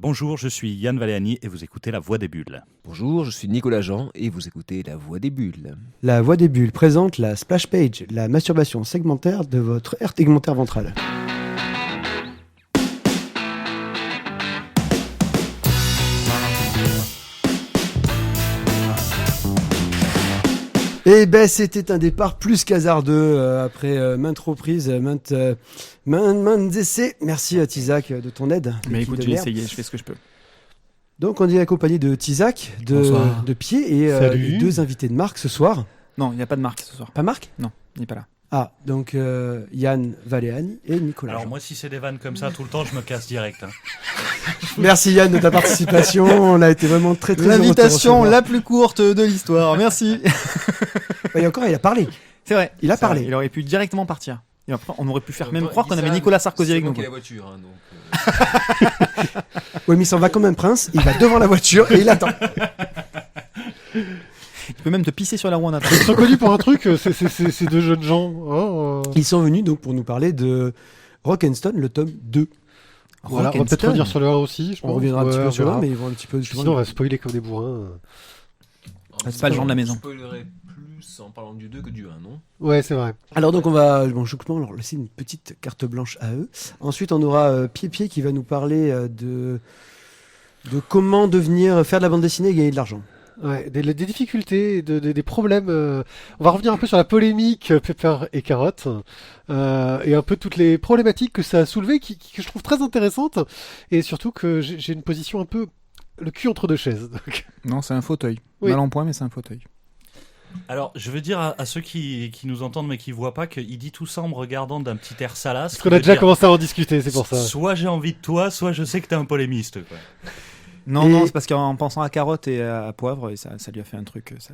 Bonjour, je suis Yann Valéani et vous écoutez La Voix des Bulles. Bonjour, je suis Nicolas Jean et vous écoutez La Voix des Bulles. La Voix des Bulles présente la splash page, la masturbation segmentaire de votre aire tegmentaire ventrale. Et ben c'était un départ plus qu'hasardeux après maintes reprises, maintes essais. Merci à Tizak de ton aide. Mais écoute, j'ai essayé, je fais ce que je peux. Donc on est accompagné de Tizak, de Pied et les deux invités de Marc ce soir. Non, il n'y a pas de Marc ce soir. Pas Marc ? Non, il n'est pas là. Ah, donc Yann Valéani et Nicolas. Alors Jean. moi, si c'est des vannes comme ça tout le temps, je me casse direct. Merci Yann de ta participation, on a été vraiment très heureux de te L'invitation recevoir. la plus courte de l'histoire, merci. Et encore, il a parlé. C'est vrai. Il a C'est parlé. vrai, il aurait pu directement partir. Et après, on aurait pu faire même Toi, croire il qu'on dit avait ça, Nicolas Sarkozy avec nous. C'est quoi. la voiture, hein, donc. Oui, mais il s'en va comme un prince, il va devant la voiture et il attend. Il peut même te pisser sur la roue en attendant. Ils sont connus pour un truc, c'est deux jeunes gens. Hein, Ils sont venus donc pour nous parler de Rock'n'Stone, le tome 2. Voilà, on va peut-être revenir sur le 1 aussi. Je On pense. reviendra un petit peu sur voilà. là, mais ils vont un petit peu... Sinon, on va spoiler comme des bourrins. C'est pas le genre de la maison. Je spoilerai plus en parlant du 2 que du 1, non ? Ouais, c'est vrai. Alors donc on va leur laisser une petite carte blanche à eux. Ensuite on aura Pied qui va nous parler de comment faire de la bande dessinée et gagner de l'argent. Ouais, des difficultés, des problèmes. On va revenir un peu sur la polémique Pepper et Carotte et un peu toutes les problématiques que ça a soulevé, que je trouve très intéressantes, et surtout que j'ai une position un peu le cul entre deux chaises. Donc. Non, c'est un fauteuil. Oui. Mal en point, mais c'est un fauteuil. Alors, je veux dire à ceux qui nous entendent mais qui voient pas qu'il dit tout ça en me regardant d'un petit air salace. Parce qu'on a déjà commencé à en discuter, c'est pour ça. Soit j'ai envie de toi, soit je sais que t'es un polémiste. Quoi. Non, Et- non, c'est parce qu'en pensant à carotte et à poivre, et ça lui a fait un truc. Ça...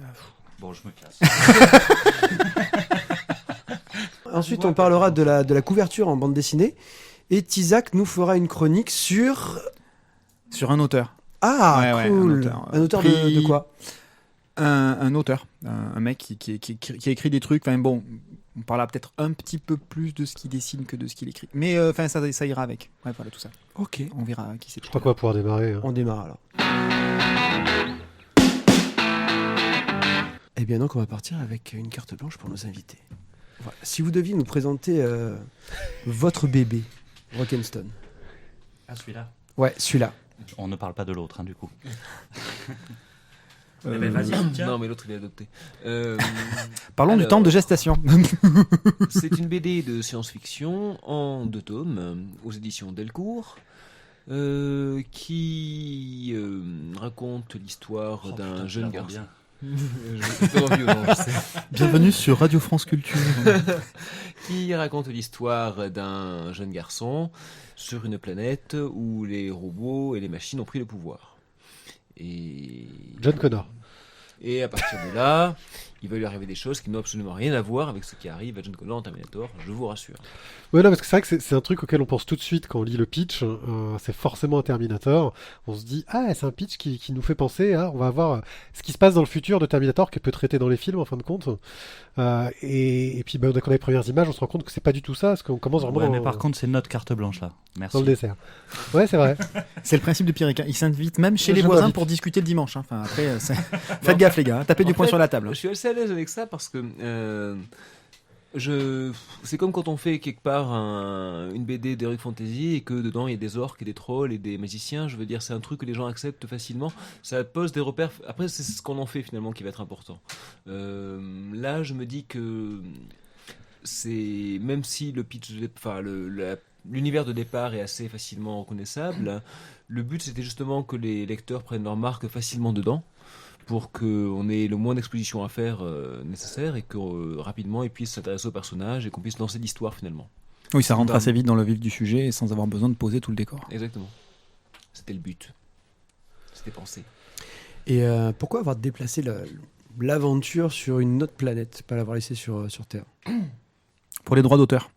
Bon, je me casse. Ensuite on parlera de la couverture en bande dessinée. Et Tizak nous fera une chronique sur... Sur un auteur. Ah, Ouais, cool. un auteur. De quoi ? Un auteur, un mec qui a écrit des trucs. Enfin bon, on parlera peut-être un petit peu plus de ce qu'il dessine que de ce qu'il écrit. Mais enfin, ça ira avec. Ouais, voilà tout ça. Ok. On verra qui c'est. Je crois qu'on va pouvoir démarrer. Hein. On démarre alors. Eh bien donc on va partir avec une carte blanche pour nos invités. Voilà. Si vous deviez nous présenter votre bébé, Rock'n'Stone. Ah, celui-là. Ouais, celui-là. On ne parle pas de l'autre, hein, du coup. Euh, Eh ben, vas-y, tiens. Non, mais l'autre il est adopté. Parlons du Alors. temps de gestation. C'est une BD de science-fiction en 2 tomes aux éditions Delcourt qui raconte l'histoire d'un jeune garçon. Bienvenue sur Radio France Culture. Qui raconte l'histoire d'un jeune garçon sur une planète où les robots et les machines ont pris le pouvoir. Et John Connor. Et à partir de là, il va lui arriver des choses qui n'ont absolument rien à voir avec ce qui arrive à John Connor en Terminator, je vous rassure. Ouais, non, parce que c'est vrai que c'est un truc auquel on pense tout de suite quand on lit le pitch. C'est forcément un Terminator. On se dit, ah, c'est un pitch qui nous fait penser à, on va voir ce qui se passe dans le futur de Terminator, qui peut traiter dans les films en fin de compte. Et puis, dès qu'on a les premières images, on se rend compte que c'est pas du tout ça, parce qu'on commence vraiment Ouais, mais par contre, c'est notre carte blanche, là. Merci. dans le dessert. Ouais, c'est vrai. C'est le principe de Pierre Ricard. Il s'invite même chez Je les voisins m'invite. pour discuter le dimanche. Hein. Enfin, après, faites gaffe les gars. Tapez du En poing fait, sur la table. Je suis assez à l'aise avec ça parce que c'est comme quand on fait quelque part une BD d'Heroic Fantasy et que dedans il y a des orques et des trolls et des magiciens. Je veux dire, c'est un truc que les gens acceptent facilement. Ça pose des repères. Après, c'est ce qu'on en fait finalement qui va être important. Là, je me dis que c'est même si le pitch, l'univers de départ est assez facilement reconnaissable. Le but, c'était justement que les lecteurs prennent leur marque facilement dedans, pour qu'on ait le moins d'exposition à faire nécessaire et que rapidement ils puissent s'intéresser au personnage et qu'on puisse lancer l'histoire finalement. Oui, ça rentre assez vite dans le vif du sujet et sans avoir besoin de poser tout le décor. Exactement. C'était le but. C'était pensé. Et pourquoi avoir déplacé l'aventure sur une autre planète, pas l'avoir laissé sur Terre? Pour les droits d'auteur.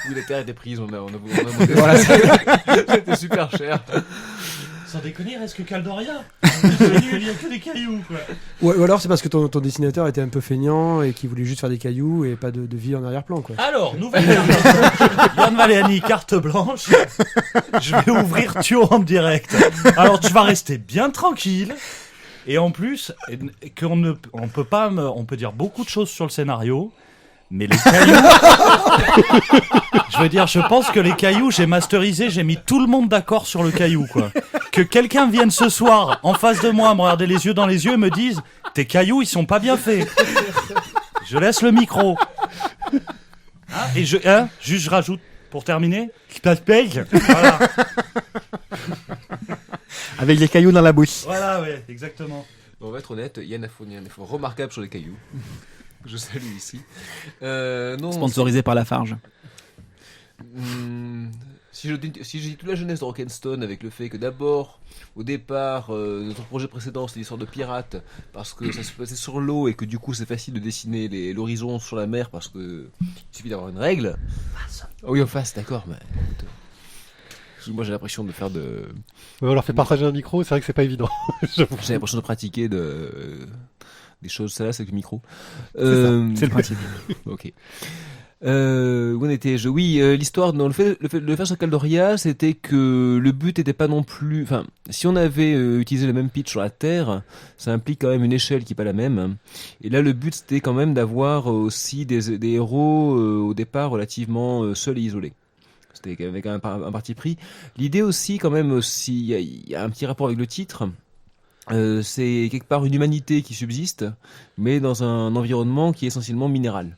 Oui, la terre était prise, on a Voilà, c'était super cher. sans déconner, il reste que Caldoria. Il y a que des cailloux, quoi. Ou alors c'est parce que ton dessinateur était un peu feignant et qu'il voulait juste faire des cailloux et pas de vie en arrière-plan, quoi. Alors, nouvelle Yann Valéani, carte blanche. Je vais ouvrir Thio en direct. Alors, tu vas rester bien tranquille. Et en plus, on peut dire beaucoup de choses sur le scénario, mais les cailloux, je pense que les cailloux, j'ai masterisé, j'ai mis tout le monde d'accord sur le caillou, quoi. Que quelqu'un vienne ce soir en face de moi, me regarder les yeux dans les yeux et me dise, tes cailloux, ils sont pas bien faits. Je laisse le micro. Et je rajoute, pour terminer, voilà. Avec les cailloux dans la bouche. Voilà, ouais, exactement. On va être honnête, Yann a fourni un effort remarquable sur les cailloux. Je salue ici. Non, Sponsorisé par Lafarge. Si je dis toute la jeunesse de Rock'n'Stone avec le fait que d'abord, au départ, notre projet précédent c'était l'histoire de pirates parce que ça se passait sur l'eau et que du coup c'est facile de dessiner l'horizon sur la mer parce que il suffit d'avoir une règle. Oh oui, en face, d'accord, mais moi j'ai l'impression de faire de. Ouais, on leur fait partager un micro, c'est vrai que c'est pas évident. J'ai l'impression de pratiquer des choses salaces avec le micro. C'est le principe. Ok. Où en étais-je ? Oui, l'histoire, le fait de le faire sur Caldoria, c'était que le but n'était pas non plus. Enfin, si on avait utilisé le même pitch sur la Terre, ça implique quand même une échelle qui n'est pas la même. Et là, le but c'était quand même d'avoir aussi des héros au départ relativement seuls et isolés. C'était avec un parti pris. L'idée aussi, quand même, il y a un petit rapport avec le titre. C'est quelque part une humanité qui subsiste, mais dans un environnement qui est essentiellement minéral.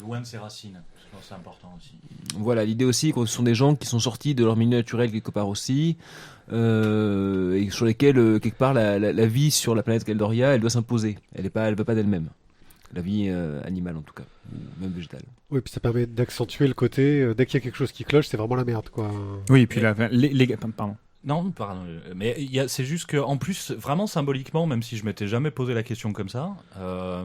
Loin de ses racines, je pense que c'est important aussi. Voilà, l'idée aussi que ce sont des gens qui sont sortis de leur milieu naturel quelque part aussi, et sur lesquels quelque part la vie sur la planète Caldoria, elle doit s'imposer. Elle veut pas d'elle-même. La vie animale en tout cas, ou même végétale. Oui, puis ça permet d'accentuer le côté, dès qu'il y a quelque chose qui cloche, c'est vraiment la merde, quoi. Oui, et puis là, pardon. Non, pardon, mais c'est juste que en plus, vraiment symboliquement, même si je m'étais jamais posé la question comme ça,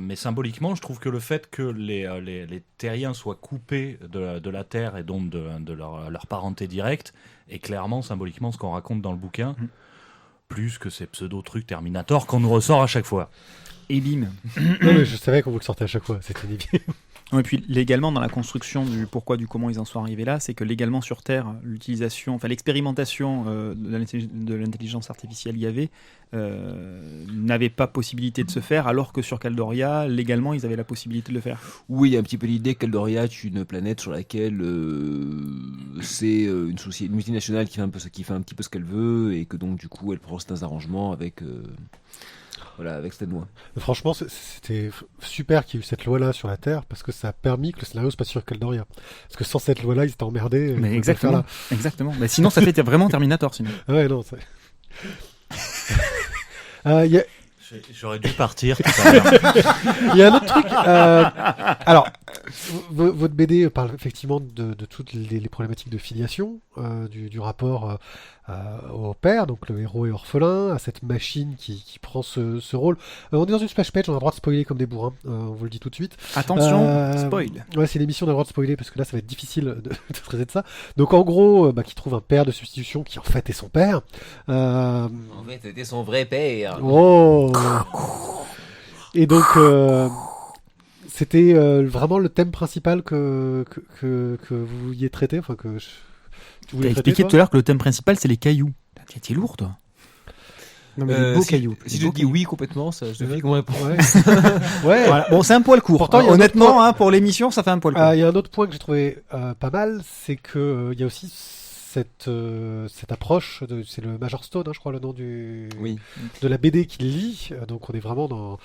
mais symboliquement, je trouve que le fait que les terriens soient coupés de la terre et donc de leur parenté directe est clairement symboliquement ce qu'on raconte dans le bouquin, plus que ces pseudo-trucs Terminator qu'on nous ressort à chaque fois. Et bim. Non, mais je savais qu'on vous le sortait à chaque fois, c'était une idée. Et puis légalement dans la construction du pourquoi du comment ils en sont arrivés là, c'est que légalement sur Terre, l'expérimentation de l'intelligence artificielle IAV n'avait pas possibilité de se faire, alors que sur Caldoria, légalement, ils avaient la possibilité de le faire. Oui, il y a un petit peu l'idée que Caldoria est une planète sur laquelle c'est une multinationale qui fait un petit peu ce qu'elle veut et que donc du coup elle prend certains arrangements avec cette loi. Franchement, c'était super qu'il y ait eu cette loi-là sur la Terre, parce que ça a permis que le scénario se passe sur Caldoria. Parce que sans cette loi-là, ils étaient emmerdés. Mais exactement. Mais sinon, ça fait vraiment Terminator, sinon. Ouais, non, c'est... J'aurais dû partir tout à l'heure. Il y a un autre truc. Alors, votre BD parle effectivement de toutes les problématiques de filiation, du rapport au père, donc le héros est orphelin, à cette machine qui prend ce rôle. On est dans une splash page, on a le droit de spoiler comme des bourrins, on vous le dit tout de suite. Attention, spoil. Ouais, c'est l'émission, on a le droit de spoiler parce que là ça va être difficile de traiter de ça. Donc en gros, qui trouve un père de substitution qui en fait est son père. En fait, c'était son vrai père. Oh. Et donc c'était vraiment le thème principal que vous vouliez traiter, enfin que tu voulais T'as traiter, expliqué toi tout à l'heure que le thème principal c'est les cailloux. T'es lourd toi. Non, mais des beaux si cailloux. Si je dis oui complètement, ça je te dis qu'on répond. Ouais. Ouais. Voilà. Bon, c'est un poil court. Pourtant, il y a un honnêtement, autre pour l'émission, ça fait un poil court. Il y a un autre point que j'ai trouvé pas mal, c'est que il y a aussi cette approche, c'est le Major Stone, je crois le nom de la BD qu'il lit, donc on est vraiment dans...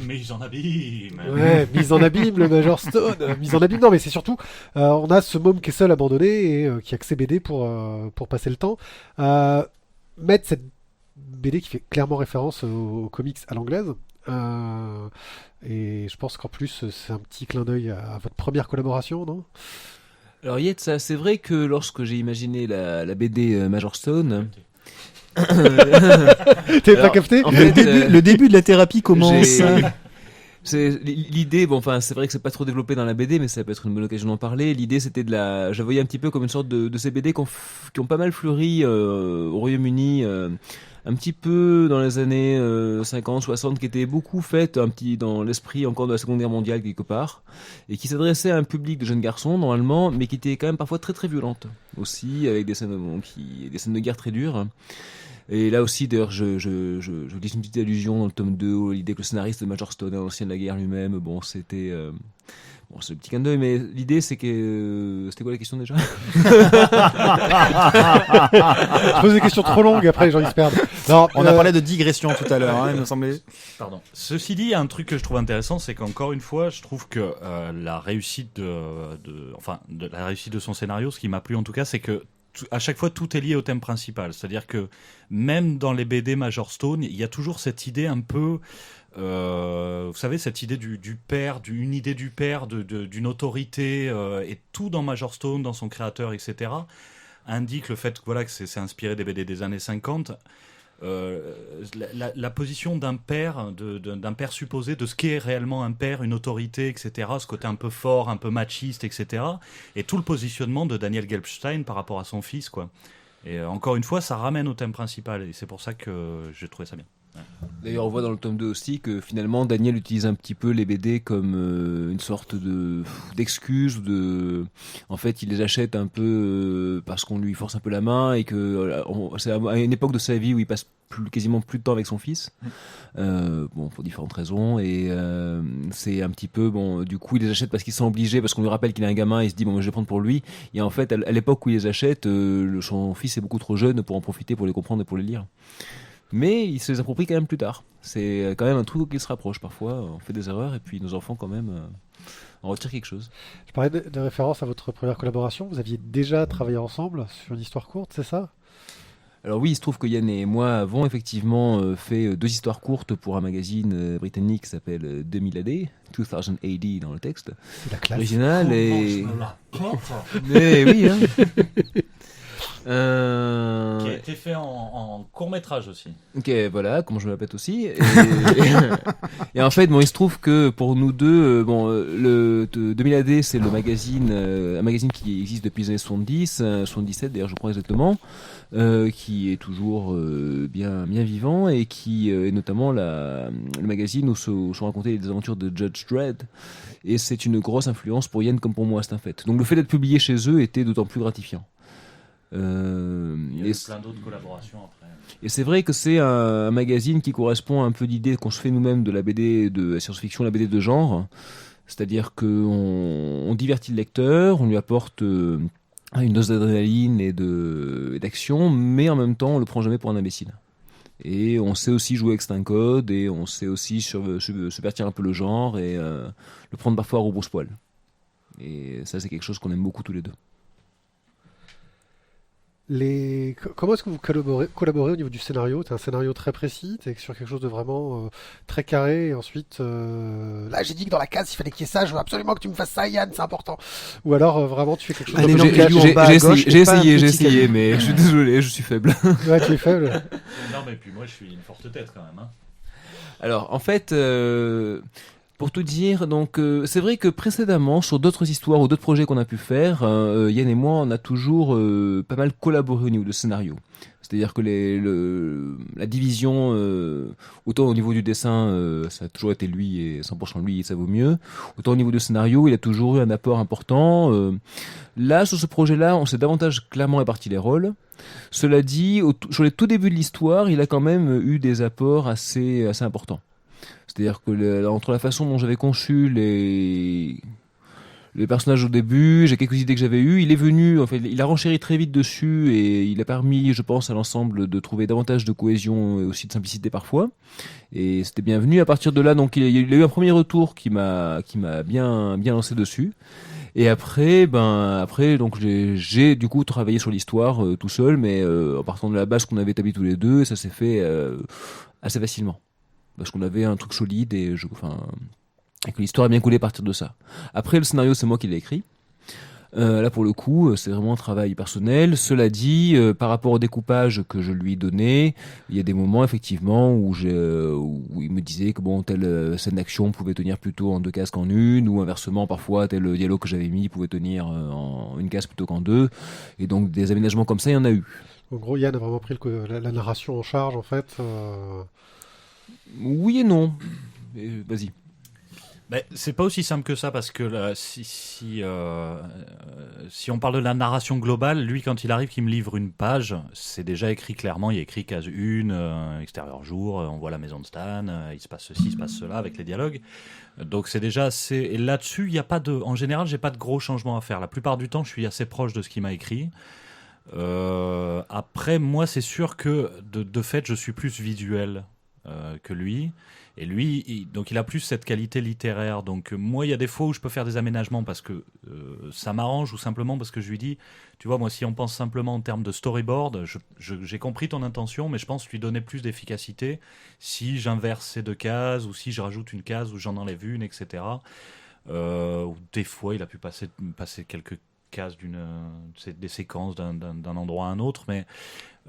Mise en abîme. Ouais, mise en abîme, le Major Stone, mise en abîme, non mais c'est surtout, on a ce môme qui est seul abandonné et qui a que ses BD pour passer le temps, mettre cette BD qui fait clairement référence aux comics à l'anglaise, et je pense qu'en plus c'est un petit clin d'œil à votre première collaboration, non ? Alors Yet, c'est vrai que lorsque j'ai imaginé la BD Major Stone, t'avais pas capté ? En fait, Le début de la thérapie commence. L'idée, c'est vrai que c'est pas trop développé dans la BD, mais ça peut être une bonne occasion d'en parler. L'idée, c'était je voyais un petit peu comme une sorte de ces BD qui ont pas mal fleuri au Royaume-Uni, un petit peu dans les années 50, 60, qui étaient beaucoup faites un petit dans l'esprit encore de la Seconde Guerre mondiale quelque part, et qui s'adressaient à un public de jeunes garçons normalement, mais qui étaient quand même parfois très très violentes aussi, avec des scènes de guerre très dures. Et là aussi, d'ailleurs, je dis une petite allusion dans le tome 2, l'idée que le scénariste de Major Stone, un ancien de la guerre lui-même, c'était... c'est le petit clin d'œil, mais l'idée, c'est que... C'était quoi la question déjà? Je pose des questions trop longues, après les gens ils se perdent. Non, On a parlé de digression tout à l'heure, il me semblait. Pardon. Ceci dit, il y a un truc que je trouve intéressant, c'est qu'encore une fois, je trouve que la réussite de la réussite de son scénario, ce qui m'a plu en tout cas, c'est que à chaque fois, tout est lié au thème principal. C'est-à-dire que même dans les BD Major Stone, il y a toujours cette idée un peu... vous savez, cette idée du père, une idée du père, d'une autorité, et tout dans Major Stone, dans son créateur, etc., indique le fait que c'est inspiré des BD des années 50. La position d'un père, d'un père supposé, de ce qu'est réellement un père, une autorité, etc., ce côté un peu fort, un peu machiste, etc., et tout le positionnement de Daniel Gelbstein par rapport à son fils, quoi. Et encore une fois, ça ramène au thème principal, et c'est pour ça que j'ai trouvé ça bien. D'ailleurs, on voit dans le tome 2 aussi que finalement Daniel utilise un petit peu les BD comme une sorte d'excuse, en fait, il les achète un peu parce qu'on lui force un peu la main et que c'est à une époque de sa vie où il passe quasiment plus de temps avec son fils, pour différentes raisons, et c'est un petit peu du coup il les achète parce qu'il se sent obligé, parce qu'on lui rappelle qu'il est un gamin, et il se dit je vais les prendre pour lui, et en fait à l'époque où il les achète, son fils est beaucoup trop jeune pour en profiter, pour les comprendre et pour les lire. Mais il se les approprie quand même plus tard. C'est quand même un truc qui se rapproche. Parfois, on fait des erreurs et puis nos enfants, quand même, en retirent quelque chose. Je parlais de référence à votre première collaboration. Vous aviez déjà travaillé ensemble sur une histoire courte, c'est ça? Alors oui, il se trouve que Yann et moi avons effectivement fait 2 histoires courtes pour un magazine britannique qui s'appelle 2000 AD, 2000 AD dans le texte. C'est la classe. Original Mais oui, hein. Qui a été fait en court-métrage aussi. Ok, voilà, comment je me la pète aussi. Et en fait, il se trouve que pour nous deux, le 2000 AD, c'est le magazine, un magazine qui existe depuis les années 70, 77 d'ailleurs, je crois exactement, qui est toujours bien vivant, et qui est notamment le magazine où sont racontées les aventures de Judge Dredd. Et c'est une grosse influence pour Yann comme pour moi, c'est un fait. Donc le fait d'être publié chez eux était d'autant plus gratifiant. Il y a eu plein d'autres collaborations après. Et c'est vrai que c'est un magazine qui correspond un peu à l'idée qu'on se fait nous-mêmes de la BD de science-fiction, la BD de genre. C'est-à-dire qu'on divertit le lecteur, on lui apporte une dose d'adrénaline et d'action, mais en même temps on le prend jamais pour un imbécile. Et on sait aussi jouer avec certains codes, et on sait aussi subvertir un peu le genre, et le prendre parfois à rebrousse-poil. Et ça, c'est quelque chose qu'on aime beaucoup tous les deux. Comment est-ce que vous collaborez au niveau du scénario? C'est un scénario très précis, t'es sur quelque chose de vraiment très carré, et ensuite là j'ai dit que dans la case il fallait qu'il y ait ça, je veux absolument que tu me fasses ça, Yann, c'est important. Ou alors vraiment tu fais quelque chose J'ai essayé, mais je suis désolé, je suis faible. Ouais, tu es faible. Non, mais puis moi je suis une forte tête quand même. Hein. Alors en fait, pour tout dire, donc c'est vrai que précédemment, sur d'autres histoires ou d'autres projets qu'on a pu faire, Yann et moi, on a toujours pas mal collaboré au niveau de scénario. C'est-à-dire que la division, autant au niveau du dessin, ça a toujours été lui, et 100% lui, et ça vaut mieux. Autant au niveau du scénario, il a toujours eu un apport important. Là, sur ce projet-là, on s'est davantage clairement réparti les rôles. Cela dit, sur les tout débuts de l'histoire, il a quand même eu des apports assez importants. C'est-à-dire que entre la façon dont j'avais conçu les personnages au début, j'ai quelques idées que j'avais eues, il est venu, en fait, il a renchéri très vite dessus, et il a permis, je pense, à l'ensemble de trouver davantage de cohésion et aussi de simplicité parfois. Et c'était bienvenu. À partir de là, donc, il a eu un premier retour qui m'a bien lancé dessus. Et après, donc j'ai du coup travaillé sur l'histoire tout seul, mais en partant de la base qu'on avait établie tous les deux, ça s'est fait assez facilement. Parce qu'on avait un truc solide, et que l'histoire a bien coulé à partir de ça. Après, le scénario, c'est moi qui l'ai écrit. Là, pour le coup, c'est vraiment un travail personnel. Cela dit, par rapport au découpage que je lui donnais, il y a des moments, effectivement, où il me disait que bon, telle scène d'action pouvait tenir plutôt en 2 cases qu'en une, ou inversement, parfois, tel dialogue que j'avais mis pouvait tenir en 1 case plutôt qu'en 2. Et donc, des aménagements comme ça, il y en a eu. En gros, Yann a vraiment pris la narration en charge, en fait. Oui et non. Vas-y. Ben, c'est pas aussi simple que ça parce que là, si on parle de la narration globale, lui quand il arrive qu'il me livre une page, c'est déjà écrit clairement, il y a écrit case 1, extérieur jour, on voit la maison de Stan, il se passe ceci, il se passe cela avec les dialogues. Donc c'est déjà assez... Et là-dessus, il y a pas de... En général, j'ai pas de gros changements à faire. La plupart du temps, je suis assez proche de ce qu'il m'a écrit. Après, moi, c'est sûr que de fait, je suis plus visuel que lui. Et lui, donc il a plus cette qualité littéraire. Donc moi, il y a des fois où je peux faire des aménagements parce que ça m'arrange ou simplement parce que je lui dis, tu vois, moi, si on pense simplement en termes de storyboard, j'ai compris ton intention, mais je pense lui donner plus d'efficacité si j'inverse ces 2 cases ou si je rajoute une case ou j'en enlève une, etc. Ou des fois, il a pu passer quelques cases des séquences d'un endroit à un autre, mais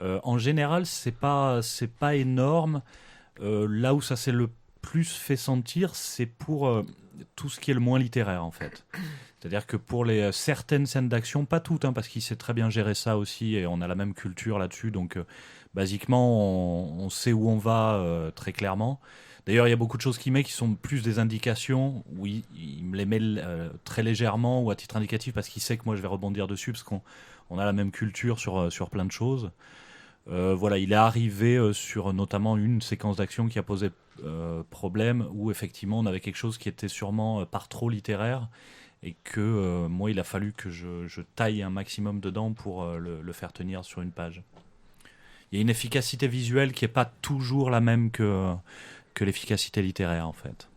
en général, c'est pas énorme. Là où ça s'est le plus fait sentir, c'est pour tout ce qui est le moins littéraire, en fait. C'est-à-dire que pour les certaines scènes d'action, pas toutes, hein, parce qu'il sait très bien gérer ça aussi, et on a la même culture là-dessus, donc basiquement, on sait où on va très clairement. D'ailleurs, il y a beaucoup de choses qu'il met qui sont plus des indications, où il me les met très légèrement ou à titre indicatif, parce qu'il sait que moi je vais rebondir dessus, parce qu'on a la même culture sur plein de choses. Voilà, il est arrivé sur notamment une séquence d'action qui a posé problème, où effectivement on avait quelque chose qui était sûrement par trop littéraire et que moi il a fallu que je taille un maximum dedans pour le faire tenir sur une page. Il y a une efficacité visuelle qui n'est pas toujours la même que l'efficacité littéraire en fait.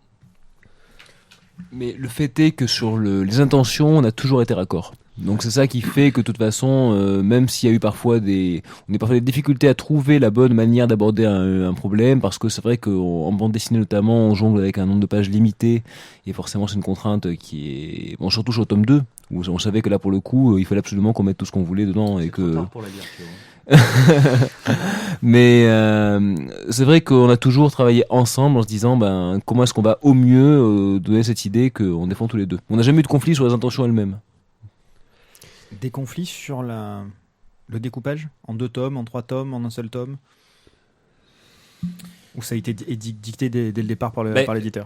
Mais le fait est que sur les intentions, on a toujours été raccord. Donc c'est ça qui fait que de toute façon, même s'il y a eu parfois des difficultés à trouver la bonne manière d'aborder un problème, parce que c'est vrai qu'en bande dessinée notamment, on jongle avec un nombre de pages limité, et forcément c'est une contrainte qui est... Bon, surtout sur le tome 2, où on savait que là pour le coup, il fallait absolument qu'on mette tout ce qu'on voulait dedans. Et que... trop tard pour la dire, tu vois. Mais c'est vrai qu'on a toujours travaillé ensemble en se disant comment est-ce qu'on va au mieux donner cette idée qu'on défend tous les deux. On n'a jamais eu de conflit sur les intentions elles-mêmes. Des conflits sur le découpage en 2 tomes, en 3 tomes, en un seul tome, ou ça a été dicté dès le départ par l'éditeur?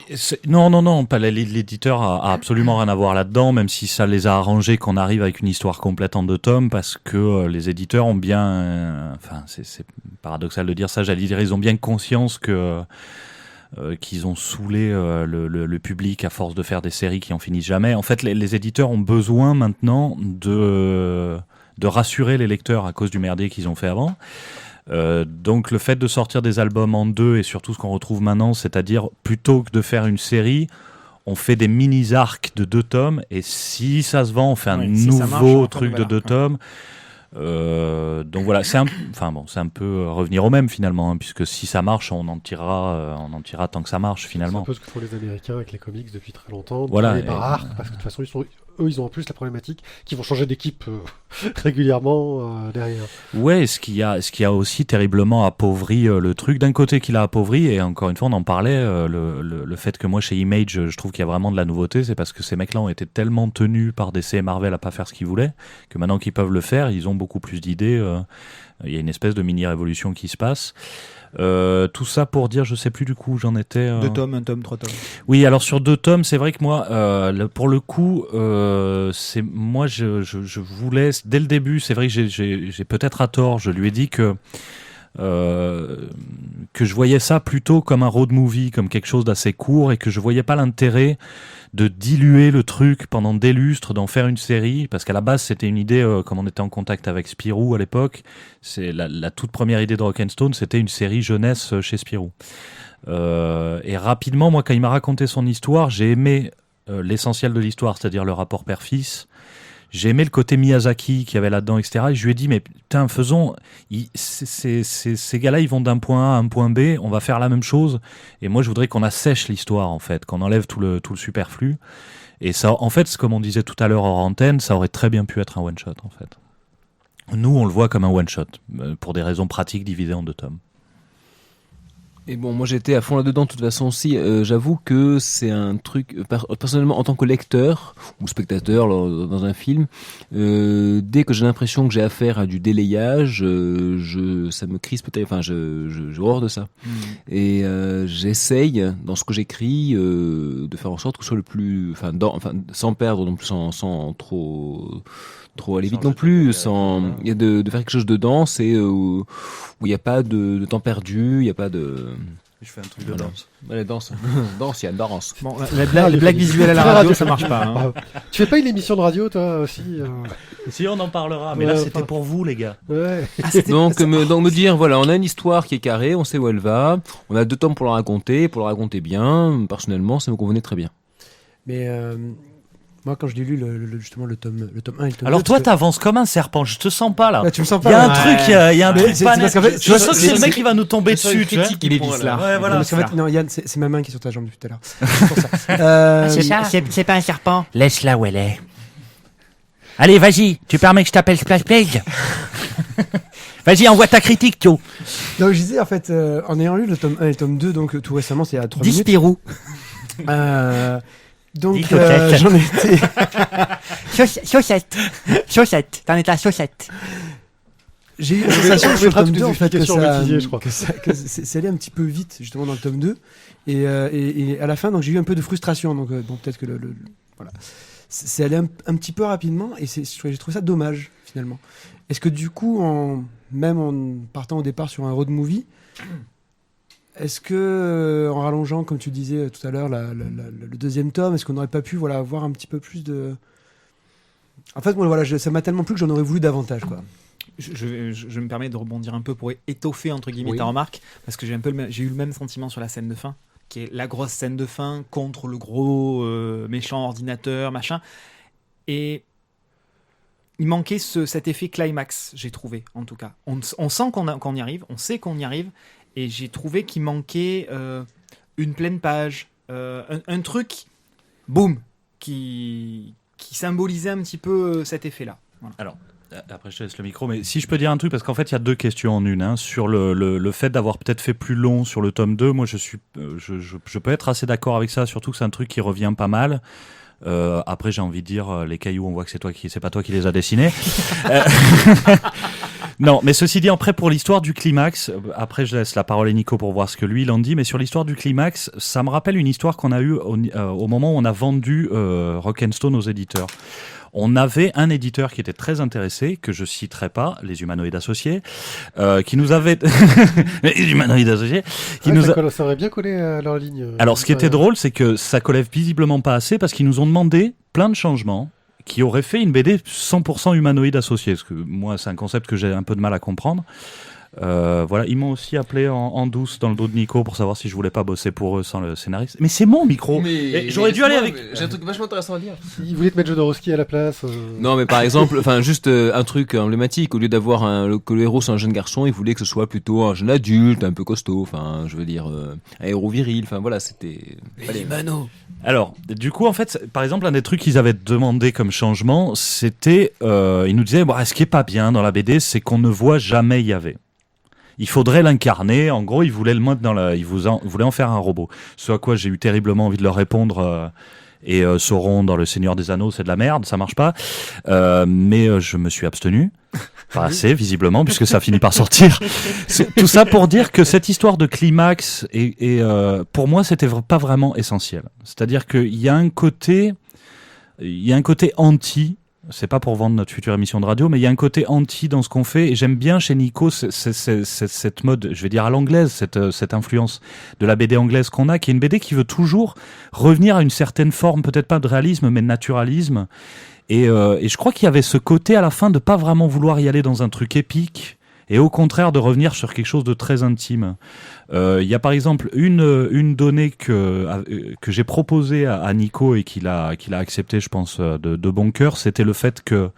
Non, pas l'éditeur a absolument rien à voir là-dedans, même si ça les a arrangés qu'on arrive avec une histoire complète en 2 tomes, parce que les éditeurs ont bien, enfin c'est paradoxal de dire ça, j'allais dire, ils ont bien conscience que qu'ils ont saoulé le public à force de faire des séries qui en finissent jamais. En fait, les éditeurs ont besoin maintenant de rassurer les lecteurs à cause du merdier qu'ils ont fait avant. Donc le fait de sortir des albums en 2 et surtout ce qu'on retrouve maintenant, c'est-à-dire plutôt que de faire une série, on fait des mini-arcs de 2 tomes et si ça se vend, on fait un nouveau truc de 2 tomes. Donc voilà, c'est un peu revenir au même finalement, hein, puisque si ça marche, on en tirera tant que ça marche finalement. C'est un peu ce que font les Américains avec les comics depuis très longtemps, voilà, par arc, parce que de toute façon ils ont en plus la problématique qu'ils vont changer d'équipe régulièrement derrière. Ouais, ce qui a aussi terriblement appauvri le truc. D'un côté qu'il a appauvri, et encore une fois on en parlait, le fait que moi chez Image je trouve qu'il y a vraiment de la nouveauté, c'est parce que ces mecs-là ont été tellement tenus par DC et Marvel à pas faire ce qu'ils voulaient, que maintenant qu'ils peuvent le faire, ils ont beaucoup plus d'idées. Il y a une espèce de mini-révolution qui se passe. Tout ça pour dire, je sais plus du coup, j'en étais... 2 tomes, 1 tome, 3 tomes. Oui, alors sur 2 tomes, c'est vrai que moi, pour le coup, moi je voulais, dès le début, c'est vrai que j'ai peut-être à tort, je lui ai dit que je voyais ça plutôt comme un road movie, comme quelque chose d'assez court, et que je voyais pas l'intérêt de diluer le truc pendant des lustres, d'en faire une série, parce qu'à la base c'était une idée, comme on était en contact avec Spirou à l'époque, c'est la toute première idée de Rock'n'Stone, c'était une série jeunesse chez Spirou. Et rapidement, moi quand il m'a raconté son histoire, j'ai aimé l'essentiel de l'histoire, c'est-à-dire le rapport père-fils. J'ai aimé le côté Miyazaki qu'il y avait là-dedans, etc. Et je lui ai dit, mais putain, faisons. Ces gars-là, ils vont d'un point A à un point B. On va faire la même chose. Et moi, je voudrais qu'on assèche l'histoire, en fait, qu'on enlève tout le superflu. Et ça, en fait, comme on disait tout à l'heure hors antenne, ça aurait très bien pu être un one-shot, en fait. Nous, on le voit comme un one-shot, pour des raisons pratiques divisé en 2 tomes. Et bon, moi j'étais à fond là-dedans de toute façon aussi. J'avoue que c'est un truc, personnellement en tant que lecteur ou spectateur dans un film, dès que j'ai l'impression que j'ai affaire à du délayage, ça me crispe, enfin j'ai horreur de ça. Et j'essaye dans ce que j'écris de faire en sorte que ce soit le plus, sans perdre non plus, sans trop aller vite non plus, de faire quelque chose de dense et où il n'y a pas de temps perdu, il n'y a pas de... Je fais un truc de danse. Allez, danse, il y a une danse. Bon, les blagues visuelles à la radio, ça marche pas. Hein. Tu fais pas une émission de radio, toi aussi Si, on en parlera, mais là, c'était pour vous, les gars. Ouais. Donc me dire, voilà, on a une histoire qui est carrée, on sait où elle va, on a 2 tomes pour la raconter bien, personnellement, ça me convenait très bien. Mais moi, quand je l'ai lu, justement, le tome 1 et le tome 2... Alors toi, t'avances comme un serpent, je te sens pas là. Là, tu me sens Il y pas. a un truc, il y a un truc pas net. parce qu'en fait, Je sens que c'est le mec qui va nous tomber dessus, tu vois. Il est vice là. Ouais, voilà. Parce qu'en fait, non, Yann, c'est ma main qui est sur ta jambe depuis tout à l'heure. C'est pour ça. C'est pas un serpent. Laisse-la où elle est. Allez, vas-y, tu permets que je t'appelle Splash Plague. Vas-y, envoie ta critique, Thio. Donc, je disais, en fait, en ayant lu le tome 1 et le tome 2, donc tout récemment, c'est il y a 3 10 minutes. Spirou. Donc, Dis chaussette. j'en étais... Chaussette. T'en es ta chaussette. J'ai eu la sensation on sur le mettra tome toutes 2 les en fait, que explications ça, mitigées, je crois. que c'est allé un petit peu vite justement dans le tome 2 et à la fin donc j'ai eu un peu de frustration donc bon peut-être que voilà c'est allé un petit peu rapidement et j'ai trouvé ça dommage finalement. Est-ce que du coup même en partant au départ sur un road movie, est-ce que en rallongeant comme tu disais tout à l'heure le 2e tome, est-ce qu'on n'aurait pas pu avoir un petit peu plus de... En fait moi, ça m'a tellement plu que j'en aurais voulu davantage quoi. Je me permets de rebondir un peu pour étoffer entre guillemets Oui. ta remarque parce que j'ai eu le même sentiment sur la scène de fin qui est la grosse scène de fin contre le gros méchant ordinateur machin et il manquait cet effet climax, j'ai trouvé en tout cas. On sent qu'on y arrive, on sait qu'on y arrive et j'ai trouvé qu'il manquait une pleine page, un truc boum qui symbolisait un petit peu cet effet là. Voilà. Alors, après je te laisse le micro, mais si je peux dire un truc, parce qu'en fait il y a 2 questions en une, hein, sur le fait d'avoir peut-être fait plus long sur le tome 2, moi je peux être assez d'accord avec ça, surtout que c'est un truc qui revient pas mal. Après j'ai envie de dire, les cailloux on voit que c'est pas toi qui les as dessinés. Non, mais ceci dit, après pour l'histoire du climax, après je laisse la parole à Nico pour voir ce que lui il en dit, mais sur l'histoire du climax, ça me rappelle une histoire qu'on a eue au moment où on a vendu Rock'n'Stone aux éditeurs. On avait un éditeur qui était très intéressé, que je citerai pas, les humanoïdes associés, qui nous avait... les humanoïdes associés, qui nous Ça aurait bien collé à leur ligne. Alors, ce qui était drôle, c'est que ça collait visiblement pas assez parce qu'ils nous ont demandé plein de changements qui auraient fait une BD 100% humanoïde associé. Parce que moi, c'est un concept que j'ai un peu de mal à comprendre. Voilà, ils m'ont aussi appelé en douce dans le dos de Nico pour savoir si je voulais pas bosser pour eux sans le scénariste. Mais c'est mon micro. J'aurais dû aller avec. J'ai un truc vachement intéressant à dire. Ils voulaient te mettre Jodorowsky à la place. Non, mais par exemple, juste un truc emblématique. Au lieu d'avoir que le héros soit un jeune garçon, il voulait que ce soit plutôt un jeune adulte, un peu costaud. Enfin, je veux dire, un héros viril. Enfin, voilà, c'était. Alors, du coup, en fait, par exemple, un des trucs qu'ils avaient demandé comme changement, c'était, ils nous disaient, ce qui est pas bien dans la BD, c'est qu'on ne voit jamais Yahvé. Il faudrait l'incarner. En gros, ils voulaient le mettre ils voulaient en faire un robot. Ce à quoi j'ai eu terriblement envie de leur répondre. Et Sauron dans Le Seigneur des Anneaux, c'est de la merde, ça marche pas. Mais je me suis abstenu. Pas assez, visiblement, puisque ça finit par sortir. Tout ça pour dire que cette histoire de climax, pour moi, c'était pas vraiment essentiel. C'est-à-dire qu'il y a un côté anti. C'est pas pour vendre notre future émission de radio, mais il y a un côté anti dans ce qu'on fait, et j'aime bien chez Nico cette mode, je vais dire à l'anglaise, cette influence de la BD anglaise qu'on a, qui est une BD qui veut toujours revenir à une certaine forme, peut-être pas de réalisme, mais de naturalisme. Et je crois qu'il y avait ce côté à la fin de pas vraiment vouloir y aller dans un truc épique, et au contraire de revenir sur quelque chose de très intime. Il y a par exemple une donnée que j'ai proposée à Nico et qu'il a accepté, je pense, de bon cœur, c'était le fait que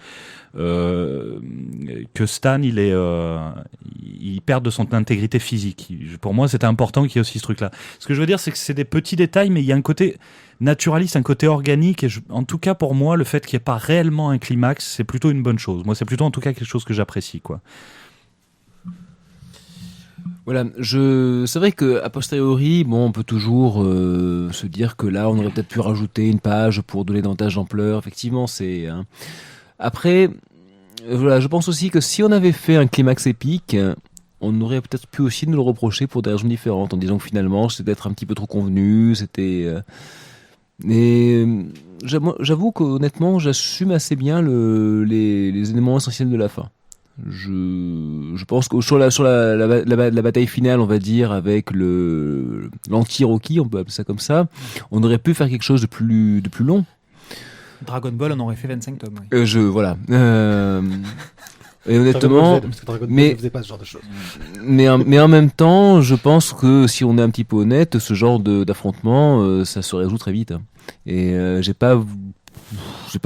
Stan il perd de son intégrité physique. Pour moi, c'était important qu'il y ait aussi ce truc-là. Ce que je veux dire, c'est que c'est des petits détails, mais il y a un côté naturaliste, un côté organique. Et en tout cas, pour moi, le fait qu'il n'y ait pas réellement un climax, c'est plutôt une bonne chose. Moi, c'est plutôt en tout cas quelque chose que j'apprécie, quoi. Voilà, c'est vrai que a posteriori, on peut toujours se dire que là, on aurait peut-être pu rajouter une page pour donner davantage d'ampleur. Effectivement, c'est. Après, voilà, je pense aussi que si on avait fait un climax épique, on aurait peut-être pu aussi nous le reprocher pour des raisons différentes, en disant que finalement, c'était peut-être un petit peu trop convenu, c'était. Mais j'avoue qu'honnêtement, j'assume assez bien les éléments essentiels de la fin. Je pense que sur la bataille finale, on va dire, avec l'anti-Rocky, on peut appeler ça comme ça, on aurait pu faire quelque chose de plus long. Dragon Ball, on aurait fait 25 tomes. Oui. Voilà. Et honnêtement, parce que Dragon Ball ne faisait pas ce genre de choses. Mais en même temps, je pense que si on est un petit peu honnête, ce genre d'affrontement, ça se résout très vite. Et j'ai pas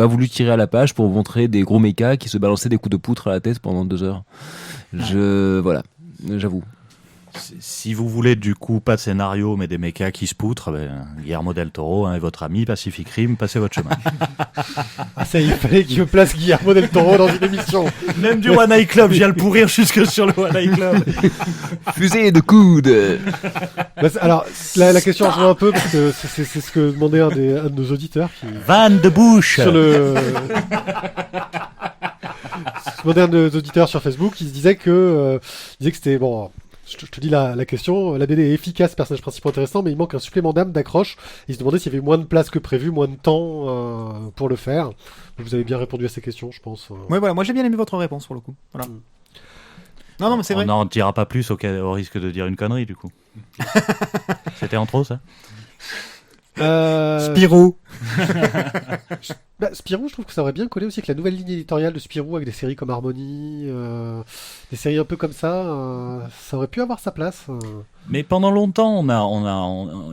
voulu tirer à la page pour montrer des gros mechas qui se balançaient des coups de poutre à la tête pendant 2 heures. Voilà, j'avoue. Si vous voulez du coup pas de scénario mais des mechas qui se poutrent, Guillermo del Toro et votre ami Pacific Rim, passez votre chemin. Ah ça, il fallait qu'il me place Guillermo del Toro dans une émission. Même du One Eye Club, je viens le pourrir jusque sur le One Eye Club. Fusée de coude. Alors la question rejoint un peu parce que c'est ce que demandait un de nos auditeurs qui... Van de bouche. Sur le... ce demandait un de nos auditeurs sur Facebook qui se disait que c'était bon. Je te dis la question, la BD est efficace, personnage principal intéressant, mais il manque un supplément d'âme, d'accroche. Il se demandait s'il y avait moins de place que prévu, moins de temps pour le faire. Vous avez bien répondu à ces questions, je pense. Ouais, voilà, moi j'ai bien aimé votre réponse pour le coup. Voilà. Non, mais c'est vrai. On n'en dira pas plus au risque de dire une connerie, du coup. C'était en trop, ça Spirou. Spirou, je trouve que ça aurait bien collé aussi avec la nouvelle ligne éditoriale de Spirou, avec des séries comme Harmony, des séries un peu comme ça. Ça aurait pu avoir sa place. Mais pendant longtemps,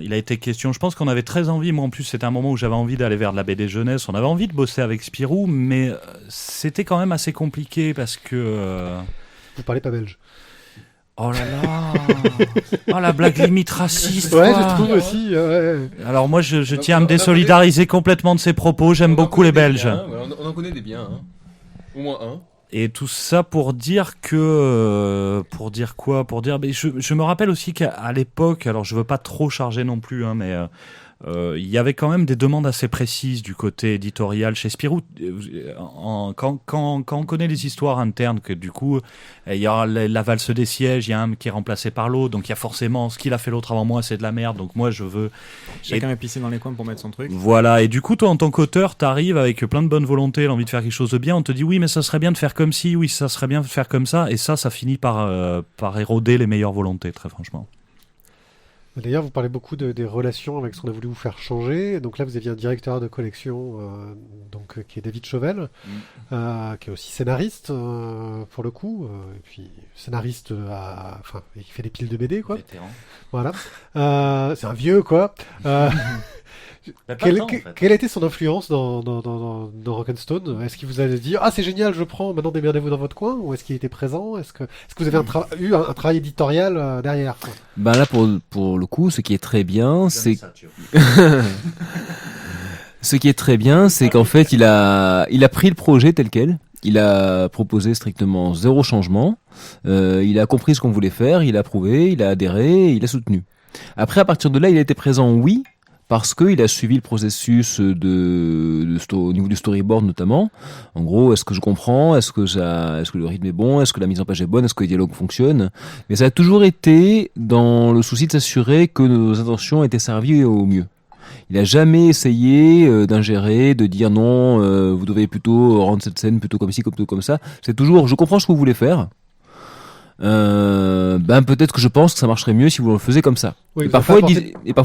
il a été question. Je pense qu'on avait très envie. Moi, en plus, c'était un moment où j'avais envie d'aller vers de la BD jeunesse. On avait envie de bosser avec Spirou, mais c'était quand même assez compliqué parce que. Vous parlez pas belge. Oh là là. Oh, la blague limite raciste. Ouais, quoi. je trouve aussi. Ouais. Alors moi, je tiens à me désolidariser complètement de ces propos. J'aime beaucoup les Belges. Biens, on en connaît des biens. Au moins un. Et tout ça pour dire que... pour dire quoi ? Pour dire... Mais je me rappelle aussi qu'à l'époque, alors je veux pas trop charger non plus, mais... il y avait quand même des demandes assez précises du côté éditorial chez Spirou. Quand on connaît les histoires internes, que du coup, il y a la valse des sièges, il y a un qui est remplacé par l'autre, donc il y a forcément ce qu'il a fait l'autre avant moi, c'est de la merde, donc moi je veux... Chacun est pissé dans les coins pour mettre son truc. Voilà, et du coup, toi en tant qu'auteur, t'arrives avec plein de bonne volonté, l'envie de faire quelque chose de bien, on te dit oui, mais ça serait bien de faire comme ci, oui, ça serait bien de faire comme ça, et ça finit par éroder les meilleures volontés, très franchement. D'ailleurs, vous parlez beaucoup des relations avec ce qu'on a voulu vous faire changer. Donc là, vous aviez un directeur de collection, qui est David Chauvel, qui est aussi scénariste pour le coup, et puis scénariste, il fait des piles de BD, quoi. Vétéran. Voilà. C'est un vieux, quoi. Quelle a été son influence dans Rock'n'Stone ? Est-ce qu'il vous a dit « Ah, c'est génial, je prends, maintenant démerdez-vous dans votre coin » ou est-ce qu'il était présent ? Est-ce que vous avez eu un travail éditorial derrière, quoi ? Là, pour le coup, ce qui est très bien, c'est... Ce qui est très bien, c'est qu'en fait, il a pris le projet tel quel. Il a proposé strictement 0 changement. Il a compris ce qu'on voulait faire, il a approuvé, il a adhéré, il a soutenu. Après, à partir de là, il a été présent, oui, parce qu'il a suivi le processus au niveau du storyboard notamment. En gros, est-ce que je comprends ? Est-ce que le rythme est bon ? Est-ce que la mise en page est bonne ? Est-ce que les dialogues fonctionnent ? Mais ça a toujours été dans le souci de s'assurer que nos intentions étaient servies au mieux. Il n'a jamais essayé d'ingérer, de dire non, vous devez plutôt rendre cette scène plutôt comme ci, plutôt comme ça. C'est toujours, je comprends ce que vous voulez faire. Ben peut-être que je pense que ça marcherait mieux si vous le faisiez comme ça. Oui, Et il vous a parfois, pas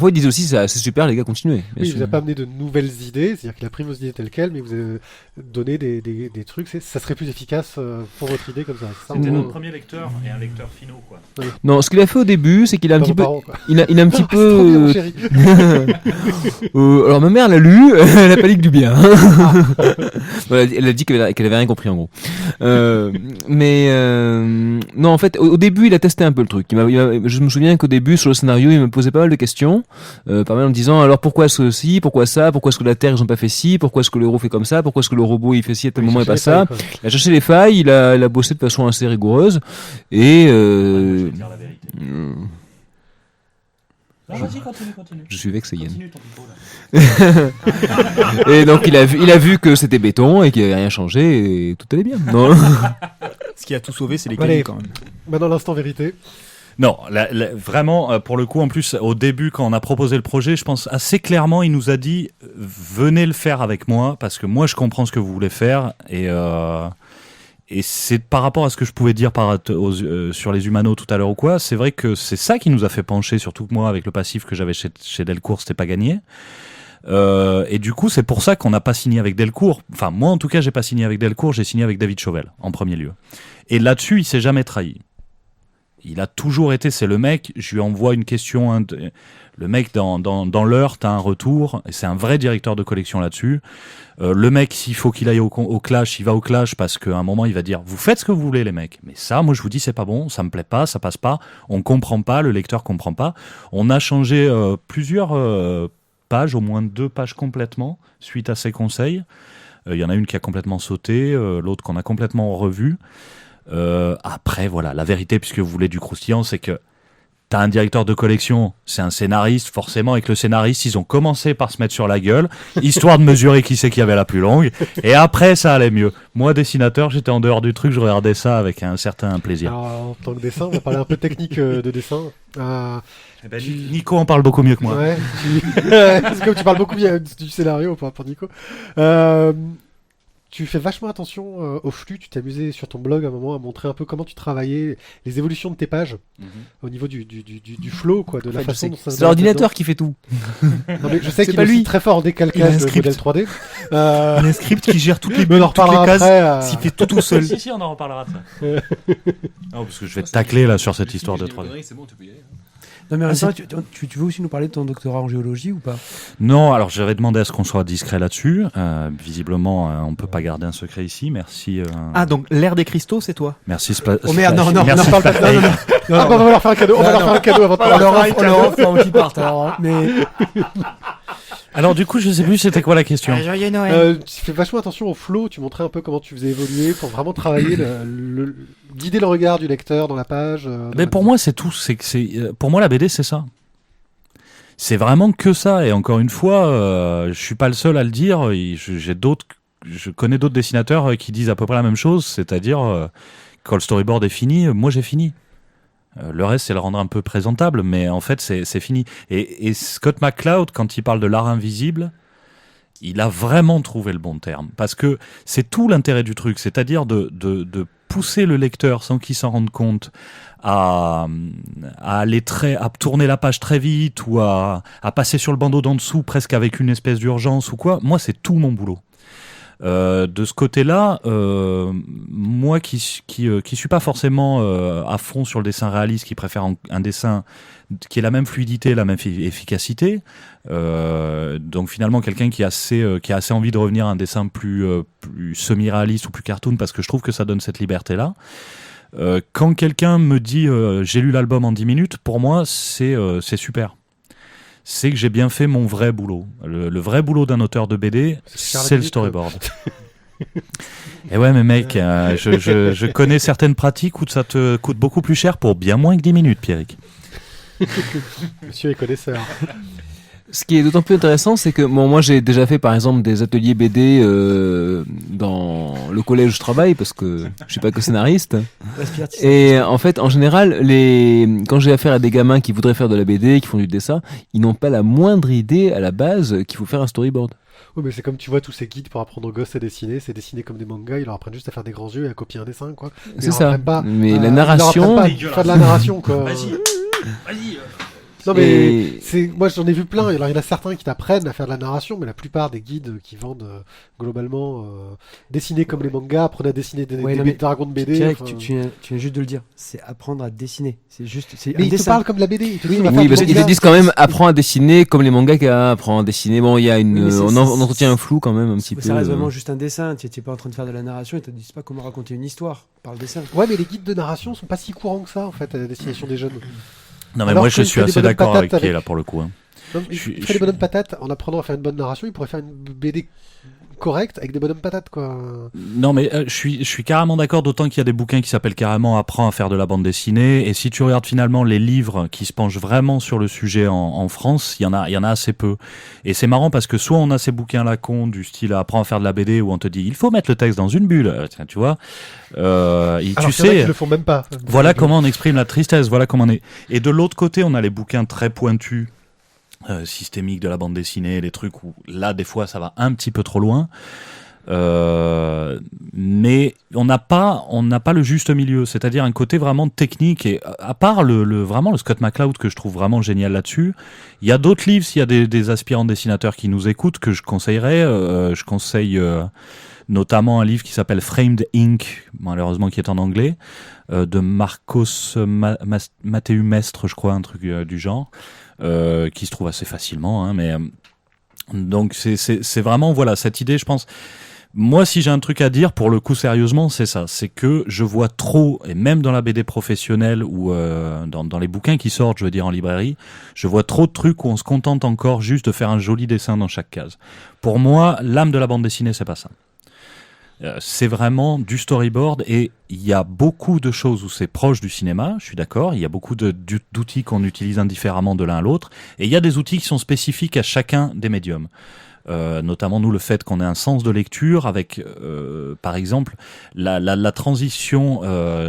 ils disent aussi c'est super les gars, continuez. Bien Oui, il sûr. vous a pas amené de nouvelles idées, c'est-à-dire qu'il a pris vos idées telles quelles, mais il vous a donné des trucs. Ça serait plus efficace pour votre idée comme ça. C'est ça, en C'était gros. notre premier lecteur et un lecteur finaux, quoi. Non, ce qu'il a fait au début, c'est qu'il a un Pas petit vos peu, parents, quoi. il a un petit C'est trop bien, mon peu. chéri. Alors ma mère l'a lu, elle a pas dit que du bien. Voilà, elle a dit qu'elle avait rien compris en gros. Non, en fait, au début, il a testé un peu le truc. Je me souviens qu'au début, sur le scénario, il me posait pas mal de questions, pas mal en me disant alors pourquoi est-ce que ci, pourquoi ça, pourquoi est-ce que la Terre ils ont pas fait ci, pourquoi est-ce que le héros fait comme ça, pourquoi est-ce que le robot il fait ci à tel moment et pas ça. Il a cherché les failles, il a bossé de façon assez rigoureuse et Je vais dire la vérité. Non, vas-y, continue. je suis vexé Yann. Continue ton pipeau, là. Et donc il a vu que c'était béton et qu'il n'y avait rien changé et tout allait bien. Non. Ce qui a tout sauvé, c'est les Allez. cahiers quand même. Maintenant, l'instant vérité. Non, vraiment, pour le coup, en plus, au début, quand on a proposé le projet, je pense assez clairement, il nous a dit venez le faire avec moi, parce que moi, je comprends ce que vous voulez faire, et c'est par rapport à ce que je pouvais dire sur les Humano tout à l'heure ou quoi, c'est vrai que c'est ça qui nous a fait pencher, surtout que moi, avec le passif que j'avais chez Delcourt, c'était pas gagné. Et du coup, c'est pour ça qu'on n'a pas signé avec Delcourt. Enfin, moi, en tout cas, j'ai pas signé avec Delcourt, j'ai signé avec David Chauvel, en premier lieu. Et là-dessus, il s'est jamais trahi. Il a toujours été, c'est le mec, je lui envoie une question, le mec dans l'heure, t'as un retour, et c'est un vrai directeur de collection là-dessus. Le mec, s'il faut qu'il aille au clash, il va au clash parce qu'à un moment, il va dire, vous faites ce que vous voulez, les mecs. Mais ça, moi, je vous dis, c'est pas bon, ça me plaît pas, ça passe pas, on comprend pas, le lecteur comprend pas. On a changé plusieurs pages, au moins 2 pages complètement, suite à ses conseils. Il y en a une qui a complètement sauté, l'autre qu'on a complètement revue. Après, voilà, la vérité, puisque vous voulez du croustillant, c'est que t'as un directeur de collection, c'est un scénariste, forcément, avec le scénariste, ils ont commencé par se mettre sur la gueule, histoire de mesurer qui c'est qui avait la plus longue, et après, ça allait mieux. Moi, dessinateur, j'étais en dehors du truc, je regardais ça avec un certain plaisir. Alors, en tant que dessin, on va parler un peu technique de dessin. Nico en parle beaucoup mieux que moi. Ouais, c'est comme tu parles beaucoup bien du scénario pour Nico. Tu fais vachement attention au flux, tu t'es amusé sur ton blog à un moment à montrer un peu comment tu travaillais, les évolutions de tes pages, au niveau du flow, quoi, de la façon dont ça se C'est l'ordinateur qui fait tout. Non, mais je sais C'est qu'il pas est aussi lui. très fort en Il a décalcage un de script. modèle 3D. Un script qui gère toutes les Mais on en bulles, toutes les reparlera cases, après. s'il fait tout seul. Si, on en reparlera de ça. Non, parce que je vais te tacler là sur cette histoire de 3D. C'est bon, tu peux y aller. Non, mais tu veux aussi nous parler de ton doctorat en géologie ou pas? Non, alors j'avais demandé à ce qu'on soit discret là-dessus. Visiblement, on peut pas garder un secret ici. Merci. Ah, donc l'ère des cristaux, c'est toi? Merci. Oh merde, non, Merci, parle pas. Non. Ah, bah, on va leur faire un cadeau. On va leur faire un cadeau avant de On parler. leur offre avant qu'ils partent. Alors, hein. Mais Alors du coup, je sais plus c'était quoi la question. Joyeux Noël. Tu fais vachement attention au flow, tu montrais un peu comment tu faisais évoluer pour vraiment travailler, guider le regard du lecteur dans la page. Mais pour moi, c'est tout. Pour moi la BD, c'est ça. C'est vraiment que ça. Et encore une fois, je suis pas le seul à le dire. Je connais d'autres dessinateurs qui disent à peu près la même chose, c'est-à-dire quand le storyboard est fini, moi j'ai fini. Le reste, c'est le rendre un peu présentable, mais en fait, c'est fini. Et Scott McCloud, quand il parle de l'art invisible, il a vraiment trouvé le bon terme. Parce que c'est tout l'intérêt du truc, c'est-à-dire de pousser le lecteur sans qu'il s'en rende compte à tourner la page très vite ou à passer sur le bandeau d'en dessous presque avec une espèce d'urgence ou quoi. Moi, c'est tout mon boulot. De ce côté-là, moi qui suis pas forcément à fond sur le dessin réaliste, qui préfère un dessin qui ait la même fluidité, la même efficacité, donc finalement quelqu'un qui a assez envie de revenir à un dessin plus semi-réaliste ou plus cartoon, parce que je trouve que ça donne cette liberté-là. Quand quelqu'un me dit j'ai lu l'album en 10 minutes, pour moi c'est super. C'est que j'ai bien fait mon vrai boulot. Le vrai boulot d'un auteur de BD, c'est le storyboard. Et ouais, mais mec, je connais certaines pratiques où ça te coûte beaucoup plus cher pour bien moins que 10 minutes, Pierrick. Monsieur est connaisseur. Ce qui est d'autant plus intéressant, c'est que moi j'ai déjà fait par exemple des ateliers BD dans le collège où je travaille, parce que je suis pas que scénariste. Et en fait, en général, quand j'ai affaire à des gamins qui voudraient faire de la BD, qui font du dessin, ils n'ont pas la moindre idée à la base qu'il faut faire un storyboard. Oui, mais c'est comme tu vois tous ces guides pour apprendre aux gosses à dessiner, c'est dessiner comme des mangas, ils leur apprennent juste à faire des grands yeux et à copier un dessin, quoi. C'est ça. Mais la Ils narration. leur apprennent pas à faire de la narration, quoi. Vas-y. Non, mais Et- moi j'en ai vu plein. Alors, il y en a certains qui t'apprennent à faire de la narration, mais la plupart des guides qui vendent globalement dessiner comme les mangas, apprenez à dessiner Ouais, des non, mais dragons de BD. Pierre, enfin. tu viens juste de le dire. C'est apprendre à dessiner. C'est juste. C'est Mais un ils te dessin. parlent comme de la BD. Ils te disent, Oui, on va mais faire Oui, du parce qu'ils te manga. disent quand même apprends à dessiner comme les mangaka, apprends à dessiner. Bon, il y a une, Oui, mais on entretient un flou quand même un petit peu. Ça reste vraiment juste un dessin. Tu n'es pas en train de faire de la narration. Ils te disent pas comment raconter une histoire par le dessin. Ouais, mais les guides de narration sont pas si courants que ça, en fait, à la destination des jeunes. Non, mais Alors moi, que je il suis fait des assez bonnes d'accord avec patates Pierre, avec- là, pour le coup. Hein. Non, Je suis- il je ferait des suis- bonhommes patates en apprenant à faire une bonne narration. Il pourrait faire une BD correcte avec des bonhommes patates, quoi. Non, mais je suis carrément d'accord, d'autant qu'il y a des bouquins qui s'appellent carrément Apprends à faire de la bande dessinée. Et si tu regardes finalement les livres qui se penchent vraiment sur le sujet en France, il y en a assez peu. Et c'est marrant parce que soit on a ces bouquins-là cons du style Apprends à faire de la BD où on te dit il faut mettre le texte dans une bulle, tiens, tu vois. Et Alors tu qu'il y en a sais. qui le font même pas. Voilà comment on exprime la tristesse, voilà comment on est. Et de l'autre côté, on a les bouquins très pointus, systémiques de la bande dessinée, les trucs où là, des fois, ça va un petit peu trop loin. Mais on n'a pas le juste milieu, c'est-à-dire un côté vraiment technique. Et à part vraiment le Scott McCloud que je trouve vraiment génial là-dessus, il y a d'autres livres. S'il y a des aspirants dessinateurs qui nous écoutent, que je conseillerais, je conseille notamment un livre qui s'appelle Framed Ink, malheureusement qui est en anglais, de Marcos Mateu Mestre, je crois, un truc du genre, qui se trouve assez facilement, hein, mais donc c'est vraiment voilà cette idée, je pense. Moi, si j'ai un truc à dire, pour le coup, sérieusement, c'est ça. C'est que je vois trop, et même dans la BD professionnelle ou dans les bouquins qui sortent, je veux dire en librairie, je vois trop de trucs où on se contente encore juste de faire un joli dessin dans chaque case. Pour moi, l'âme de la bande dessinée, c'est pas ça. C'est vraiment du storyboard, et il y a beaucoup de choses où c'est proche du cinéma, je suis d'accord, il y a beaucoup d'outils qu'on utilise indifféremment de l'un à l'autre, et il y a des outils qui sont spécifiques à chacun des médiums. Notamment nous, le fait qu'on ait un sens de lecture avec par exemple la transition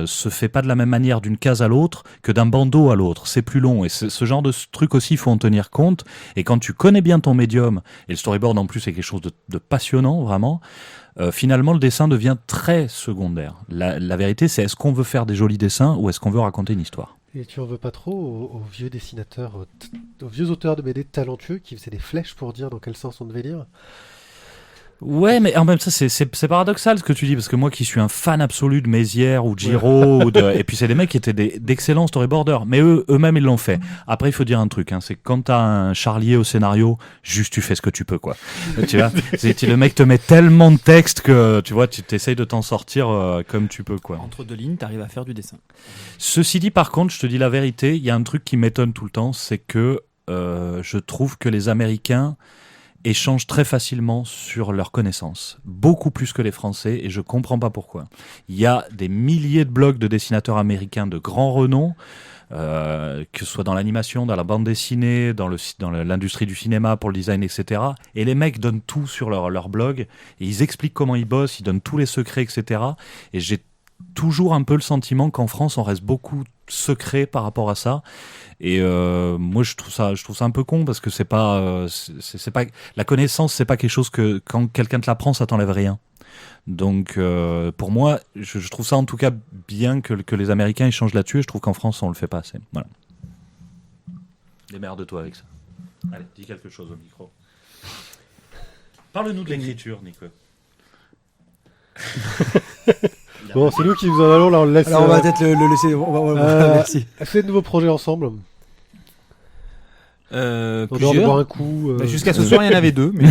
se fait pas de la même manière d'une case à l'autre que d'un bandeau à l'autre, c'est plus long, et ce genre de truc aussi il faut en tenir compte. Et quand tu connais bien ton médium, et le storyboard en plus c'est quelque chose de passionnant vraiment, finalement le dessin devient très secondaire. La vérité, c'est est-ce qu'on veut faire des jolis dessins ou est-ce qu'on veut raconter une histoire. Et tu en veux pas trop aux vieux dessinateurs, aux vieux auteurs de BD talentueux qui faisaient des flèches pour dire dans quel sens on devait lire? Ouais, mais en même temps, c'est paradoxal ce que tu dis, parce que moi qui suis un fan absolu de Mézières ou de Giraud, et puis c'est des mecs qui étaient d'excellents storyboarders, mais eux-mêmes ils l'ont fait. Après, il faut dire un truc, hein, c'est que quand t'as un Charlier au scénario, juste tu fais ce que tu peux, quoi. Tu vois, le mec te met tellement de texte que tu vois, tu t'essayes de t'en sortir comme tu peux, quoi. Entre deux lignes, t'arrives à faire du dessin. Ceci dit, par contre, je te dis la vérité, il y a un truc qui m'étonne tout le temps, c'est que je trouve que les Américains échangent très facilement sur leurs connaissances, beaucoup plus que les Français, et je comprends pas pourquoi. Il y a des milliers de blogs de dessinateurs américains de grand renom, que ce soit dans l'animation, dans la bande dessinée, dans l'industrie du cinéma, pour le design, etc. Et les mecs donnent tout sur leur blog, et ils expliquent comment ils bossent, ils donnent tous les secrets, etc. Et j'ai toujours un peu le sentiment qu'en France, on reste beaucoup secret par rapport à ça. Et moi, je trouve ça un peu con, parce que c'est pas la connaissance, c'est pas quelque chose que quand quelqu'un te l'apprend, ça t'enlève rien. Donc, pour moi, je trouve ça en tout cas bien que les Américains échangent là-dessus. Et je trouve qu'en France, on le fait pas assez. Voilà. Démerde-toi avec ça. Allez, dis quelque chose au micro. Parle-nous de l'écriture, Nico. Bon, c'est nous qui vous en allons, là on le laisse. Alors on va peut-être le laisser. Merci. Fait de nouveaux projets ensemble. En dehors de boire Plusieurs. un coup. Bah, jusqu'à ce soir, il y en avait deux. Mais...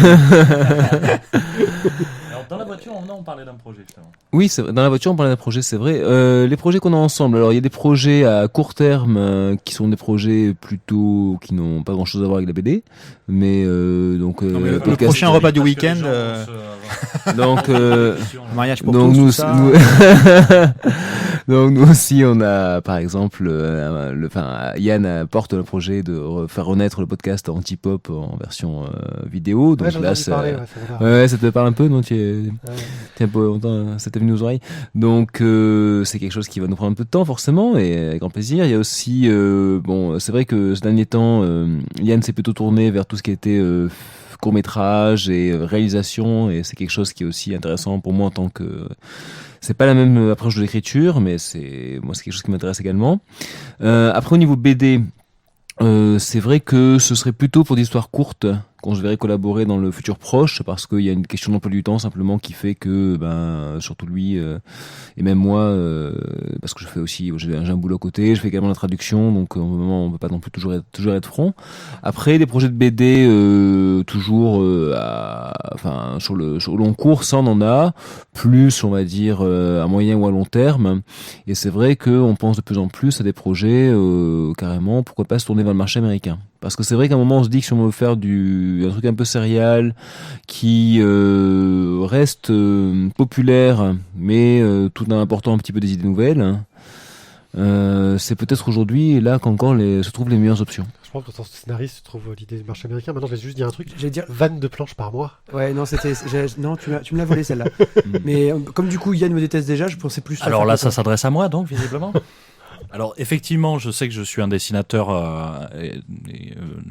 Alors, dans la voiture, on parlait d'un projet, justement. Oui, dans la voiture, on parlait d'un projet, c'est vrai. Les projets qu'on a ensemble, alors il y a des projets à court terme qui sont des projets plutôt qui n'ont pas grand-chose à voir avec la BD, mais donc Non, mais le podcast- prochain repas du Parce que les week-end, gens vont donc mariage pour donc tous, nous, tout ça. donc nous aussi on a par exemple Yann porte le projet de faire renaître le podcast Antipop en version vidéo, donc Ouais, j'en ai là entendu parler, ouais, ça va. ouais, ça te parle un peu, non? Ouais. Tiens, ça t'est venu aux oreilles. Donc c'est quelque chose qui va nous prendre un peu de temps forcément, et avec grand plaisir. Il y a aussi bon, c'est vrai que ces derniers temps, Yann s'est plutôt tourné vers tout ce qui était court-métrage et réalisation, et c'est quelque chose qui est aussi intéressant pour moi en tant que... C'est pas la même approche de l'écriture, mais c'est quelque chose qui m'intéresse également. Après, au niveau BD, c'est vrai que ce serait plutôt pour des histoires courtes quand je verrai collaborer dans le futur proche, parce qu'il y a une question d'emploi du temps simplement qui fait que, surtout lui et même moi, parce que je fais aussi, j'ai un boulot à côté, je fais également la traduction, donc au moment on peut pas non plus toujours être franc. Après, des projets de BD toujours, sur le long cours, ça on en a plus, on va dire à moyen ou à long terme. Et c'est vrai que on pense de plus en plus à des projets carrément, pourquoi pas se tourner vers le marché américain. Parce que c'est vrai qu'à un moment on se dit que si on veut faire un truc un peu serial qui reste populaire mais tout en apportant un petit peu des idées nouvelles, c'est peut-être aujourd'hui là qu'encore se trouvent les meilleures options. Je pense que dans ce scénariste, tu trouves l'idée du marché américain. Maintenant, je vais juste dire un truc. J'allais dire. 22 planches par mois. Ouais, non, non, tu me l'as volé celle-là. Mais comme du coup Yann me déteste déjà, je pensais plus. Alors là, ça s'adresse à moi, donc, visiblement. Alors, effectivement, je sais que je suis un dessinateur.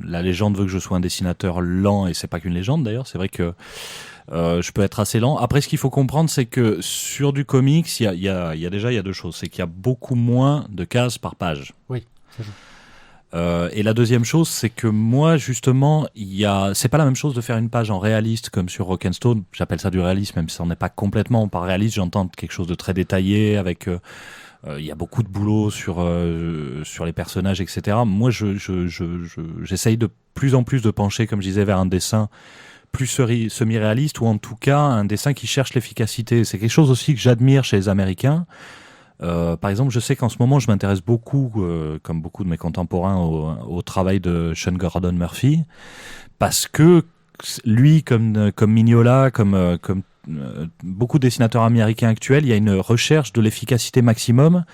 La légende veut que je sois un dessinateur lent, et c'est pas qu'une légende d'ailleurs. C'est vrai que je peux être assez lent. Après, ce qu'il faut comprendre, c'est que sur du comics, il y a deux choses. C'est qu'il y a beaucoup moins de cases par page. Oui, c'est ça. Et la deuxième chose, c'est que moi, justement, c'est pas la même chose de faire une page en réaliste comme sur Rock'n'Stone. J'appelle ça du réalisme, même si ça n'est pas complètement par réaliste. J'entends quelque chose de très détaillé avec. Il y a beaucoup de boulot sur les personnages, etc. Moi, j'essaye de plus en plus de pencher, comme je disais, vers un dessin plus semi-réaliste, ou en tout cas un dessin qui cherche l'efficacité. C'est quelque chose aussi que j'admire chez les Américains. Par exemple, je sais qu'en ce moment, je m'intéresse beaucoup, comme beaucoup de mes contemporains, au travail de Sean Gordon Murphy, parce que lui, comme Mignola, comme beaucoup de dessinateurs américains actuels, il y a une recherche de l'efficacité maximum,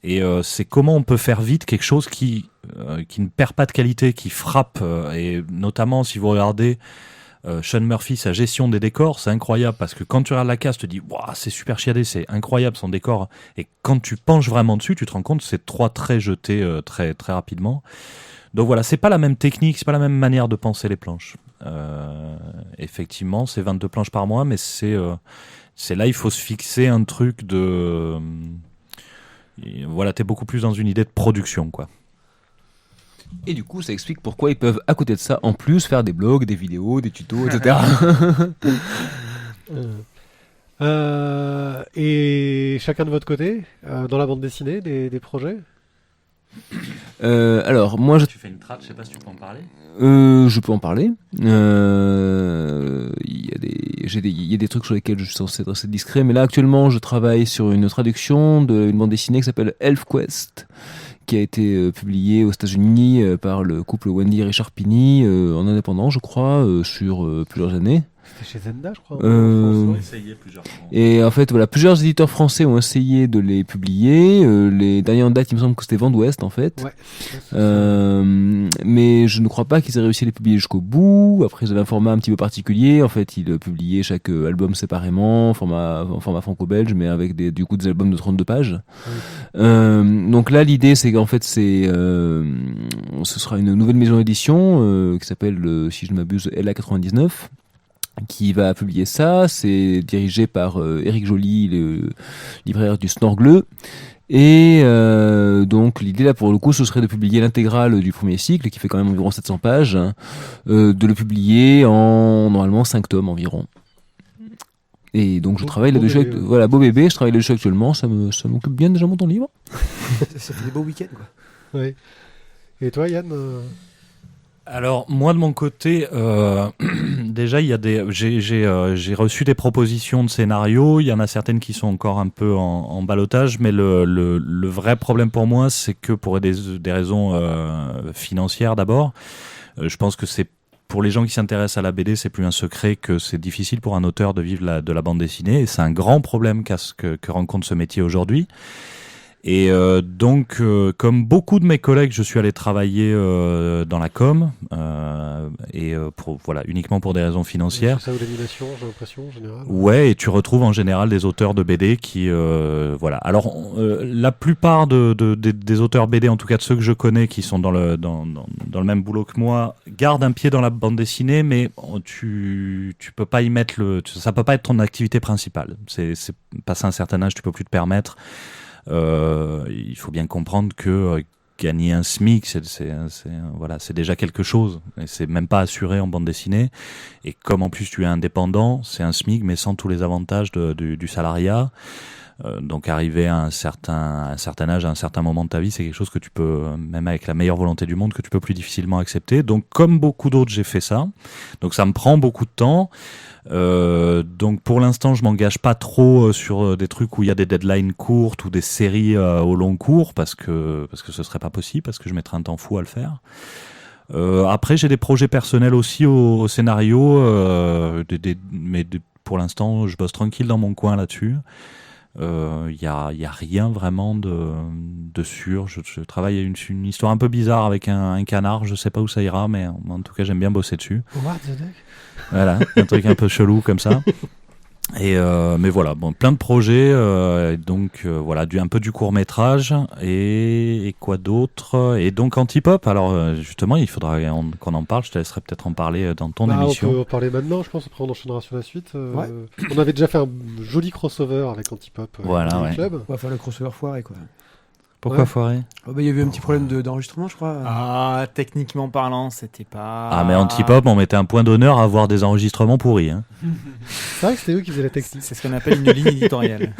et c'est comment on peut faire vite quelque chose qui ne perd pas de qualité, qui frappe, et notamment si vous regardez Sean Murphy, sa gestion des décors, c'est incroyable, parce que quand tu regardes la case, tu te dis waouh, c'est super chiadé, c'est incroyable son décor, et quand tu penches vraiment dessus, tu te rends compte que c'est 3 traits jetés très très rapidement. Donc voilà, c'est pas la même technique, c'est pas la même manière de penser les planches. Effectivement, c'est 22 planches par mois, mais c'est là, il faut se fixer un truc de... Voilà, t'es beaucoup plus dans une idée de production, quoi. Et du coup, ça explique pourquoi ils peuvent, à côté de ça, en plus, faire des blogs, des vidéos, des tutos, etc. Et chacun de votre côté, dans la bande dessinée, des projets? Alors, moi, Tu fais une trace, je sais pas si tu peux en parler. Je peux en parler. Il y a des trucs sur lesquels je suis censé être assez discret, mais là, actuellement, je travaille sur une traduction d'une bande dessinée qui s'appelle ElfQuest, qui a été publié aux États-Unis par le couple Wendy et Richard Pini en indépendant, je crois, sur plusieurs années. C'était chez Zenda, je crois. Et en fait, voilà, plusieurs éditeurs français ont essayé de les publier. Les derniers en date, il me semble que c'était Vent d'Ouest, en fait. Ouais. Mais je ne crois pas qu'ils aient réussi à les publier jusqu'au bout. Après, ils avaient un format un petit peu particulier. En fait, ils publiaient chaque album séparément, format franco-belge, mais avec du coup des albums de 32 pages. Oui. Donc là, l'idée, c'est qu'en fait, ce sera une nouvelle maison d'édition qui s'appelle, si je ne m'abuse, LA99. Qui va publier ça. C'est dirigé par Éric Joly, le libraire du Snorgleux. Et donc l'idée là pour le coup ce serait de publier l'intégrale du premier cycle qui fait quand même environ 700 pages, de le publier en normalement 5 tomes environ. Et donc je travaille là-dessus, voilà, beau bébé, je travaille là-dessus actuellement, ça m'occupe bien déjà mon temps libre. Ça fait des beaux week-ends, quoi. Oui. Et toi Yann Alors moi de mon côté, déjà il y a j'ai reçu des propositions de scénarios. Il y en a certaines qui sont encore un peu en ballottage, mais le vrai problème pour moi, c'est que pour des raisons financières d'abord, je pense que c'est pour les gens qui s'intéressent à la BD, c'est plus un secret que c'est difficile pour un auteur de vivre de la bande dessinée, et c'est un grand problème que rencontre ce métier aujourd'hui. Et donc, comme beaucoup de mes collègues, je suis allé travailler dans la com, uniquement pour des raisons financières. C'est ça ou l'animation, j'ai l'impression, en général. Ouais, et tu retrouves en général des auteurs de BD qui, voilà. Alors, la plupart des auteurs BD, en tout cas de ceux que je connais, qui sont dans le même boulot que moi, gardent un pied dans la bande dessinée, mais tu peux pas y mettre ça peut pas être ton activité principale. C'est passé un certain âge, tu peux plus te permettre. Il faut bien comprendre que gagner un SMIC, c'est déjà quelque chose. Et c'est même pas assuré en bande dessinée. Et comme en plus tu es indépendant, c'est un SMIC, mais sans tous les avantages du salariat. Donc arriver à un certain âge, à un certain moment de ta vie, c'est quelque chose que tu peux, même avec la meilleure volonté du monde, que tu peux plus difficilement accepter. Donc comme beaucoup d'autres, j'ai fait ça. Donc ça me prend beaucoup de temps. Donc pour l'instant, je m'engage pas trop sur des trucs où il y a des deadlines courtes ou des séries au long cours parce que ce serait pas possible, parce que je mettrais un temps fou à le faire. Après, j'ai des projets personnels aussi au scénario, mais pour l'instant, je bosse tranquille dans mon coin là-dessus. Y a rien vraiment de sûr. Je travaille à une histoire un peu bizarre avec un canard. Je sais pas où ça ira, mais en tout cas, j'aime bien bosser dessus. Howard the Duck. Voilà, un truc un peu chelou comme ça. Et mais voilà, bon, plein de projets, donc voilà, un peu du court-métrage et quoi d'autre. Et donc Antipop, alors justement, il faudra qu'on en parle, je te laisserai peut-être en parler dans ton émission. On peut en parler maintenant, je pense, après on enchaînera sur la suite. Ouais. On avait déjà fait un joli crossover avec Antipop Voilà, dans le ouais. club. On va faire le crossover foiré, quoi. Pourquoi Ouais. foirer? Il y a eu un petit problème d'enregistrement, je crois. Ah, techniquement parlant, c'était pas. Ah, mais Antipop, on mettait un point d'honneur à avoir des enregistrements pourris. Hein. C'est vrai que c'était eux qui faisaient la technique. C'est ce qu'on appelle une ligne éditoriale.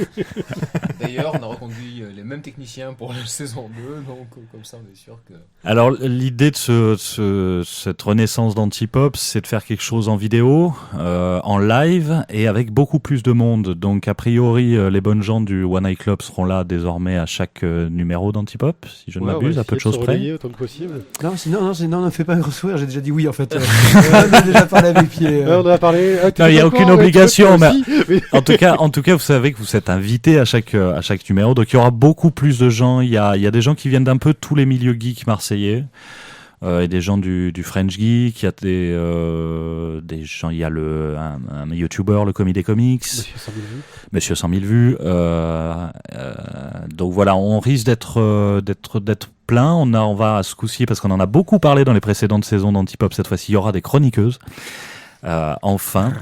D'ailleurs, on a reconduit les mêmes techniciens pour la saison 2, donc comme ça on est sûr que... Alors l'idée de cette renaissance d'Antipop, c'est de faire quelque chose en vidéo, en live et avec beaucoup plus de monde. Donc a priori, les bonnes gens du One Eye Club seront là désormais à chaque numéro d'Antipop, si je ne m'abuse, à peu de choses près. Autant que possible. Non, non, ne fais pas un crossover, j'ai déjà dit oui en fait. On a déjà parlé avec Pierre. Ouais, on en a parlé. Non, il n'y a aucune obligation, mais en tout cas, vous savez que vous êtes invité à chaque numéro, donc il y aura beaucoup plus de gens. Il y a des gens qui viennent d'un peu tous les milieux geeks marseillais. Et des gens du French Geek, il y a des gens, il y a un YouTuber, le Commis des Comics, Monsieur 100 000 vues. Donc voilà, on risque d'être plein. On va à ce coup-ci, parce qu'on en a beaucoup parlé dans les précédentes saisons d'Antipop, cette fois-ci il y aura des chroniqueuses. Enfin.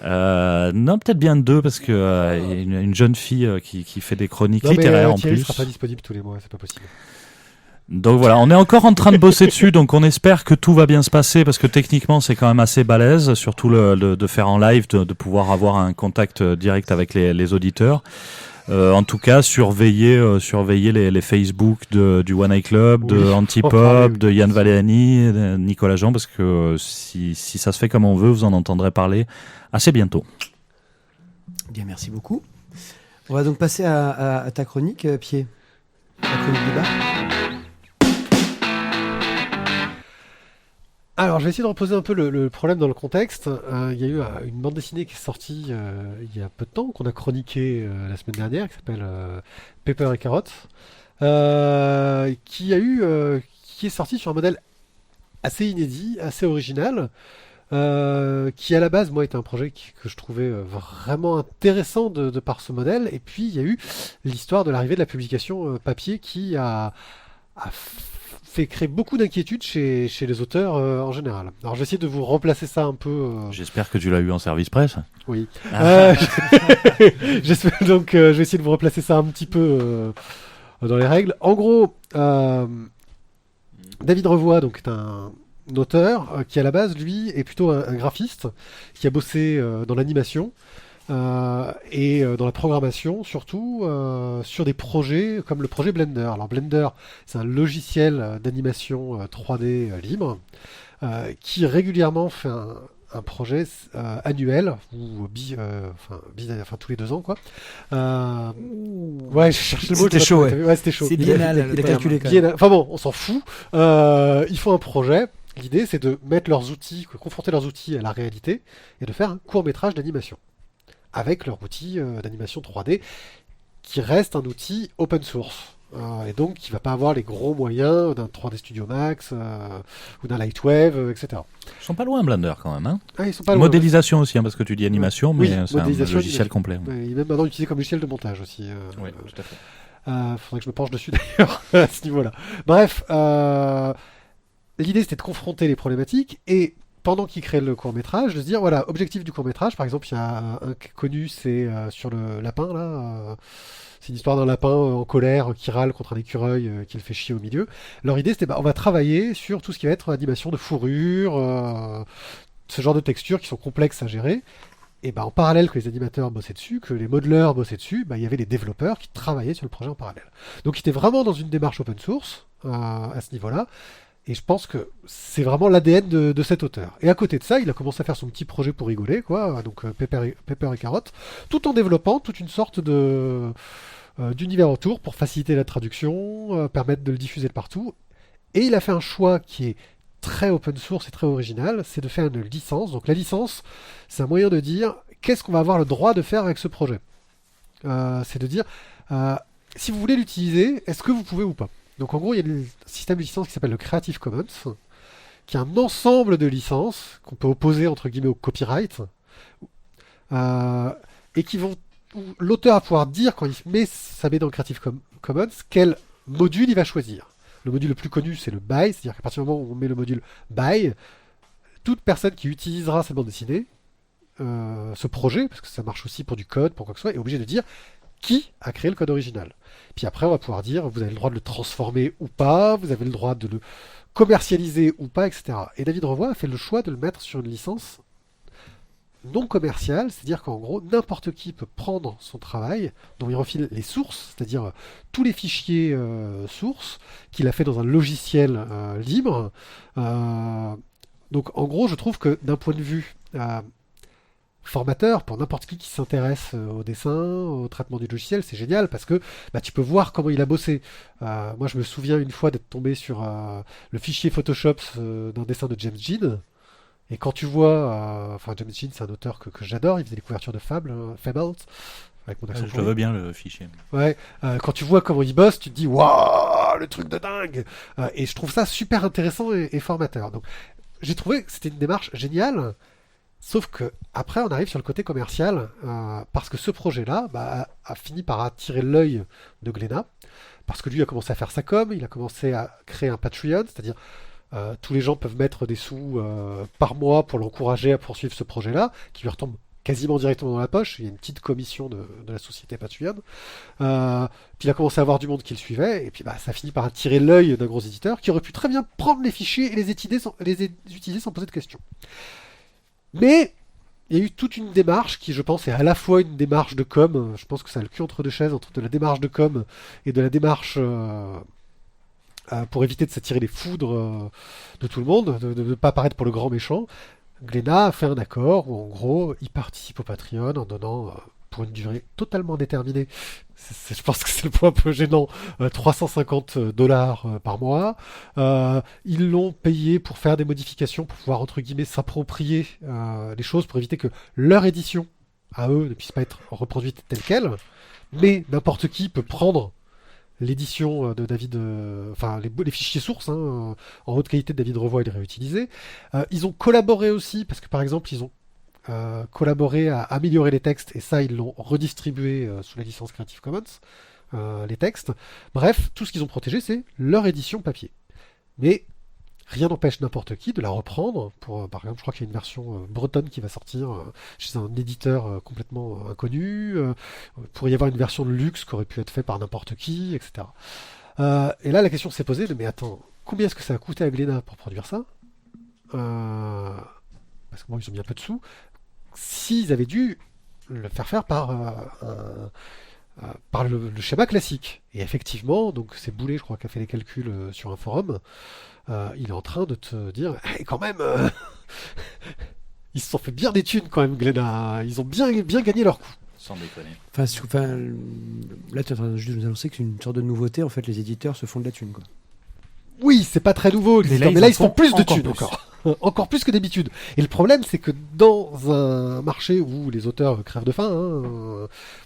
Non, peut-être bien deux, parce que y a une jeune fille qui fait des chroniques littéraires en Thierry plus. sera pas disponible tous les mois, c'est pas possible. Donc voilà, on est encore en train de bosser dessus, donc on espère que tout va bien se passer, parce que techniquement c'est quand même assez balèze, surtout de faire en live, de pouvoir avoir un contact direct avec les auditeurs. En tout cas, surveiller les Facebook du One Eye Club, de Antipop, de Yann Valéani, de Nicolas Jean, parce que si ça se fait comme on veut, vous en entendrez parler assez bientôt. Bien, merci beaucoup. On va donc passer à ta chronique, Pierre. Ta chronique débat. Alors, je vais essayer de reposer un peu le problème dans le contexte. Il y a eu une bande dessinée qui est sortie il y a peu de temps, qu'on a chroniqué la semaine dernière, qui s'appelle Pepper et Carotte, qui est sortie sur un modèle assez inédit, assez original, qui à la base, moi, était un projet que je trouvais vraiment intéressant de par ce modèle. Et puis, il y a eu l'histoire de l'arrivée de la publication papier qui a fait créer beaucoup d'inquiétudes chez les auteurs en général. Alors je vais essayer de vous remplacer ça un peu. J'espère que tu l'as eu en service presse. Oui. J'espère donc je vais essayer de vous replacer ça un petit peu dans les règles. En gros, David Revoy donc est un auteur qui à la base lui est plutôt un graphiste qui a bossé dans l'animation. Et dans la programmation surtout sur des projets comme le projet Blender. Alors Blender, c'est un logiciel d'animation 3D libre qui régulièrement fait un projet annuel ou tous les 2 ans quoi. Ouais, je cherche le mot. C'était chaud, ouais. Ouais, c'était chaud. C'est biennal, Il a calculé quand même. Enfin bon, on s'en fout. Ils font un projet. L'idée, c'est de mettre leurs outils, confronter leurs outils à la réalité et de faire un court-métrage d'animation avec leur outil d'animation 3D qui reste un outil open source. Et donc qui va pas avoir les gros moyens d'un 3D Studio Max ou d'un Lightwave, etc. Ils sont pas loin, Blender, quand même. Hein. Ah, ils sont pas loin. Modélisation aussi, hein, parce que tu dis animation, Oui, mais c'est un modélisation, logiciel complet. Ouais, il est même maintenant utilisé comme logiciel de montage aussi. Oui, tout à fait. Faudrait que je me penche dessus d'ailleurs à ce niveau-là. Bref, l'idée c'était de confronter les problématiques et pendant qu'il crée le court-métrage, de se dire voilà, objectif du court-métrage, par exemple, il y a un qui est connu, c'est sur le lapin là. C'est une histoire d'un lapin en colère qui râle contre un écureuil qui le fait chier au milieu. Leur idée c'était on va travailler sur tout ce qui va être animation de fourrure, ce genre de textures qui sont complexes à gérer. Et en parallèle que les animateurs bossaient dessus, que les modeleurs bossaient dessus, il y avait les développeurs qui travaillaient sur le projet en parallèle. Donc il était vraiment dans une démarche open source à ce niveau-là. Et je pense que c'est vraiment l'ADN de cet auteur. Et à côté de ça, il a commencé à faire son petit projet pour rigoler, quoi, donc Pepper et Carotte, tout en développant toute une sorte d'univers autour pour faciliter la traduction, permettre de le diffuser de partout. Et il a fait un choix qui est très open source et très original, c'est de faire une licence. Donc la licence, c'est un moyen de dire qu'est-ce qu'on va avoir le droit de faire avec ce projet. C'est de dire si vous voulez l'utiliser, est-ce que vous pouvez ou pas. Donc en gros, il y a un système de licence qui s'appelle le Creative Commons, qui est un ensemble de licences qu'on peut opposer entre guillemets au copyright, et qui vont l'auteur va pouvoir dire quand il met sa BD dans le Creative Commons quel module il va choisir. Le module le plus connu, c'est le BY, c'est-à-dire qu'à partir du moment où on met le module BY, toute personne qui utilisera cette bande dessinée, ce projet, parce que ça marche aussi pour du code, pour quoi que ce soit, est obligé de dire qui a créé le code original. Puis après, on va pouvoir dire, vous avez le droit de le transformer ou pas, vous avez le droit de le commercialiser ou pas, etc. Et David Revoy a fait le choix de le mettre sur une licence non commerciale, c'est-à-dire qu'en gros, n'importe qui peut prendre son travail, dont il refile les sources, c'est-à-dire tous les fichiers sources, qu'il a fait dans un logiciel libre. Donc en gros, je trouve que d'un point de vue formateur, pour n'importe qui s'intéresse au dessin, au traitement du logiciel, c'est génial parce que tu peux voir comment il a bossé. Moi, je me souviens une fois d'être tombé sur le fichier Photoshop d'un dessin de James Jean. Et quand tu vois, James Jean, c'est un auteur que j'adore, il faisait des couvertures de Fables, avec mon accent. Je le veux bien, le fichier. Ouais, quand tu vois comment il bosse, tu te dis waouh, le truc de dingue. Et je trouve ça super intéressant et formateur. Donc, j'ai trouvé que c'était une démarche géniale. Sauf que après, on arrive sur le côté commercial, parce que ce projet-là a fini par attirer l'œil de Glénat, parce que lui a commencé à faire sa com, il a commencé à créer un Patreon, c'est-à-dire tous les gens peuvent mettre des sous par mois pour l'encourager à poursuivre ce projet-là, qui lui retombe quasiment directement dans la poche. Il y a une petite commission de la société Patreon. Puis il a commencé à avoir du monde qui le suivait, et puis ça a fini par attirer l'œil d'un gros éditeur qui aurait pu très bien prendre les fichiers et les utiliser sans poser de questions. Mais il y a eu toute une démarche qui, je pense, est à la fois une démarche de com. Je pense que ça a le cul entre deux chaises, entre de la démarche de com et de la démarche pour éviter de s'attirer les foudres de tout le monde, de ne pas paraître pour le grand méchant. Glénat a fait un accord où, en gros, il participe au Patreon en donnant, pour une durée totalement déterminée, je pense que c'est le point un peu gênant, $350 par mois. Ils l'ont payé pour faire des modifications, pour pouvoir, entre guillemets, s'approprier les choses, pour éviter que leur édition, à eux, ne puisse pas être reproduite telle qu'elle. Mais n'importe qui peut prendre l'édition de David, les fichiers sources en haute qualité de David Revoy et les réutiliser. Ils ont collaboré aussi, parce que par exemple, ils ont collaboré à améliorer les textes, et ça, ils l'ont redistribué sous la licence Creative Commons, les textes. Bref, tout ce qu'ils ont protégé, c'est leur édition papier. Mais rien n'empêche n'importe qui de la reprendre. Par exemple, je crois qu'il y a une version bretonne qui va sortir chez un éditeur complètement inconnu. Il pourrait y avoir une version de luxe qui aurait pu être faite par n'importe qui, etc. Et là, la question s'est posée, mais attends, combien est-ce que ça a coûté à Glénat pour produire ça Parce que bon, ils ont mis un peu de sous. S'ils avaient dû le faire par le schéma classique. Et effectivement, donc c'est Boulet, je crois, qui a fait les calculs sur un forum. Il est en train de te dire, quand même, ils se sont fait bien des thunes quand même, Glénat. Ils ont bien gagné leur coup. Sans déconner. Là, tu es en train juste de nous annoncer que c'est une sorte de nouveauté. En fait, les éditeurs se font de la thune, quoi. Oui, c'est pas très nouveau, mais là, ils se font plus de thunes encore. encore plus que d'habitude. Et le problème, c'est que dans un marché où les auteurs crèvent de faim,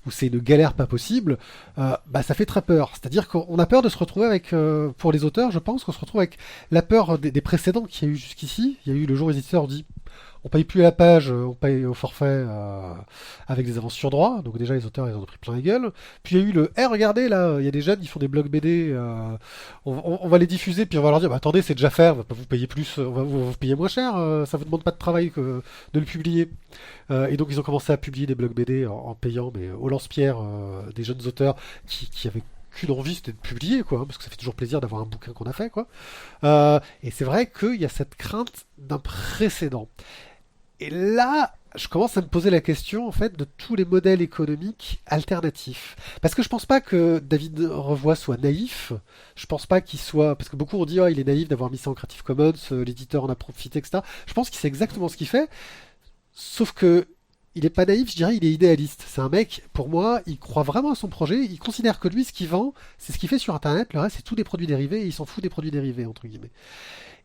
où c'est une galère pas possible, ça fait très peur. C'est-à-dire qu'on a peur de se retrouver avec, pour les auteurs, je pense qu'on se retrouve avec la peur des précédents qu'il y a eu jusqu'ici. Il y a eu le jour où les éditeurs ont dit on paye plus à la page, on paye au forfait avec des avances sur droit. Donc déjà les auteurs ils en ont pris plein la gueule. Puis il y a eu le regardez là, il y a des jeunes qui font des blogs BD, on va les diffuser puis on va leur dire attendez c'est déjà fait, on va pas vous payer plus, on va vous payer moins cher, ça vous demande pas de travail que de le publier. Et donc ils ont commencé à publier des blogs BD en payant, mais au lance-pierre des jeunes auteurs qui avaient qu'une envie, c'était de publier, quoi, parce que ça fait toujours plaisir d'avoir un bouquin qu'on a fait, quoi. Et c'est vrai qu'il y a cette crainte d'un précédent. Et là, je commence à me poser la question, en fait, de tous les modèles économiques alternatifs. Parce que je pense pas que David Revoy soit naïf. Je pense pas qu'il soit... Parce que beaucoup ont dit, il est naïf d'avoir mis ça en Creative Commons, l'éditeur en a profité, etc. Je pense qu'il sait exactement ce qu'il fait. Sauf que il est pas naïf, je dirais, il est idéaliste. C'est un mec, pour moi, il croit vraiment à son projet, il considère que lui, ce qu'il vend, c'est ce qu'il fait sur Internet, le reste, c'est tous des produits dérivés, et il s'en fout des produits dérivés, entre guillemets.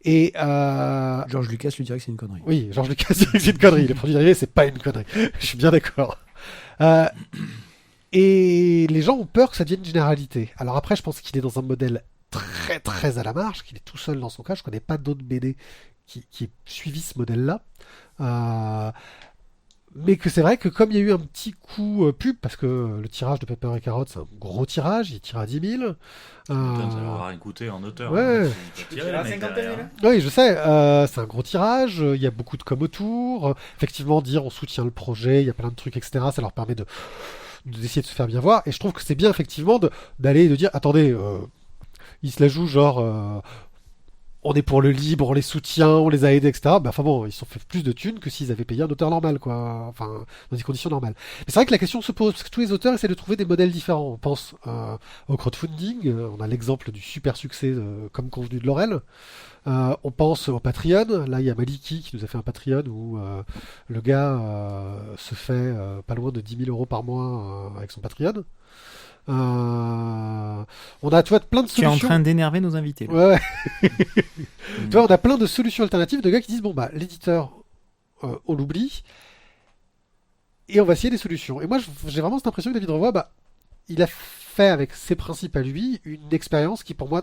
Et George Lucas lui dirait que c'est une connerie. oui, George Lucas dirait que c'est une connerie, les produits dérivés, c'est pas une connerie. Je suis bien d'accord. Et les gens ont peur que ça devienne une généralité. Alors après, je pense qu'il est dans un modèle très très à la marge, qu'il est tout seul dans son cas, je connais pas d'autres BD qui aient suivi ce modèle-là. Mais que c'est vrai que comme il y a eu un petit coup pub, parce que le tirage de Pepper et Carotte, c'est un gros tirage, il tire à 10 000. Ça leur a rien coûté en auteur. Ouais. Oui, je sais, c'est un gros tirage, il y a beaucoup de com autour. Effectivement, dire on soutient le projet, il y a plein de trucs, etc. Ça leur permet d'essayer de se faire bien voir. Et je trouve que c'est bien, effectivement, d'aller et de dire attendez, ils se la jouent genre... on est pour le libre, on les soutient, on les a aidés, etc. Enfin bon, ils se sont fait plus de thunes que s'ils avaient payé un auteur normal, quoi. Enfin, dans des conditions normales. Mais c'est vrai que la question se pose, parce que tous les auteurs essaient de trouver des modèles différents. On pense au crowdfunding, on a l'exemple du super succès comme convenu de Laurel. On pense au Patreon, là il y a Maliki qui nous a fait un Patreon où le gars se fait pas loin de 10 000 € par mois avec son Patreon. On a, tu vois, plein de Tu es solutions. en train d'énerver nos invités. Là. Ouais. Tu vois, on a plein de solutions alternatives de gars qui disent bon bah l'éditeur, on l'oublie et on va essayer des solutions. Et moi, j'ai vraiment cette impression que David Revoy, il a fait avec ses principes à lui une expérience qui pour moi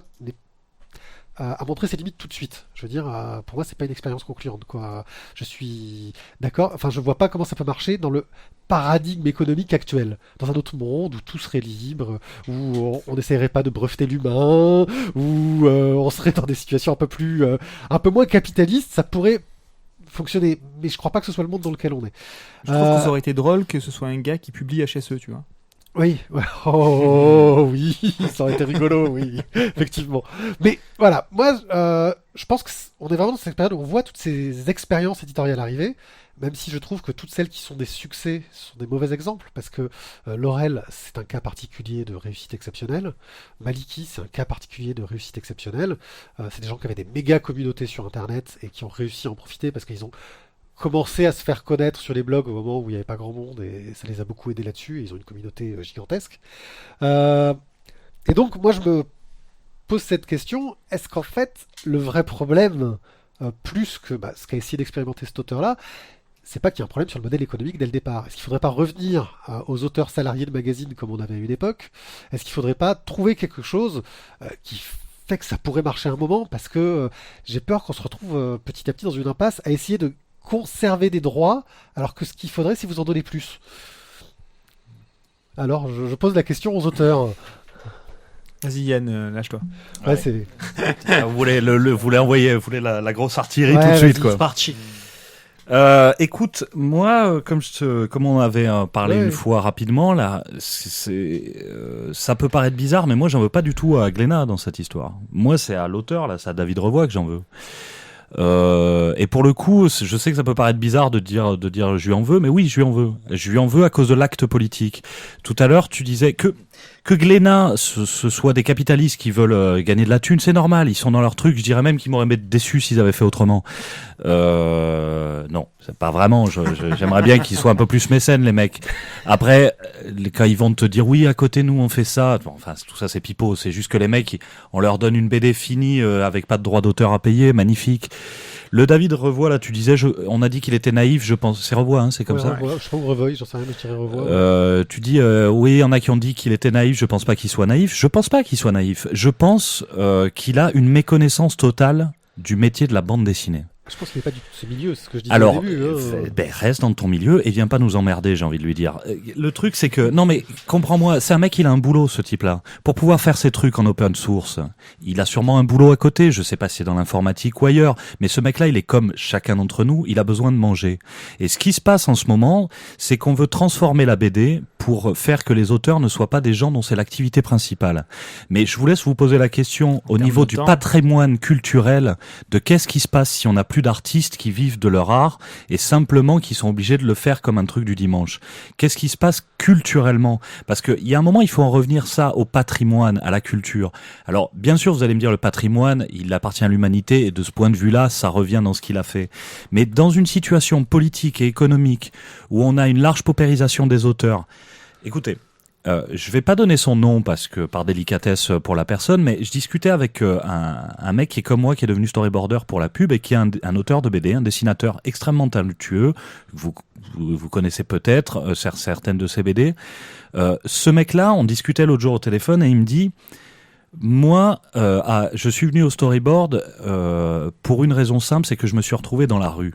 a montré ses limites tout de suite. Je veux dire, pour moi, c'est pas une expérience concluante, quoi. Je suis d'accord. Enfin, je vois pas comment ça peut marcher dans le paradigme économique actuel. Dans un autre monde où tout serait libre, où on n'essaierait pas de breveter l'humain, où on serait dans des situations un peu moins capitalistes, ça pourrait fonctionner. Mais je crois pas que ce soit le monde dans lequel on est. Je trouve que ça aurait été drôle que ce soit un gars qui publie HSE, tu vois. Oui, oui, ça aurait été rigolo, oui, effectivement. Mais voilà, moi, je pense qu'on est vraiment dans cette période où on voit toutes ces expériences éditoriales arriver, même si je trouve que toutes celles qui sont des succès sont des mauvais exemples, parce que Laurel, c'est un cas particulier de réussite exceptionnelle, Maliki, c'est un cas particulier de réussite exceptionnelle, c'est des gens qui avaient des méga communautés sur Internet et qui ont réussi à en profiter parce qu'ils ont commencé à se faire connaître sur les blogs au moment où il n'y avait pas grand monde et ça les a beaucoup aidés là-dessus et ils ont une communauté gigantesque. Et donc moi je me pose cette question, est-ce qu'en fait le vrai problème, plus que ce qu'a essayé d'expérimenter cet auteur-là, c'est pas qu'il y a un problème sur le modèle économique dès le départ. Est-ce qu'il faudrait pas revenir aux auteurs salariés de magazines comme on avait à une époque? Est-ce qu'il faudrait pas trouver quelque chose qui fait que ça pourrait marcher un moment? Parce que j'ai peur qu'on se retrouve petit à petit dans une impasse à essayer de conserver des droits, alors que ce qu'il faudrait, c'est vous en donner plus. Alors, je pose la question aux auteurs. Vas-y Yann, lâche-toi. Ouais, c'est... Vous voulez envoyer la grosse artillerie tout de vas-y, suite, quoi. C'est parti. Écoute, moi, comme on avait parlé une fois rapidement, là, ça peut paraître bizarre, mais moi, j'en veux pas du tout à Glénat dans cette histoire. Moi, c'est à l'auteur, là, c'est à David Revoy que j'en veux. Et pour le coup, je sais que ça peut paraître bizarre de dire je lui en veux, mais oui, je lui en veux. Je lui en veux à cause de l'acte politique. Tout à l'heure, tu disais que Glénat, ce soit des capitalistes qui veulent gagner de la thune, c'est normal. Ils sont dans leur truc. Je dirais même qu'ils m'auraient été déçus s'ils avaient fait autrement. Non, c'est pas vraiment. J'aimerais bien qu'ils soient un peu plus mécènes, les mecs. Après, quand ils vont te dire oui, à côté nous on fait ça. Bon, enfin, tout ça c'est pipeau. C'est juste que les mecs, on leur donne une BD finie avec pas de droit d'auteur à payer, magnifique. Le David Revoy, là, tu disais, on a dit qu'il était naïf, je pense. C'est Revoy, hein, c'est comme ça. Revoy, je sais pas, Revoy, j'en sais rien, mais je dirais Revoy. Tu dis, oui, il y en a qui ont dit qu'il était naïf, je pense pas qu'il soit naïf. Je pense pas qu'il soit naïf. Je pense qu'il a une méconnaissance totale du métier de la bande dessinée. Je pense qu'il n'est pas du tout de ce milieu, c'est ce que je disais Alors, au début. reste dans ton milieu et viens pas nous emmerder, j'ai envie de lui dire. Le truc, c'est que, non mais, comprends-moi, c'est un mec, il a un boulot, ce type-là. Pour pouvoir faire ses trucs en open source, il a sûrement un boulot à côté, je sais pas si c'est dans l'informatique ou ailleurs, mais ce mec-là, il est comme chacun d'entre nous, il a besoin de manger. Et ce qui se passe en ce moment, c'est qu'on veut transformer la BD pour faire que les auteurs ne soient pas des gens dont c'est l'activité principale. Mais je vous laisse vous poser la question au niveau du patrimoine culturel de qu'est-ce qui se passe si on n'a plus d'artistes qui vivent de leur art et simplement qui sont obligés de le faire comme un truc du dimanche. Qu'est-ce qui se passe culturellement? Parce qu'il y a un moment, il faut en revenir ça au patrimoine, à la culture. Alors, bien sûr, vous allez me dire, le patrimoine, il appartient à l'humanité et de ce point de vue-là, ça revient dans ce qu'il a fait. Mais dans une situation politique et économique où on a une large paupérisation des auteurs, écoutez, je vais pas donner son nom parce que par délicatesse pour la personne, mais je discutais avec un mec qui est comme moi, qui est devenu storyboarder pour la pub et qui est un auteur de BD, un dessinateur extrêmement talentueux. Vous connaissez peut-être certaines de ses BD. Ce mec-là, on discutait l'autre jour au téléphone et il me dit, moi, je suis venu au storyboard pour une raison simple, c'est que je me suis retrouvé dans la rue.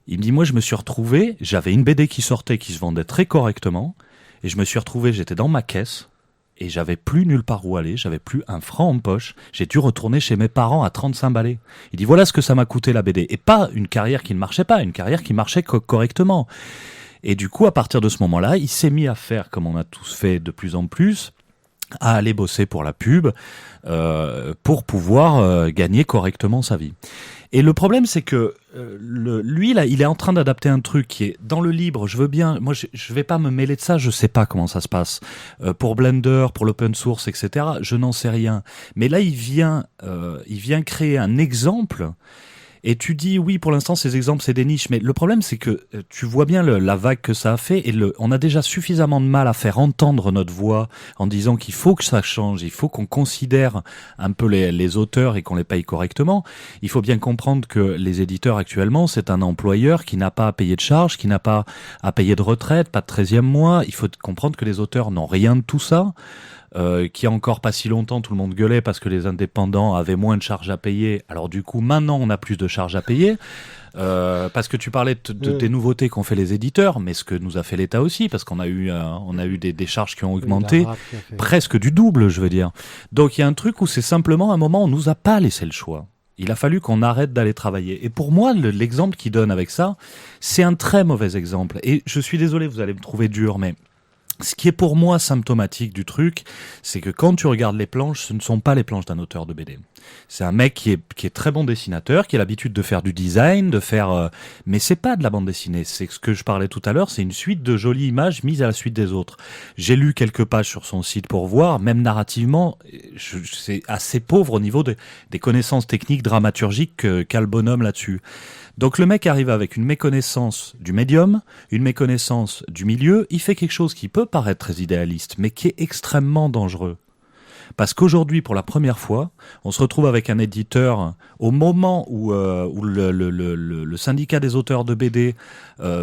Il me dit, moi, je me suis retrouvé, j'avais une BD qui sortait, qui se vendait très correctement. Et je me suis retrouvé, j'étais dans ma caisse et j'avais plus nulle part où aller, j'avais plus un franc en poche. J'ai dû retourner chez mes parents à 35 balais. Il dit voilà ce que ça m'a coûté la BD. Et pas une carrière qui ne marchait pas, une carrière qui marchait correctement. Et du coup, à partir de ce moment-là, il s'est mis à faire, comme on a tous fait de plus en plus, à aller bosser pour la pub pour pouvoir gagner correctement sa vie. Et le problème, c'est que lui, là, il est en train d'adapter un truc qui est dans le libre. Je veux bien, moi, je vais pas me mêler de ça. Je sais pas comment ça se passe pour Blender, pour l'open source, etc. Je n'en sais rien. Mais là, il vient créer un exemple. Et tu dis, oui, pour l'instant, ces exemples, c'est des niches. Mais le problème, c'est que tu vois bien la vague que ça a fait. Et on a déjà suffisamment de mal à faire entendre notre voix en disant qu'il faut que ça change. Il faut qu'on considère un peu les auteurs et qu'on les paye correctement. Il faut bien comprendre que les éditeurs actuellement, c'est un employeur qui n'a pas à payer de charges, qui n'a pas à payer de retraite, pas de 13e mois. Il faut comprendre que les auteurs n'ont rien de tout ça. Qui a encore pas si longtemps, tout le monde gueulait parce que les indépendants avaient moins de charges à payer. Alors du coup, maintenant, on a plus de charges à payer. Parce que tu parlais des nouveautés qu'ont fait les éditeurs, mais ce que nous a fait l'État aussi, parce qu'on a eu des charges qui ont augmenté presque du double, je veux dire. Donc il y a un truc où c'est simplement un moment où on nous a pas laissé le choix. Il a fallu qu'on arrête d'aller travailler. Et pour moi, l'exemple qu'il donne avec ça, c'est un très mauvais exemple. Et je suis désolé, vous allez me trouver dur, mais ce qui est pour moi symptomatique du truc, c'est que quand tu regardes les planches, ce ne sont pas les planches d'un auteur de BD. C'est un mec qui est très bon dessinateur, qui a l'habitude de faire du design, mais c'est pas de la bande dessinée. C'est ce que je parlais tout à l'heure, c'est une suite de jolies images mises à la suite des autres. J'ai lu quelques pages sur son site pour voir, même narrativement, c'est assez pauvre au niveau des connaissances techniques, dramaturgiques qu'a le bonhomme là-dessus. Donc le mec arrive avec une méconnaissance du médium, une méconnaissance du milieu, il fait quelque chose qui peut paraître très idéaliste, mais qui est extrêmement dangereux. Parce qu'aujourd'hui, pour la première fois, on se retrouve avec un éditeur au moment où le syndicat des auteurs de BD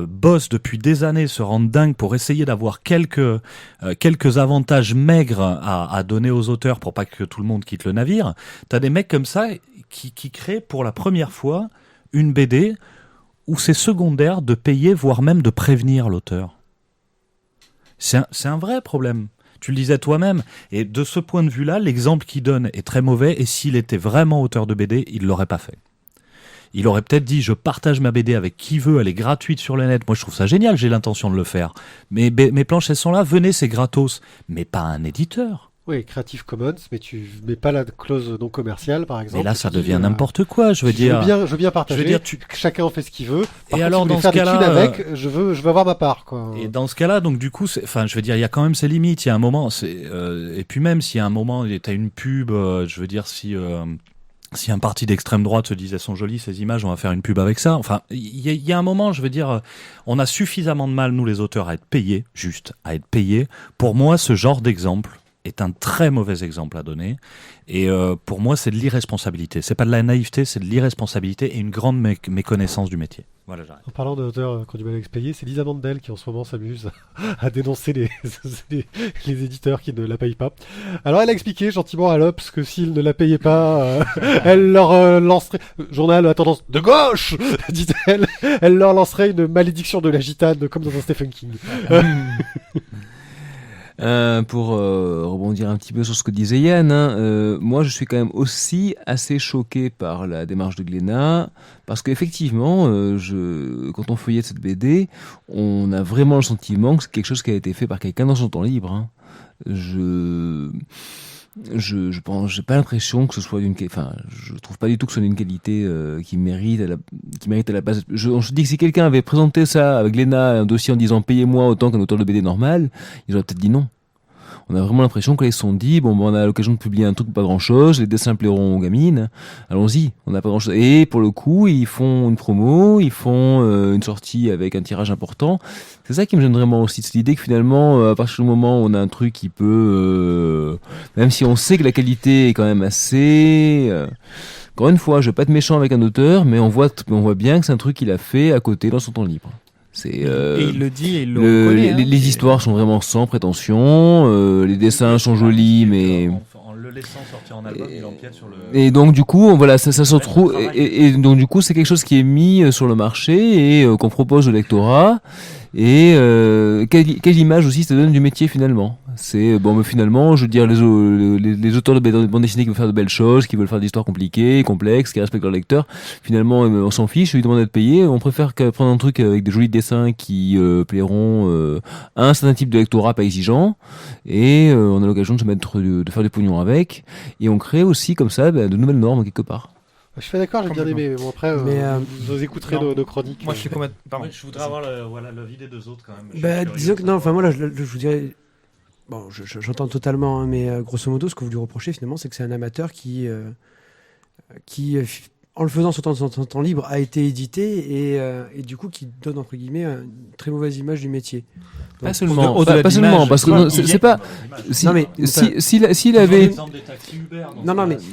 bosse depuis des années, se rend dingue pour essayer d'avoir quelques avantages maigres à donner aux auteurs pour pas que tout le monde quitte le navire. T'as des mecs comme ça qui créent pour la première fois une BD où c'est secondaire de payer, voire même de prévenir l'auteur. C'est un vrai problème. Tu le disais toi-même. Et de ce point de vue-là, l'exemple qu'il donne est très mauvais. Et s'il était vraiment auteur de BD, il ne l'aurait pas fait. Il aurait peut-être dit, je partage ma BD avec qui veut, elle est gratuite sur le net. Moi, je trouve ça génial, j'ai l'intention de le faire. Mais mes planches, elles sont là, venez, c'est gratos. Mais pas un éditeur. Oui, Creative Commons, mais tu mets pas la clause non commerciale, par exemple. Mais là, ça devient n'importe quoi, je veux dire. Je veux bien partager. Chacun en fait ce qu'il veut. Et alors, dans ce cas-là, avec, je veux avoir ma part, quoi. Et dans ce cas-là, donc du coup, je veux dire, il y a quand même ses limites. Il y a un moment, et puis même s'il y a un moment, t'as une pub, je veux dire, si un parti d'extrême droite se disait sont jolies ces images, on va faire une pub avec ça. Enfin, il y a un moment, je veux dire, on a suffisamment de mal, nous les auteurs, à être payés, juste à être payés. Pour moi, ce genre d'exemple, est un très mauvais exemple à donner. Et pour moi, c'est de l'irresponsabilité. C'est pas de la naïveté, c'est de l'irresponsabilité et une grande méconnaissance du métier. Voilà, j'arrête. En parlant d'auteurs qui ont du mal à expédier, c'est Lisa Mandel qui en ce moment s'amuse à dénoncer les éditeurs qui ne la payent pas. Alors elle a expliqué gentiment à l'Obs que s'ils ne la payaient pas, elle leur lancerait... Journal à tendance de gauche, dit-elle. Elle leur lancerait une malédiction de la gitane comme dans un Stephen King. Pour rebondir un petit peu sur ce que disait Yann, moi je suis quand même aussi assez choqué par la démarche de Glénat, parce qu'effectivement, quand on feuillette cette BD, on a vraiment le sentiment que c'est quelque chose qui a été fait par quelqu'un dans son temps libre. Hein. Je pense, j'ai pas l'impression que ce soit je trouve pas du tout que ce soit d'une qualité qui mérite à la base. On se dit que si quelqu'un avait présenté ça avec Glénat, un dossier en disant payez-moi autant qu'un auteur de BD normal, ils auraient peut-être dit non. On a vraiment l'impression qu'ils se sont dit on a l'occasion de publier un truc pas grand chose, les dessins plairont aux gamines, allons-y, on n'a pas grand chose. Et pour le coup, ils font une promo, ils font une sortie avec un tirage important. C'est ça qui me gêne vraiment aussi, c'est l'idée que finalement, à partir du moment où on a un truc qui peut, même si on sait que la qualité est quand même assez, encore une fois, je veux pas être méchant avec un auteur, mais on voit bien que c'est un truc qu'il a fait à côté dans son temps libre. Et il le dit et il le reconnaît. Les histoires sont vraiment sans prétention, les dessins sont jolis, mais... En le laissant sortir en album, il empiète sur le... Et donc du coup, voilà, ça se retrouve... Et donc du coup, c'est quelque chose qui est mis sur le marché et qu'on propose au lectorat. Et quelle image aussi ça donne du métier finalement. C'est mais finalement, je veux dire, les auteurs de bande dessinée qui veulent faire de belles choses, qui veulent faire des histoires compliquées, complexes, qui respectent leur lecteur, finalement on s'en fiche, ils demandent d'être payés. On préfère prendre un truc avec des jolis dessins qui plairont à un certain type de lectorat pas exigeant, et on a l'occasion de faire du pognon avec, et on crée aussi comme ça de nouvelles normes quelque part. Je suis d'accord, j'ai bien aimé, mais bon après, vous écouterez nos chroniques. Moi je suis complètement... Pardon. Je voudrais avoir l'avis des deux autres quand même. Disons que non, enfin moi là, je vous dirais... Bon, j'entends totalement, hein, mais grosso modo, ce que vous lui reprochez finalement, c'est que c'est un amateur qui en le faisant sur son temps libre, a été édité et du coup qui donne entre guillemets une très mauvaise image du métier. Pas seulement, parce que c'est pas. S'il avait,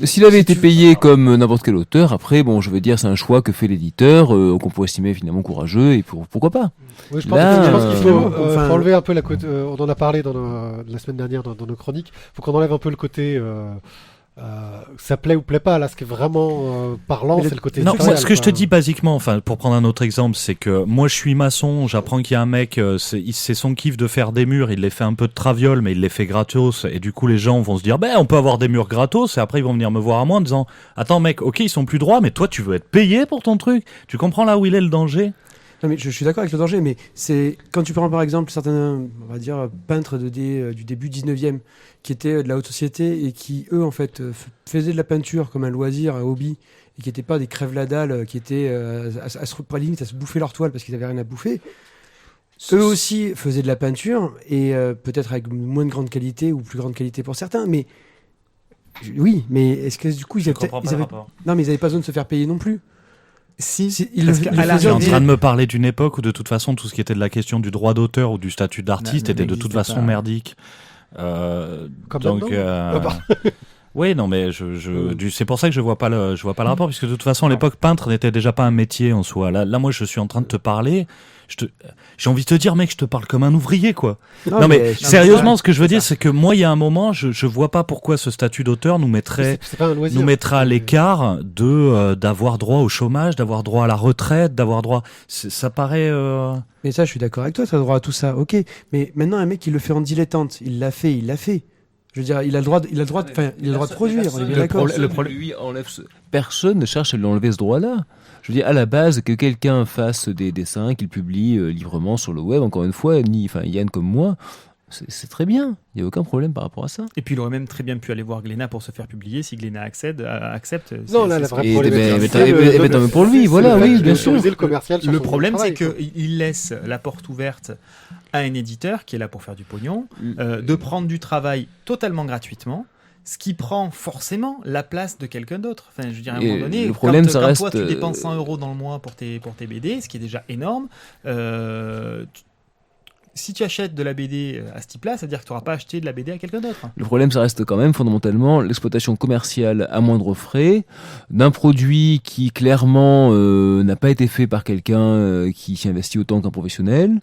s'il avait été payé comme n'importe quel auteur, après, je veux dire, c'est un choix que fait l'éditeur, qu'on pourrait estimer finalement courageux, et pourquoi pas. Oui, je pense qu'il faut enlever un peu la côté. On en a parlé la semaine dernière dans nos chroniques. Il faut qu'on enlève un peu le côté. Ça plaît ou plaît pas, là ce qui est vraiment parlant, c'est le côté non, moi, ce que je te dis basiquement, pour prendre un autre exemple, c'est que moi je suis maçon, j'apprends qu'il y a un mec, c'est son kiff de faire des murs, il les fait un peu de traviole, mais il les fait gratos, et du coup les gens vont se dire on peut avoir des murs gratos, et après ils vont venir me voir à moi en disant attends mec, ok ils sont plus droits, mais toi tu veux être payé pour ton truc, tu comprends là où il est le danger? Non mais je suis d'accord avec le danger, mais c'est quand tu prends par exemple certains, on va dire, peintres du début 19e qui étaient de la haute société et qui eux en fait faisaient de la peinture comme un loisir, un hobby, et qui n'étaient pas des crève-la-dalle, qui étaient à se bouffer leur toile parce qu'ils n'avaient rien à bouffer. Eux aussi faisaient de la peinture et peut-être avec moins de grande qualité ou plus grande qualité pour certains, mais oui, mais est-ce que du coup ils avaient pas besoin de se faire payer non plus? Tu es en train de me parler d'une époque où de toute façon tout ce qui était de la question du droit d'auteur ou du statut d'artiste était de toute façon merdique. Donc oui, non mais c'est pour ça que je vois pas le rapport, puisque de toute façon à l'époque peintre n'était déjà pas un métier en soi. Là moi je suis en train de te parler, j'ai envie de te dire mec, je te parle comme un ouvrier quoi. Non mais sérieusement, ce que je veux dire c'est que moi il y a un moment je vois pas pourquoi ce statut d'auteur nous mettrait à l'écart d'avoir droit au chômage, d'avoir droit à la retraite, d'avoir droit, ça paraît Mais ça je suis d'accord avec toi, tu as droit à tout ça. OK, mais maintenant un mec il le fait en dilettante, il l'a fait. Je veux dire, il a le droit de produire. Le problème, lui enlève personne ne cherche à lui enlever ce droit-là. Je veux dire, à la base, que quelqu'un fasse des dessins, qu'il publie librement sur le web, encore une fois, Yann comme moi, c'est très bien. Il n'y a aucun problème par rapport à ça. Et puis il aurait même très bien pu aller voir Glénat pour se faire publier si Glénat accepte. Non, là, la vraie problématique. Pour lui, voilà, oui, bien sûr. Le problème, c'est qu'il laisse la porte ouverte à un éditeur qui est là pour faire du pognon, de prendre du travail totalement gratuitement, ce qui prend forcément la place de quelqu'un d'autre. Enfin, je veux dire, à un moment donné, quand toi tu dépenses 100 € dans le mois pour tes BD, ce qui est déjà énorme, si tu achètes de la BD à ce type-là, c'est-à-dire que tu n'auras pas acheté de la BD à quelqu'un d'autre. Le problème, ça reste quand même fondamentalement l'exploitation commerciale à moindre frais d'un produit qui clairement n'a pas été fait par quelqu'un qui s'y investit autant qu'un professionnel,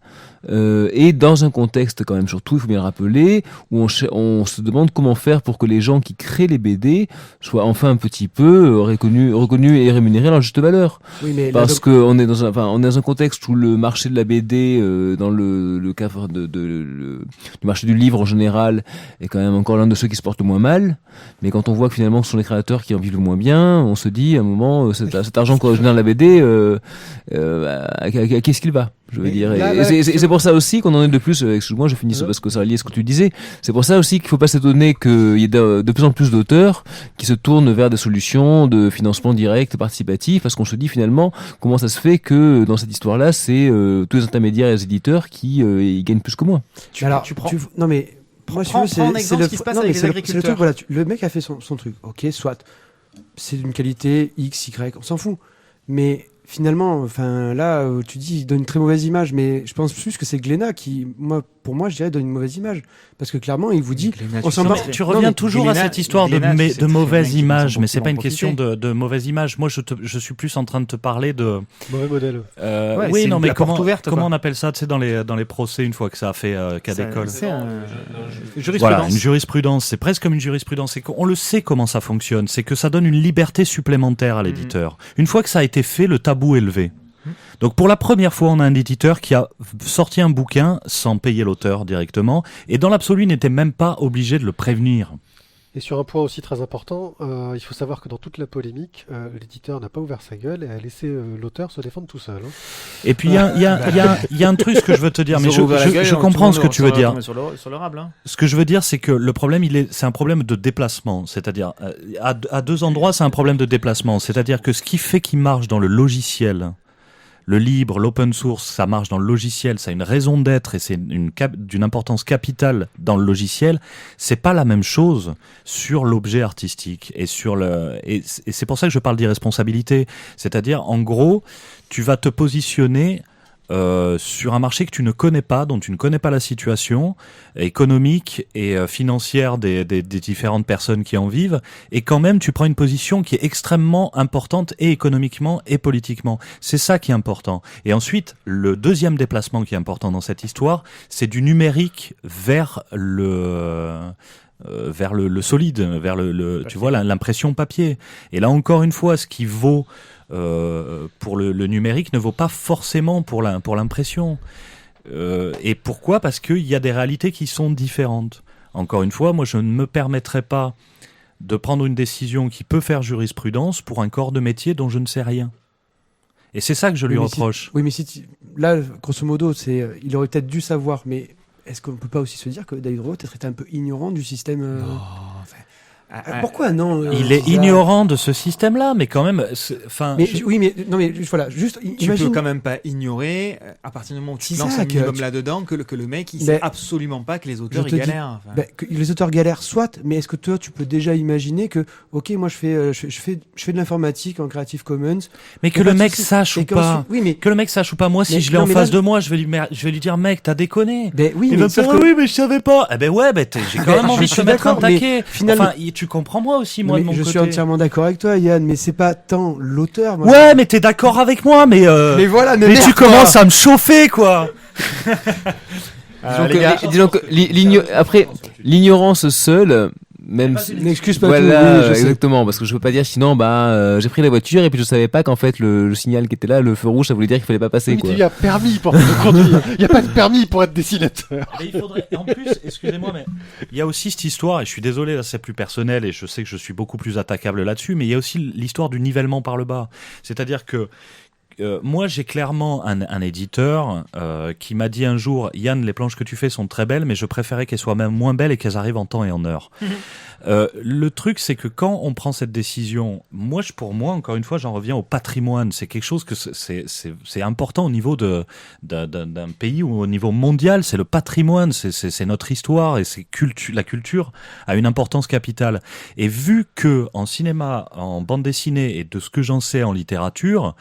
et dans un contexte quand même, surtout, il faut bien le rappeler, où on se demande comment faire pour que les gens qui créent les BD soient enfin un petit peu reconnus et rémunérés à leur juste valeur. Oui, mais Parce qu'on est on est dans un contexte où le marché de la BD, dans le cadre du marché du livre en général, est quand même encore l'un de ceux qui se portent le moins mal. Mais quand on voit que finalement ce sont les créateurs qui en vivent le moins bien, on se dit à un moment, cet argent qu'on génère la BD, à qu'est-ce qu'il va, je veux dire. Et c'est pour ça aussi qu'on en est de plus, excuse-moi, je finis parce que ça relie à ce que tu disais, c'est pour ça aussi qu'il faut pas s'étonner qu'il y ait de plus en plus d'auteurs qui se tournent vers des solutions de financement direct, participatif, parce qu'on se dit finalement, comment ça se fait que dans cette histoire-là, c'est tous les intermédiaires et les éditeurs qui ils gagnent plus que moi. Non mais moi, Prends en exemple ce qui se passe avec les agriculteurs. C'est le truc, voilà, le mec a fait son truc. Ok, soit. C'est d'une qualité X, Y, on s'en fout. Mais finalement, enfin là, tu dis, il donne une très mauvaise image, mais je pense plus que c'est Glénat qui, pour moi, je dirais, donne une mauvaise image. Parce que clairement, il vous dit, on s'en bat. Tu reviens toujours à cette histoire de mauvaise image, mais c'est pas une question de mauvaise image. Moi, je suis plus en train de te parler de Mauvais modèle. oui, non, mais comment ouverte, on appelle ça, tu sais, dans les procès une fois que ça a fait cas d'école. C'est jurisprudence. Voilà, une jurisprudence, c'est presque comme une jurisprudence. C'est qu'on le sait comment ça fonctionne. C'est que ça donne une liberté supplémentaire à l'éditeur. Une fois que ça a été fait, le tabou est levé. Donc pour la première fois, on a un éditeur qui a sorti un bouquin sans payer l'auteur directement, et dans l'absolu, il n'était même pas obligé de le prévenir. Et sur un point aussi très important, il faut savoir que dans toute la polémique, l'éditeur n'a pas ouvert sa gueule et a laissé l'auteur se défendre tout seul. Et puis il y a un truc, ce que je veux te dire, mais je comprends ce que tu veux dire. Sur le rable, hein. Ce que je veux dire, c'est que le problème, c'est un problème de déplacement. C'est-à-dire, à deux endroits, c'est un problème de déplacement. C'est-à-dire que ce qui fait qu'il marche dans le logiciel, le libre, l'open source, ça marche dans le logiciel, ça a une raison d'être et c'est d'une importance capitale dans le logiciel. C'est pas la même chose sur l'objet artistique et c'est pour ça que je parle d'irresponsabilité. C'est-à-dire, en gros, tu vas te positionner sur un marché que tu ne connais pas, dont tu ne connais pas la situation économique et financière des différentes personnes qui en vivent, et quand même tu prends une position qui est extrêmement importante et économiquement et politiquement. C'est ça qui est important. Et ensuite, le deuxième déplacement qui est important dans cette histoire, c'est du numérique vers le solide, vers tu vois, l'impression papier. Et là encore une fois, ce qui vaut pour le numérique ne vaut pas forcément pour l'impression. Et pourquoi ? Parce qu'il y a des réalités qui sont différentes. Encore une fois, moi je ne me permettrai pas de prendre une décision qui peut faire jurisprudence pour un corps de métier dont je ne sais rien. Et c'est ça que je lui reproche. Là, grosso modo, il aurait peut-être dû savoir, mais est-ce qu'on ne peut pas aussi se dire que David Rowe peut-être était un peu ignorant du système pourquoi non il est ignorant de ce système-là, mais quand même. Voilà, juste. Tu peux quand même pas ignorer, à partir du moment où tu lances un minimum là-dedans, que le mec il sait absolument pas que les auteurs ils galèrent. Que les auteurs galèrent, soit, mais est-ce que toi tu peux déjà imaginer que, ok, moi je fais de l'informatique en Creative Commons, mais que le mec sache ou pas, que le mec sache ou pas, moi si je l'ai en face de moi, je vais lui dire, mec, t'as déconné. Il va me faire, oui, mais je savais pas. Eh ben ouais, j'ai quand même envie de te mettre un taquet. Finalement, tu comprends moi aussi, moi de mon côté. Je suis entièrement d'accord avec toi, Yann, mais c'est pas tant l'auteur. Ouais, mais t'es d'accord avec moi, mais voilà, mais tu commences à me chauffer, quoi. Disons que l'ignorance seule, même n'excuse pas tout. Exactement, parce que je peux pas dire sinon j'ai pris la voiture et puis je savais pas qu'en fait le signal qui était là, le feu rouge, ça voulait dire qu'il fallait pas passer. Il y a permis pour conduire. Il y a pas de permis pour être dessinateur. Et il faudrait. En plus, excusez-moi, mais il y a aussi cette histoire, et je suis désolé, là c'est plus personnel et je sais que je suis beaucoup plus attaquable là-dessus, mais il y a aussi l'histoire du nivellement par le bas. C'est-à-dire que moi, j'ai clairement un éditeur qui m'a dit un jour, Yann, les planches que tu fais sont très belles, mais je préférais qu'elles soient même moins belles et qu'elles arrivent en temps et en heure. Le truc, c'est que quand on prend cette décision, pour moi, encore une fois, j'en reviens au patrimoine. C'est quelque chose que c'est important au niveau d'un pays ou au niveau mondial. C'est le patrimoine, c'est notre histoire et la culture a une importance capitale. Et vu que en cinéma, en bande dessinée et de ce que j'en sais en littérature,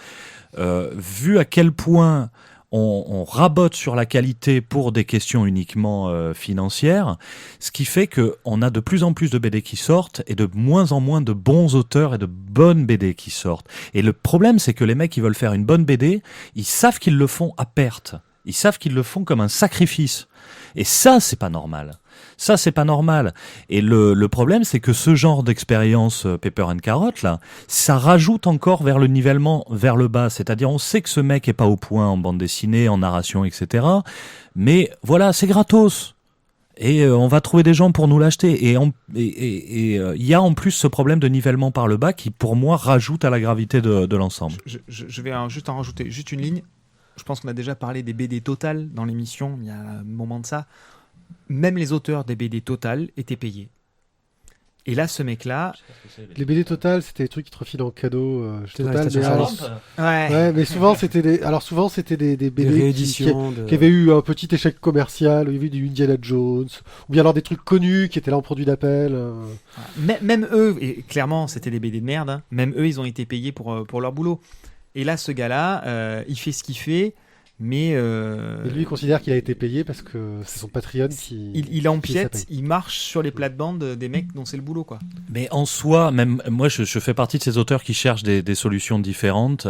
vu à quel point on rabote sur la qualité pour des questions uniquement financières, ce qui fait que on a de plus en plus de BD qui sortent et de moins en moins de bons auteurs et de bonnes BD qui sortent. Et le problème, c'est que les mecs qui veulent faire une bonne BD, ils savent qu'ils le font à perte. Ils savent qu'ils le font comme un sacrifice. Et ça, c'est pas normal. Ça, c'est pas normal. Et le problème, c'est que ce genre d'expérience Pepper and Carrot, là, ça rajoute encore vers le nivellement vers le bas. C'est-à-dire, on sait que ce mec est pas au point en bande dessinée, en narration, etc. Mais voilà, c'est gratos. Et on va trouver des gens pour nous l'acheter. Et il y a en plus ce problème de nivellement par le bas qui, pour moi, rajoute à la gravité de l'ensemble. Je vais juste en rajouter juste une ligne. Je pense qu'on a déjà parlé des BD Total dans l'émission, il y a un moment de ça. Même les auteurs des BD Total étaient payés. Et là, ce mec-là... Les BD Total, c'était des trucs qui te refilent en cadeau. C'était dans Total, les mais stations alors- Ouais. Ouais, mais souvent c'était des Des BD rééditions. qui avaient eu un petit échec commercial, il y avait eu du Indiana Jones, ou bien alors des trucs connus qui étaient là en produit d'appel. Même eux, et clairement, c'était des BD de merde, hein, même eux, ils ont été payés pour leur boulot. Et là, ce gars-là, il fait ce qu'il fait, mais... Et lui, il considère qu'il a été payé parce que c'est son Patreon qui. il empiète, il marche sur les plates-bandes des mecs dont c'est le boulot, quoi. Mais en soi, même moi, je fais partie de ces auteurs qui cherchent des solutions différentes.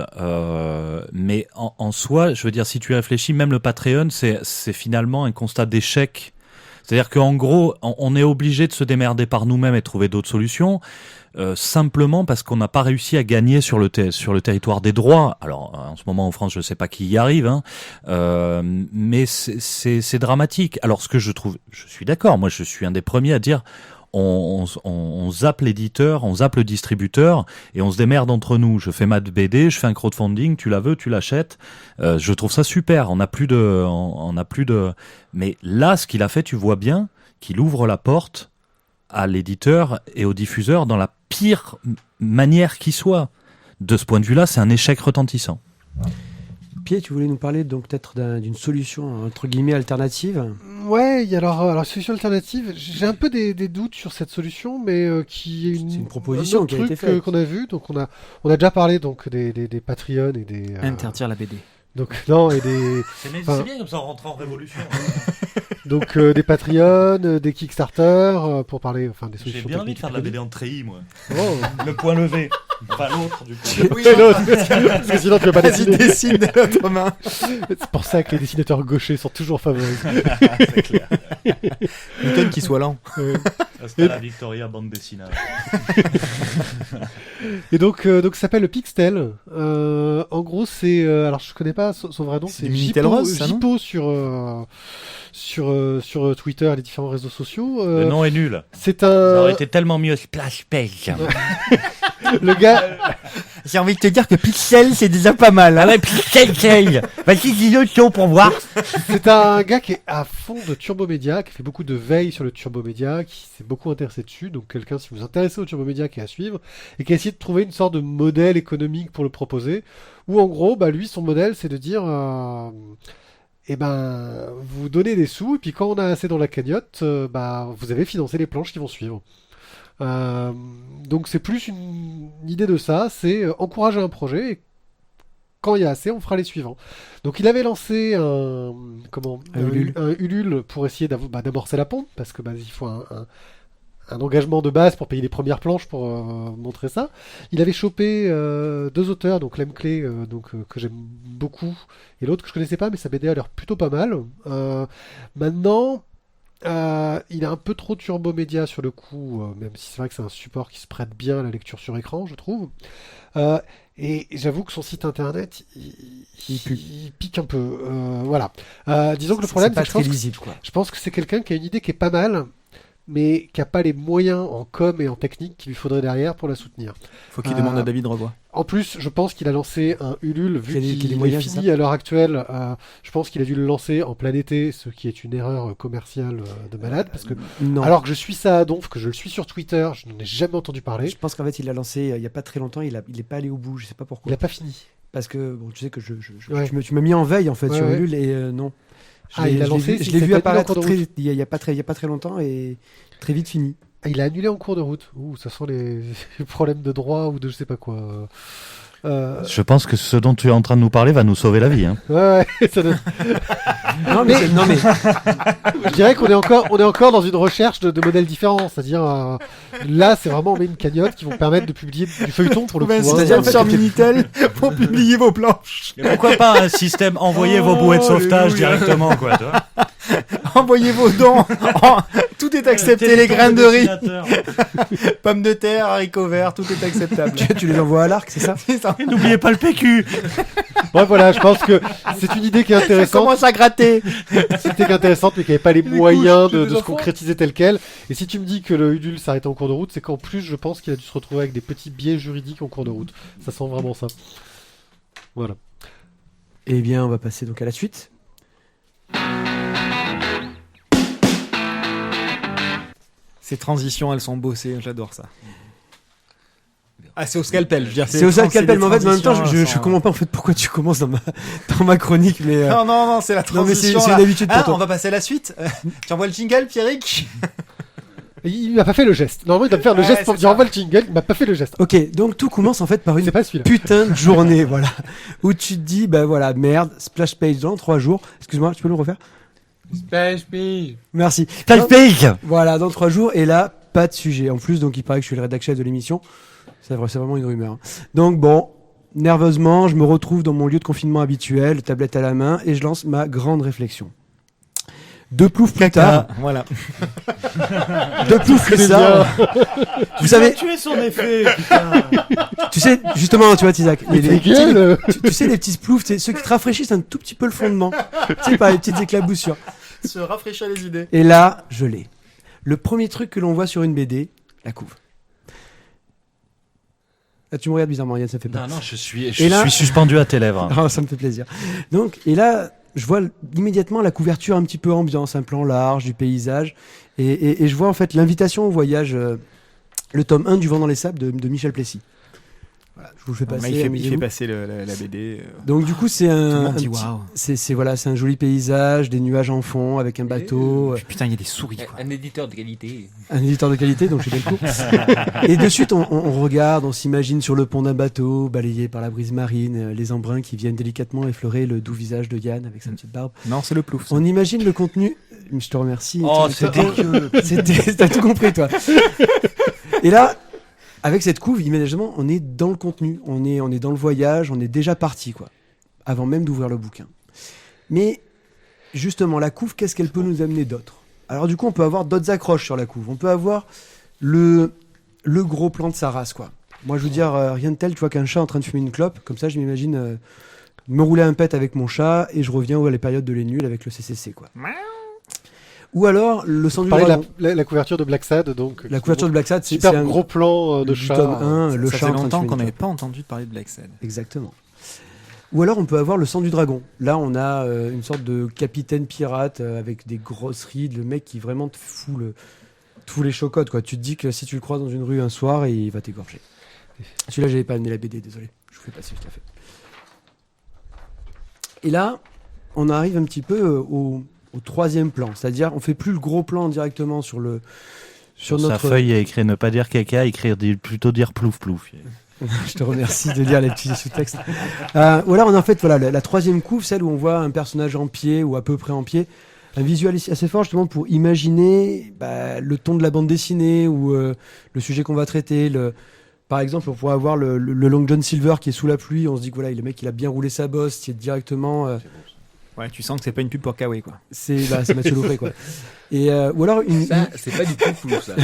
Mais en soi, je veux dire, si tu réfléchis, même le Patreon, c'est finalement un constat d'échec. C'est-à-dire qu'en gros, on est obligé de se démerder par nous-mêmes et de trouver d'autres solutions. Simplement parce qu'on n'a pas réussi à gagner sur le territoire des droits. Alors en ce moment en France, je ne sais pas qui y arrive, hein, mais c'est dramatique. Alors ce que je trouve, je suis d'accord, moi je suis un des premiers à dire on zappe l'éditeur, on zappe le distributeur et on se démerde entre nous. Je fais ma BD, je fais un crowdfunding, tu la veux, tu l'achètes. Je trouve ça super. On n'a plus de. Mais là, ce qu'il a fait, tu vois bien qu'il ouvre la porte à l'éditeur et au diffuseur dans la pire manière qui soit. De ce point de vue-là, c'est un échec retentissant. Pierre, tu voulais nous parler donc peut-être d'une solution entre guillemets alternative. Ouais, alors solution alternative, j'ai un peu des doutes sur cette solution, mais qui est C'est une proposition un autre qui a été truc faite. qu'on a vu. Donc on a déjà parlé donc des Patreon et des Interdire la BD. donc non et des Enfin- bien comme ça, on rentre en révolution. donc des Patreon, des Kickstarter pour parler enfin des J'ai solutions. bien envie de techniques faire de la et BD en treillis, moi. Oh. Le point levé. Pas l'autre, du coup. Et l'autre, parce que sinon tu vas pas dessiner. dessine de l'autre main. C'est pour ça que les dessinateurs gauchers sont toujours favorisés. C'est clair. Newton qui soit lent. C'était la Victoria bande dessinée. Et donc ça s'appelle le Pixtel. En gros, c'est alors je connais pas son vrai nom, C'est c'est du Minitel Rose, ça, non Jippo sur Twitter et les différents réseaux sociaux. Le nom est nul. C'est Ça aurait un été tellement mieux Splash Page. le gars. J'ai envie de te dire que Pixel, c'est déjà pas mal. Ah ouais, Pixel. Vas-y, dis-le chaud pour voir. C'est un gars qui est à fond de Turbo Média, qui fait beaucoup de veille sur le Turbo Média, qui s'est beaucoup intéressé dessus. Donc quelqu'un, si vous vous intéressez au Turbo Média, qui est à suivre, et qui a essayé de trouver une sorte de modèle économique pour le proposer. Où en gros, bah lui, son modèle, c'est de dire, eh ben, vous donnez des sous, et puis quand on a assez dans la cagnotte, bah vous avez financé les planches qui vont suivre. Donc c'est plus une idée de ça, c'est encourager un projet. Et quand il y a assez, on fera les suivants. Donc il avait lancé un Ulule pour essayer d'amorcer la pompe, parce que il faut un engagement de base pour payer les premières planches pour montrer ça. Il avait chopé deux auteurs, donc Lem Clay, que j'aime beaucoup, et l'autre que je connaissais pas, mais sa BD a l'air plutôt pas mal. Maintenant, il a un peu trop Turbo Média sur le coup, même si c'est vrai que c'est un support qui se prête bien à la lecture sur écran, je trouve. Et j'avoue que son site internet, il pique un peu. Voilà. Disons que le problème, c'est c'est pas que très lisible, quoi. je pense que c'est quelqu'un qui a une idée qui est pas mal, mais qui n'a pas les moyens en com et en technique qu'il lui faudrait derrière pour la soutenir. Faut qu'il demande à David Revoix. En plus, je pense qu'il a lancé un Ulule, vu Qu'il a des qu'il est moyens, fini c'est à l'heure actuelle. Je pense qu'il a dû le lancer en plein été, ce qui est une erreur commerciale de malade. Parce que, Non. alors que je suis ça à Donf, que je le suis sur Twitter, je n'en ai jamais entendu parler. Je pense qu'en fait, il l'a lancé il y a pas très longtemps. Il est pas allé au bout. Je sais pas Il pourquoi. n'a pas fini. Parce que bon, tu sais que Ouais. tu m'as mis en veille en fait Ouais, sur ouais. Ulule et non. Ah, il l'a lancé, Je il l'ai s'est vu pas apparaître mis en cours de il y a pas très longtemps et très vite fini. Ah, il a annulé en cours de route. Ouh, ça sent les problèmes de droit ou de je sais pas quoi. Je pense que ce dont tu es en train de nous parler va nous sauver la vie. Hein. Ouais, ça donne- Non, mais je dirais qu'on est encore dans une recherche de modèles différents. C'est-à-dire, là, c'est vraiment on met une cagnotte qui vont permettre de publier du feuilleton pour le coup. hein. c'est-à-dire, en fait, sur que- Minitel pour publier vos planches. Mais pourquoi pas un système envoyer vos bouées de sauvetage alléluia. directement, quoi, tu vois. Envoyez vos dons. Tout est accepté, les graines de riz, pommes de terre, haricots verts, tout est acceptable. tu les envoies à l'arc, c'est ça? C'est ça. Et n'oubliez pas le PQ. Ouais, voilà, je pense que c'est une idée qui est Ça intéressante. commence à gratter. C'était intéressante, mais qui n'avait pas les Les moyens couches de de des se enfants. concrétiser tel quel. Et si tu me dis que le Udul s'arrêtait en cours de route, c'est qu'en plus, je pense qu'il a dû se retrouver avec des petits biais juridiques en cours de route. Ça sent vraiment ça. Voilà. Eh bien, on va passer donc à la suite. Ces transitions, elles sont bossées, j'adore ça. Ah, c'est au scalpel, je veux dire. C'est au scalpel, mais en fait, en même temps, je transitions, comprends pas en fait pourquoi tu commences dans ma chronique, mais. Non, c'est la Non, mais transition. c'est là. une habitude pour Ah, toi. on va passer à la suite. Tu envoies le jingle, Pierrick? Il m'a pas fait le geste. Normalement, il doit me faire le Ouais, geste pour c'est me dire ça. envoie le jingle. Il m'a pas fait le geste. Ok, donc tout commence en fait par une C'est pas celui-là. putain de journée, voilà, où tu te dis, bah voilà, merde, splash page dans 3 jours. Excuse-moi, tu peux le refaire? Splash page. Merci. Flash Non, page. Voilà, dans 3 jours, et là, pas de sujet. En plus, donc il paraît que je suis le rédac chef de l'émission. C'est vrai, c'est vraiment une rumeur. hein. Donc bon, nerveusement, je me retrouve dans mon lieu de confinement habituel, tablette à la main, et je lance ma grande réflexion. Deux ploufs plus tard, Voilà. deux ploufs plus tard, vous savez, Tu es son effet, putain. tu sais, justement, tu vois, Tizak, Mais tu sais, gueule tu sais, les petits ploufs, c'est ceux qui te rafraîchissent un tout petit peu le fondement, tu sais, par les petites éclaboussures. Se rafraîchir les idées. Et là, je l'ai. Le premier truc que l'on voit sur une BD, la couve. Là, tu me regardes bizarrement, Yann, ça fait peur. Non, je suis Et là- suspendu à tes lèvres. Ah, ça me fait plaisir. Donc, et là, je vois immédiatement la couverture un petit peu ambiance, un plan large du paysage, et je vois en fait l'invitation au voyage, le tome 1 du Vent dans les sables de Michel Plessis. Voilà, je vous le fais passer. il fait amusez-vous. passer la BD. Donc du coup, c'est Tout le un, monde dit petit- waouh. c'est voilà, c'est un joli paysage, des nuages en fond avec un bateau, Putain, il y a des souris, quoi. Un éditeur de qualité. un éditeur de qualité, donc je fais le cours. Et de suite, on regarde, on s'imagine sur le pont d'un bateau, balayé par la brise marine, les embruns qui viennent délicatement effleurer le doux visage de Yann avec sa petite barbe. Non, c'est le plouf. ça. On imagine le contenu. Je te remercie. Oh, Tu- c'est t'as- t'as tout compris, toi. Et là, avec cette couve, immédiatement, on est dans le contenu, on est dans le voyage, on est déjà parti, quoi. Avant même d'ouvrir le bouquin. Mais justement, la couve, qu'est-ce qu'elle peut nous amener d'autre? Alors du coup, on peut avoir d'autres accroches sur la couve. On peut avoir le gros plan de sa race, quoi. Moi, je veux dire, rien de tel, tu vois, qu'un chat en train de fumer une clope. Comme ça, je m'imagine me rouler un pet avec mon chat et je reviens à les périodes de les nuls avec le CCC, quoi. Ou alors, le sang du Pareil, dragon. la couverture de Black Sad, donc. La couverture de Black Sad, c'est Super un gros plan de du chat. tome 1, le Ça chat fait en train de longtemps fumer qu'on une n'avait clope. pas entendu parler de Black Sad. Exactement. Ou alors on peut avoir le sang du dragon. Là on a une sorte de capitaine pirate avec des grosses rides, le mec qui vraiment te fout tous les chocottes, quoi. Tu te dis que si tu le croises dans une rue un soir, il va t'égorger. Celui-là j'avais pas amené la BD, désolé. Je vous fais passer, je l'ai fait. Et là, on arrive un petit peu au troisième plan, c'est-à-dire on fait plus le gros plan directement sur Sur notre. sa feuille, il y a écrit ne pas dire caca, plutôt dire plouf plouf. Je te remercie de lire les petits sous-textes. Voilà, on a en fait voilà, la troisième couve, celle où on voit un personnage en pied ou à peu près en pied. Un visuel assez fort justement pour imaginer le ton de la bande dessinée ou le sujet qu'on va traiter. Par exemple, on pourrait avoir le Long John Silver qui est sous la pluie. On se dit que voilà, le mec il a bien roulé sa bosse, qui est directement. Ouais, tu sens que c'est pas une pub pour Kawaii, quoi. C'est Mathieu Lopré, quoi. Et, ou alors Ça, c'est pas du tout flou, ça.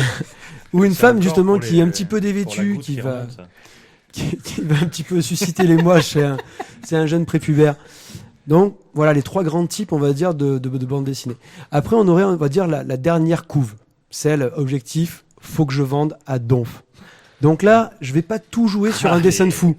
ou une femme justement qui est un petit peu dévêtue, qui va un petit peu susciter l'émoi chez un jeune prépubère. Donc voilà les trois grands types, on va dire, de bande dessinée. Après, on aurait, on va dire, la dernière couve, celle objectif, faut que je vende à donf. Donc là, je vais pas tout jouer sur un dessin de fou.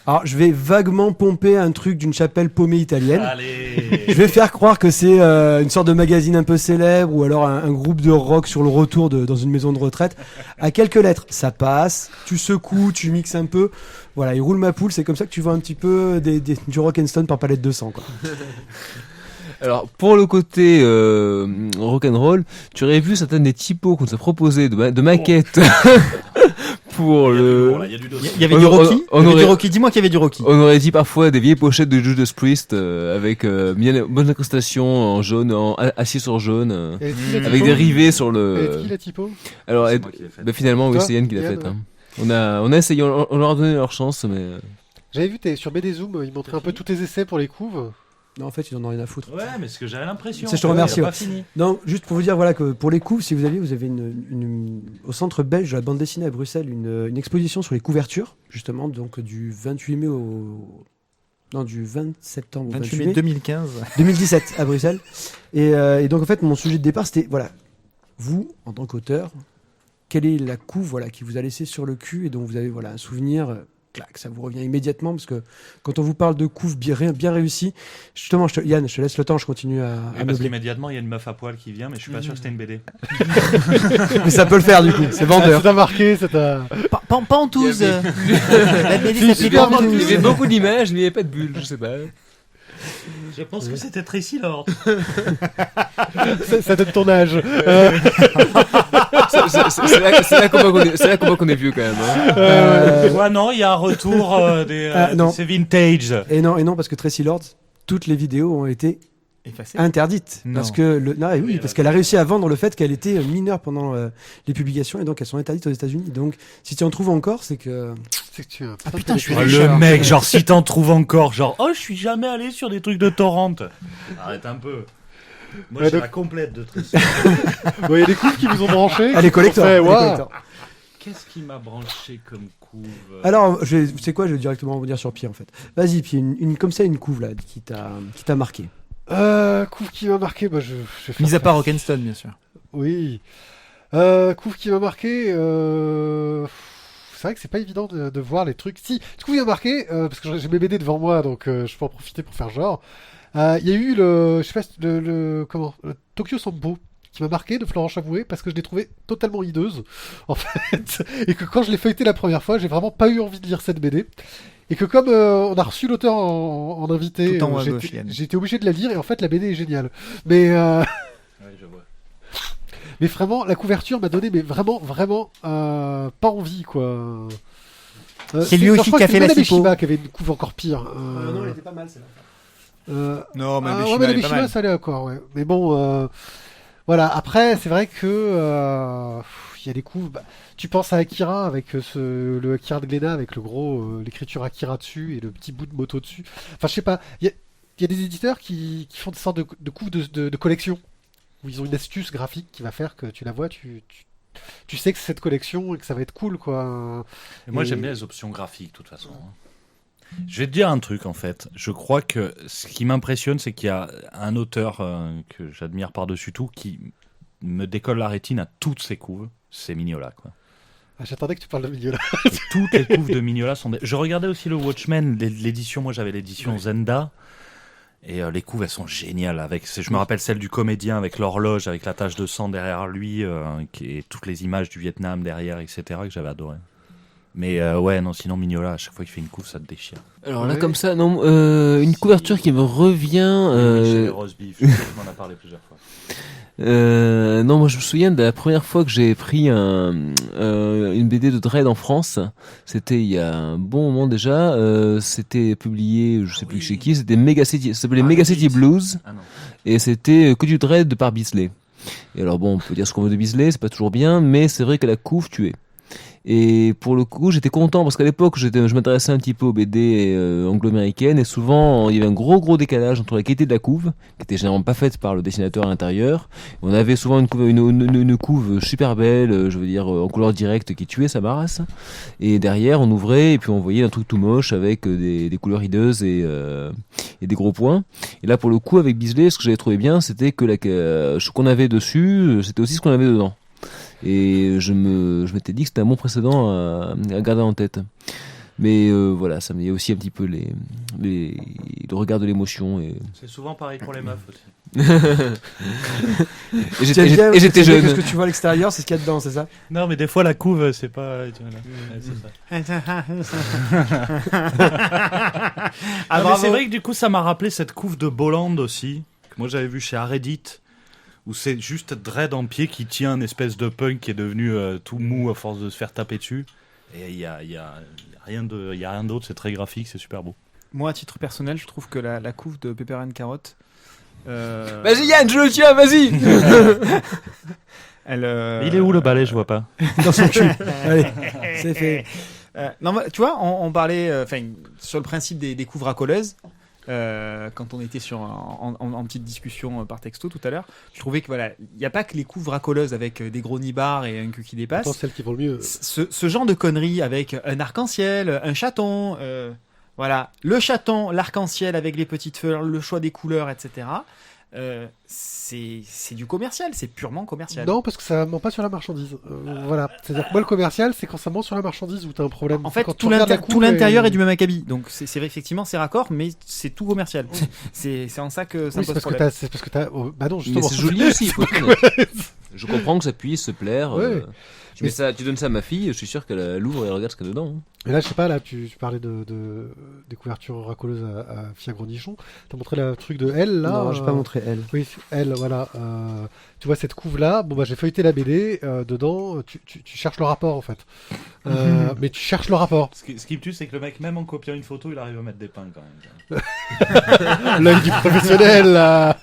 Alors, je vais vaguement pomper un truc d'une chapelle paumée italienne. Allez. Je vais faire croire que c'est une sorte de magazine un peu célèbre ou alors un groupe de rock sur le retour dans une maison de retraite. À quelques lettres, ça passe, tu secoues, tu mixes un peu. Voilà, il roule ma poule, c'est comme ça que tu vois un petit peu du rock'n'stone par palette de sang, quoi. Alors, pour le côté rock'n'roll, tu aurais vu certaines des typos qu'on t'a proposées de maquettes pour le. Il y a du Il dossier. y avait du Rocky. on Il y avait du aurait- Rocky. Dis-moi qu'il y avait du Rocky. On aurait dit parfois des vieilles pochettes de Judas Priest avec bien bonne incrustation en jaune, assis sur jaune, Elle est qui, la avec typo des rivets sur Elle est qui le. la typo? Alors, C'est moi qui l'ai fait. finalement, oui, Toi, c'est Yann qui l'a Yann, faite. Hein. On a essayé, on leur a donné leur chance, mais. J'avais vu sur BD Zoom, ils montraient un peu tous tes essais pour les couves. Non, en fait, ils en ont rien à foutre. Ouais, mais ce que j'avais l'impression. Ça, je te remercie, Il a ouais. pas fini. Non, juste pour vous dire voilà que pour les couves, si vous avez au centre belge de la bande dessinée à Bruxelles une exposition sur les couvertures, justement, donc du 28 mai du 20 septembre au 28 28 mai mai 2015. 2017 à Bruxelles. Et donc en fait, mon sujet de départ, c'était voilà, vous en tant qu'auteur, quelle est la couve voilà qui vous a laissé sur le cul et dont vous avez voilà un souvenir. Clac, ça vous revient immédiatement parce que quand on vous parle de couve bien réussie, justement, Yann, je te laisse le temps, je continue à Parce meubler. qu'immédiatement, il y a une meuf à poil qui vient, mais je suis pas sûr que c'était une BD. Mais ça peut le faire du coup, c'est Ça vendeur. t'a marqué, ça t'a. Pantouse. Il y La BD C'est s'appelait super Il y Pantouse. avait beaucoup d'images, mais il n'y avait pas de bulles, je sais pas. Je pense que c'était Tracy Lord. Ça donne ton âge. C'est là qu'on voit qu'on est vieux quand même. Hein. Ouais, non, il y a un retour non. c'est vintage. Et non, parce que Tracy Lords, toutes les vidéos ont été Effacé. interdites. Non. Parce que oui, Oui, parce bah, qu'elle a réussi à vendre le fait qu'elle était mineure pendant les publications et donc elles sont interdites aux États-Unis. Donc si tu en trouves encore, c'est que C'est que tu es un Ah, putain, je suis Oh, le mec, genre, si t'en trouves encore, genre, oh, je suis jamais allé sur des trucs de torrent. Arrête un peu. Moi, Ouais, j'ai donc- la complète de Tracy. Bon, il y a des couves qui vous ont branché. elle est collector. Ouais, elle est waouh. collector. Qu'est-ce qui m'a branché comme couve Alors, c'est quoi, je vais directement rebondir sur Pierre en fait. Vas-y, Pierre, comme ça, une couve là qui t'a marqué. Couve qui m'a marqué, bah, je vais faire Mis à ça. part Rock'n'Stone, bien sûr. Oui. Couve qui m'a marqué. C'est vrai que c'est pas évident de voir les trucs. Si, du coup, il m'a marqué, parce que j'ai mes BD devant moi, donc je peux en profiter pour faire genre. Il y a eu le Tokyo Sambo qui m'a marqué de Florent Chavoué parce que je l'ai trouvé totalement hideuse, en fait. Et que quand je l'ai feuilleté la première fois, j'ai vraiment pas eu envie de lire cette BD. Et que comme on a reçu l'auteur en invité, Tout en haut à gauche, j'ai Yann. été obligé de la lire et en fait la BD est géniale. Mais Ouais, je vois. mais vraiment, la couverture m'a donné, mais vraiment, pas envie, quoi. C'est lui aussi je crois qui a que fait c'était la Mona Sipo. Meshiba qui avait une couve encore pire. non, elle était pas mal celle-là. Non, mais ouais, Mishima, mais elle est pas Meshiba, mal. ça allait encore, ouais. Mais bon, voilà. Après, c'est vrai que il y a des couves. Bah, tu penses à Akira avec le Akira de Glénat avec le gros l'écriture Akira dessus et le petit bout de moto dessus. Enfin, je sais pas. Il y a des éditeurs qui font des sortes de couves de collection où ils ont une astuce graphique qui va faire que tu la vois, tu sais que c'est cette collection et que ça va être cool, quoi. Et moi, j'aime bien les options graphiques, de toute façon. Je vais te dire un truc, en fait. Je crois que ce qui m'impressionne, c'est qu'il y a un auteur que j'admire par-dessus tout qui me décolle la rétine à toutes ses couves. C'est Mignola, quoi. Ah, j'attendais que tu parles de milieu là. Toutes les couves de Mignola sont... Je regardais aussi le Watchmen, l'édition. Moi, j'avais l'édition Zenda. Et les couves, elles sont géniales. Je me rappelle celle du comédien avec l'horloge, avec la tache de sang derrière lui, et toutes les images du Vietnam derrière, etc., que j'avais adoré. Mais ouais, non, sinon Mignola, à chaque fois qu'il fait une couve, ça te déchire. Alors là, Ouais. comme ça, non, une couverture qui me revient. Michel Rosebif, je m'en a parlé plusieurs fois. Non, moi je me souviens de la première fois que j'ai pris une BD de Dredd en France. C'était il y a un bon moment déjà. C'était publié, je sais plus chez qui. C'était Mega City. Ça s'appelait Mega City Blues. Ah non. Et c'était que du Dredd par Bisley. Et alors bon, on peut dire ce qu'on veut de Bisley, c'est pas toujours bien, mais c'est vrai que la couve tuait. Et pour le coup, j'étais content parce qu'à l'époque, je m'intéressais un petit peu aux BD anglo-américaines et souvent, il y avait un gros décalage entre la qualité de la couve, qui était généralement pas faite par le dessinateur à l'intérieur. On avait souvent une couve super belle, je veux dire, en couleur directe qui tuait sa barasse. Et derrière, on ouvrait et puis on voyait un truc tout moche avec des couleurs hideuses et des gros points. Et là, pour le coup, avec Bisley, ce que j'avais trouvé bien, c'était que ce qu'on avait dessus, c'était aussi ce qu'on avait dedans. Et je m'étais dit que c'était un bon précédent à garder en tête. Mais voilà, ça me dit aussi un petit peu le regard de l'émotion. Et C'est souvent pareil pour les meufs aussi. et j'étais jeune. Ce jeune. que tu vois à l'extérieur, c'est ce qu'il y a dedans, c'est ça? Non, mais des fois, la couve, c'est pas... tu vois, là. Ouais, c'est ça. Non, mais c'est vrai que du coup, ça m'a rappelé cette couve de Bolland aussi, que moi j'avais vu chez Aredit, où c'est juste Dredd en pied qui tient un espèce de punk qui est devenu tout mou à force de se faire taper dessus. Et il y a rien d'autre, c'est très graphique, c'est super beau. Moi, à titre personnel, je trouve que la couve de Pepper and Carrot. Vas-y Yann, je le tiens, vas-y. Il est où le balai, je vois pas. Dans son cul. Allez, c'est fait. Non, tu vois, on parlait sur le principe des couves racoleuses. Quand on était en petite discussion par texto tout à l'heure, je trouvais que voilà, il n'y a pas que les couves racoleuses avec des gros nibards et un cul qui dépasse. Pourtant, celle qui vaut le mieux. Ce genre de conneries avec un arc-en-ciel, un chaton, voilà, le chaton, l'arc-en-ciel avec les petites fleurs, le choix des couleurs, etc. C'est du commercial, c'est purement commercial. Non, parce que ça ment pas sur la marchandise. Voilà. C'est-à-dire que moi, le commercial, c'est quand ça ment sur la marchandise où t'as un problème. En fait, Quand tu tout regardes la couve l'intérieur et- est du même acabit. Donc, c'est vrai, effectivement, c'est raccord, mais c'est tout commercial. C'est en ça que ça Oui, me c'est pose parce problème. que t'as. Oh, bah non, Mais justement. c'est joli aussi, faut être honnête. Je comprends que ça puisse se plaire. Ouais. Tu donnes ça à ma fille, je suis sûr qu'elle l'ouvre et elle regarde ce qu'il y a dedans. Mais là, je sais pas, là, tu parlais des couvertures racoleuses à Fiagre Nichon. T'as montré le truc de Elle, là. Non, j'ai pas montré elle. Oui, Elle, voilà. Tu vois cette couve-là. Bon, bah, j'ai feuilleté la BD. Dedans, tu cherches le rapport, en fait. Mais tu cherches le rapport. Ce qui me tue, c'est que le mec, même en copiant une photo, il arrive à mettre des pins quand même. L'œil du professionnel, là.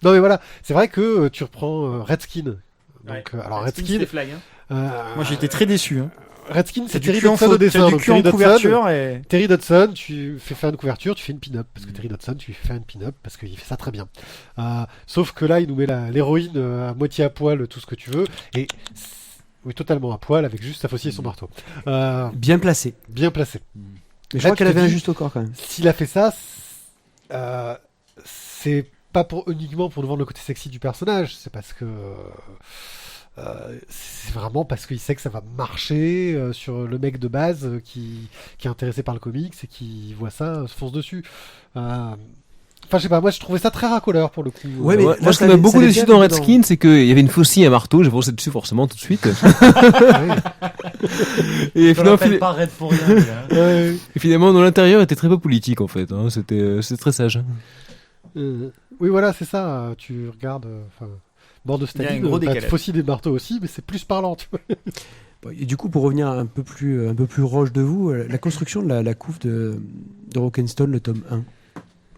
Non, mais voilà. C'est vrai que tu reprends Redskin. Donc, alors, Redskin. Flag, hein. Moi, j'ai été très déçu. Hein. Redskin, c'est du Terry cul en Dodson au faute, dessin. du Donc, cul en Terry Dodson, couverture et. Terry Dodson, tu fais faire une couverture, tu fais une pin-up. Parce que Terry Dodson, tu lui fais faire une pin-up parce qu'il fait ça très bien. Sauf que là, il nous met l'héroïne à moitié à poil, tout ce que tu veux. Et oui, totalement à poil, avec juste sa faucille et son marteau. Bien placé. Bien placé. Mais je Là, crois tu qu'elle te avait un dis- juste au corps quand même. S'il a fait ça, c'est pas uniquement pour nous vendre le côté sexy du personnage, c'est parce que c'est vraiment parce qu'il sait que ça va marcher sur le mec de base qui est intéressé par le comics et qui voit ça, se fonce dessus. Enfin, je sais pas, moi je trouvais ça très racoleur pour le coup. Ouais, mais Moi, là, ce ça qui m'a avait- beaucoup ça avait déçu bien dans dedans. Redskin, c'est qu'il y avait une faucille et un marteau, j'ai pensé dessus forcément tout de suite. Et Je l'appelle finalement, pas Red pour rien. lui, hein. et finalement, dans l'intérieur, était très peu politique en fait. Hein. C'était très sage. Oui, voilà, c'est ça. Tu regardes. Mort de Il y a un Staline, gros t'as décalage. Faucille des marteaux aussi, mais c'est plus parlant, tu vois. Bon, et du coup, pour revenir un peu plus proche de vous, la construction de la couve de Rock'n'Stone, le tome 1.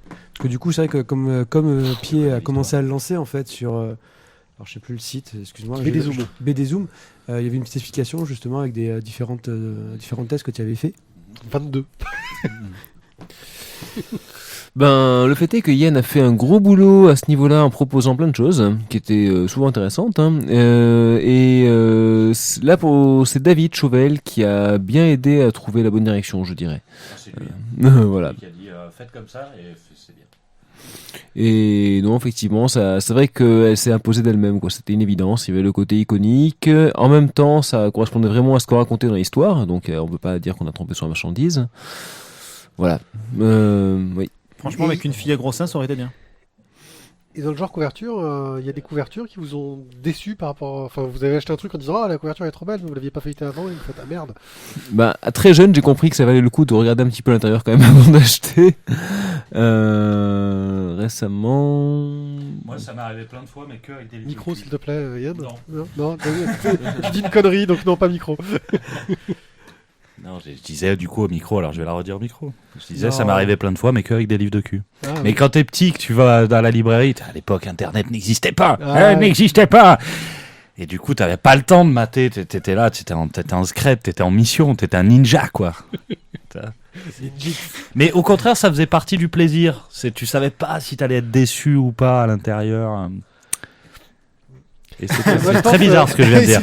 Parce que du coup, c'est vrai que comme Pied a commencé à le lancer en fait sur. Alors, je sais plus le site, excuse-moi. BD Zoom. BD Zoom. Il y avait une petite explication justement avec des différentes thèses que tu avais fait. 22. Ben, le fait est que Yann a fait un gros boulot à ce niveau-là en proposant plein de choses qui étaient souvent intéressantes. Hein. Là, c'est David Chauvel qui a bien aidé à trouver la bonne direction, je dirais. C'est lui Voilà. qui a dit faites comme ça et c'est bien. Et non, effectivement, c'est vrai qu'elle s'est imposée d'elle-même, quoi. C'était une évidence. Il y avait le côté iconique. En même temps, ça correspondait vraiment à ce qu'on racontait dans l'histoire. Donc, on peut pas dire qu'on a trompé sur la marchandise. Voilà. Oui. Franchement, avec une fille à gros seins, ça aurait été bien. Et dans le genre couverture, il y a des couvertures qui vous ont déçu par rapport. Enfin, vous avez acheté un truc en disant la couverture est trop belle, mais vous l'aviez pas feuilleté avant et vous faites merde. Bah, très jeune, j'ai compris que ça valait le coup de regarder un petit peu l'intérieur quand même avant d'acheter. Récemment. Moi, ça m'est arrivé plein de fois, mais que avec des livres. Micro, s'il te plaît, Yann. Non. Non, tu dis une connerie, donc non, pas micro. Non, je disais du coup au micro, alors je vais la redire au micro. Je disais, Non. ça m'est arrivé plein de fois, mais que avec des livres de cul. Ah, Mais oui. quand t'es petit, que tu vas dans la librairie, à l'époque, Internet n'existait pas. Ah, ouais. N'existait pas. Et du coup, t'avais pas le temps de mater. T'étais là, t'étais en secret, t'étais en mission, t'étais un ninja, quoi. Mais au contraire, ça faisait partie du plaisir. Tu savais pas si t'allais être déçu ou pas à l'intérieur. Et Moi, je c'est pense très bizarre ce que je viens de dire.